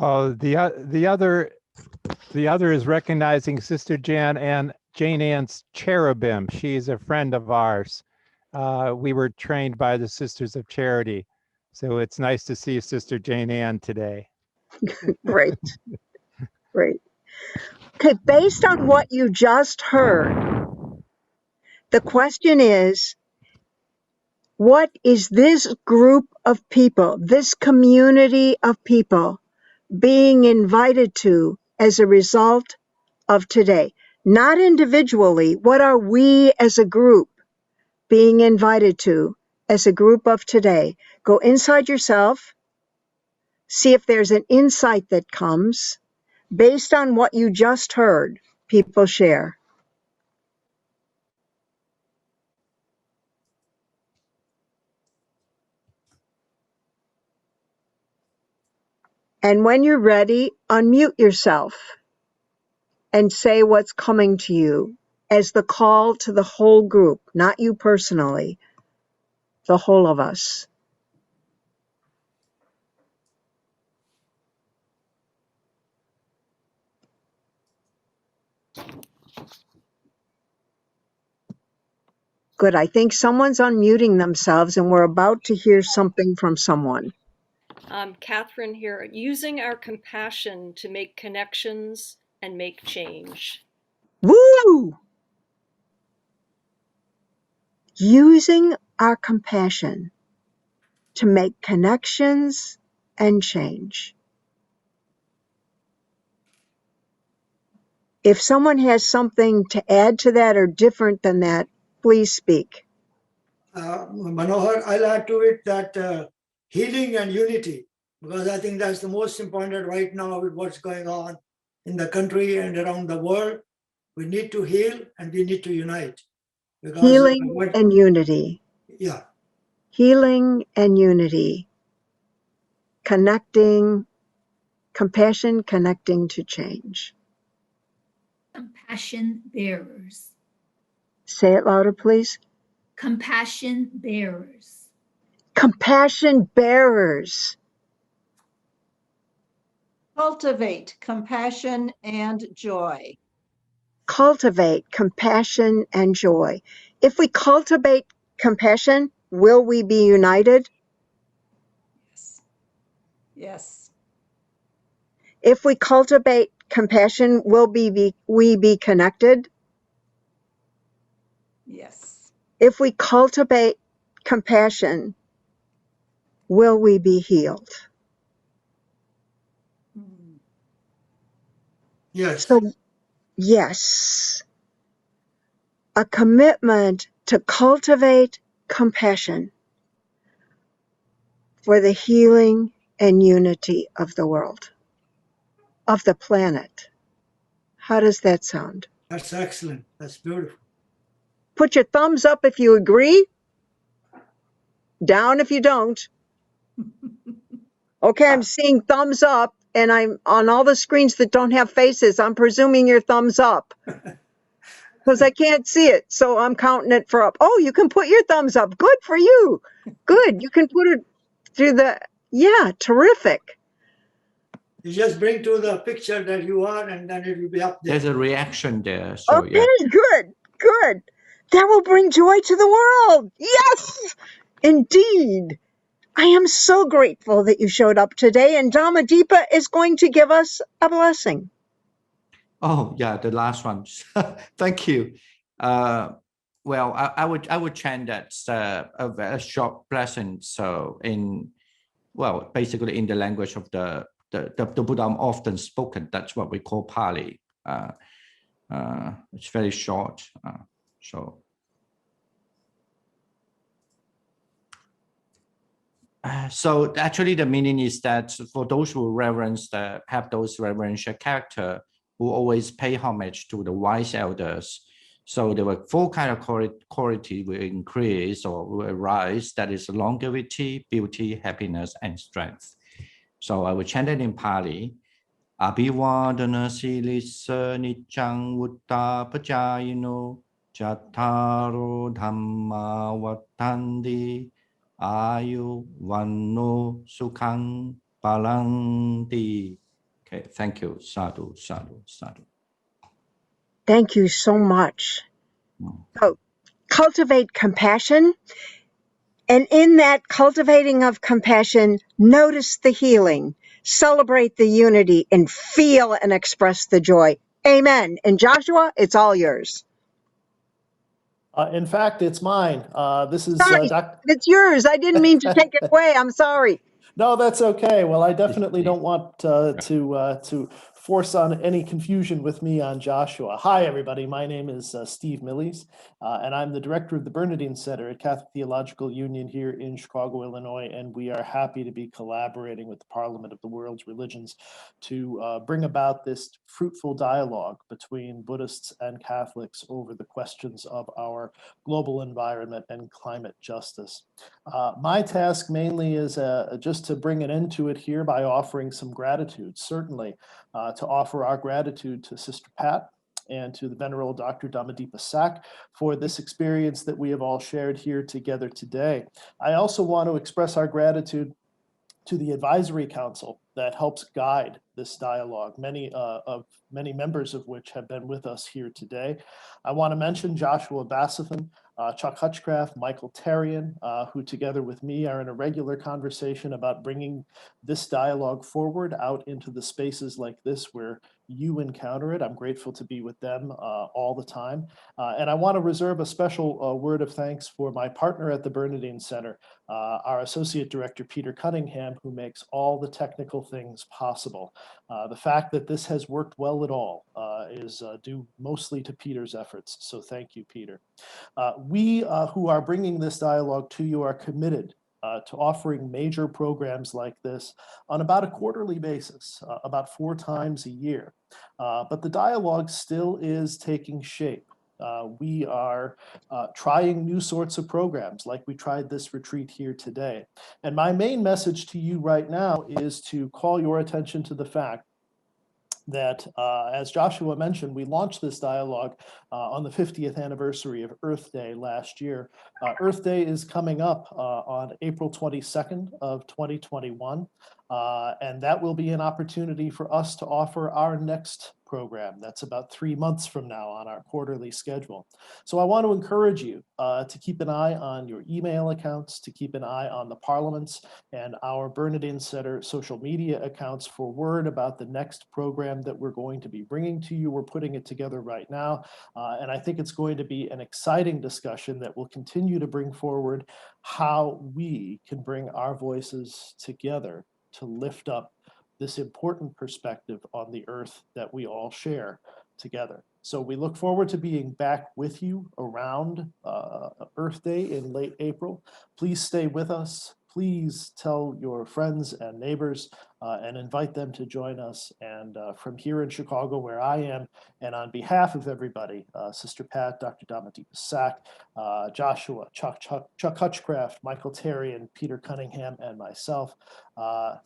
The other is recognizing Sister Jane Ann's cherubim. She's a friend of ours. We were trained by the Sisters of Charity, so it's nice to see Sister Jane Ann today. Great. Great. Okay, based on what you just heard, the question is, what is this group of people, this community of people being invited to as a result of today? Not individually, what are we as a group being invited to as a group of today? Go inside yourself, See if there's an insight that comes based on what you just heard people share. And when you're ready, unmute yourself and say what's coming to you as the call to the whole group, not you personally, the whole of us. Good. I think someone's unmuting themselves and we're about to hear something from someone. Catherine here, using our compassion to make connections and make change. Woo! Using our compassion to make connections and change. If someone has something to add to that or different than that, please speak. Manohar, I'll add to it that healing and unity, because I think that's the most important right now with what's going on in the country and around the world. We need to heal and we need to unite. Because Healing and unity. Yeah. Healing and unity. Connecting, compassion connecting to change. Compassion bearers. Say it louder, please. Compassion bearers. Compassion bearers. Cultivate compassion and joy. Cultivate compassion and joy. If we cultivate compassion, will we be united? Yes. Yes. If we cultivate compassion, will we be connected? Yes. If we cultivate compassion, will we be healed? Yes. So, yes, a commitment to cultivate compassion for the healing and unity of the world, of the planet. How does that sound? That's excellent. That's beautiful. Put your thumbs up if you agree, down if you don't. Okay, I'm seeing thumbs up, and I'm on all the screens that don't have faces. I'm presuming your thumbs up because I can't see it, so I'm counting it for up. Oh, you can put your thumbs up. Good for you. Good. You can put it through the, yeah, terrific. You just bring to the picture that you are, and then it will be up there. There's a reaction there. So Okay, yeah. good, good. That will bring joy to the world. Yes, indeed. I am so grateful that you showed up today, and Dhammadipa is going to give us a blessing. Oh yeah, the last one. Thank you. Well, I would chant that a very short blessing. So basically in the language of the Buddha often spoken. That's what we call Pali. It's very short. So actually the meaning is that for those who have those reverential character, who always pay homage to the wise elders, so there were four kind of quality will increase or will arise. That is longevity, beauty, happiness, and strength. So I will chant it in Pali. Abhivadana silissa niccang vutta pacayino chattaro dhamma vattandi ayu vanno sukhang palanti. Okay, thank you. Sadhu, sadhu, sadhu. Thank you so much. So, cultivate compassion. And in that cultivating of compassion, notice the healing, celebrate the unity, and feel and express the joy. Amen. And Joshua, it's all yours. In fact, it's mine. This is Sorry, Dr. it's yours. I didn't mean to take it away. I'm sorry. No, that's okay. Well, I definitely please. don't want to force on any confusion with me on Joshua. Hi, everybody. My name is Steve Millies, and I'm the director of the Bernardin Center at Catholic Theological Union here in Chicago, Illinois, and we are happy to be collaborating with the Parliament of the World's Religions to bring about this fruitful dialogue between Buddhists and Catholics over the questions of our global environment and climate justice. My task mainly is just to bring an end to it here by offering some gratitude, certainly to offer our gratitude to Sister Pat and to the Venerable Dr. Dhammadipa Sak for this experience that we have all shared here together today. I also want to express our gratitude to the Advisory Council that helps guide this dialogue, many members of which have been with us here today. I want to mention Joshua Basofin, Chuck Hutchcraft, Michael Terrien, who together with me are in a regular conversation about bringing this dialogue forward out into the spaces like this where you encounter it. I'm grateful to be with them all the time. And I want to reserve a special word of thanks for my partner at the Bernardin Center, our Associate Director, Peter Cunningham, who makes all the technical things possible. The fact that this has worked well at all is due mostly to Peter's efforts. So thank you, Peter. We who are bringing this dialogue to you are committed to offering major programs like this on about a quarterly basis, about 4 times a year. But the dialogue still is taking shape. We are trying new sorts of programs like we tried this retreat here today. And my main message to you right now is to call your attention to the fact that, as Joshua mentioned, we launched this dialogue on the 50th anniversary of Earth Day last year. Earth Day is coming up on April 22nd of 2021, and that will be an opportunity for us to offer our next program. That's about 3 months from now on our quarterly schedule. So I want to encourage you to keep an eye on your email accounts, to keep an eye on the Parliament's and our Bernardin Center social media accounts for word about the next program that we're going to be bringing to you. We're putting it together right now, and I think it's going to be an exciting discussion that will continue to bring forward how we can bring our voices together to lift up this important perspective on the earth that we all share together. So we look forward to being back with you around Earth Day in late April. Please stay with us. Please tell your friends and neighbors and invite them to join us. And from here in Chicago, where I am, and on behalf of everybody, Sister Pat, Dr. Dhammadipa Sak, Joshua, Chuck Hutchcraft, Michael Terrien, Peter Cunningham, and myself,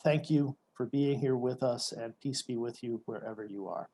thank you for being here with us, and peace be with you wherever you are.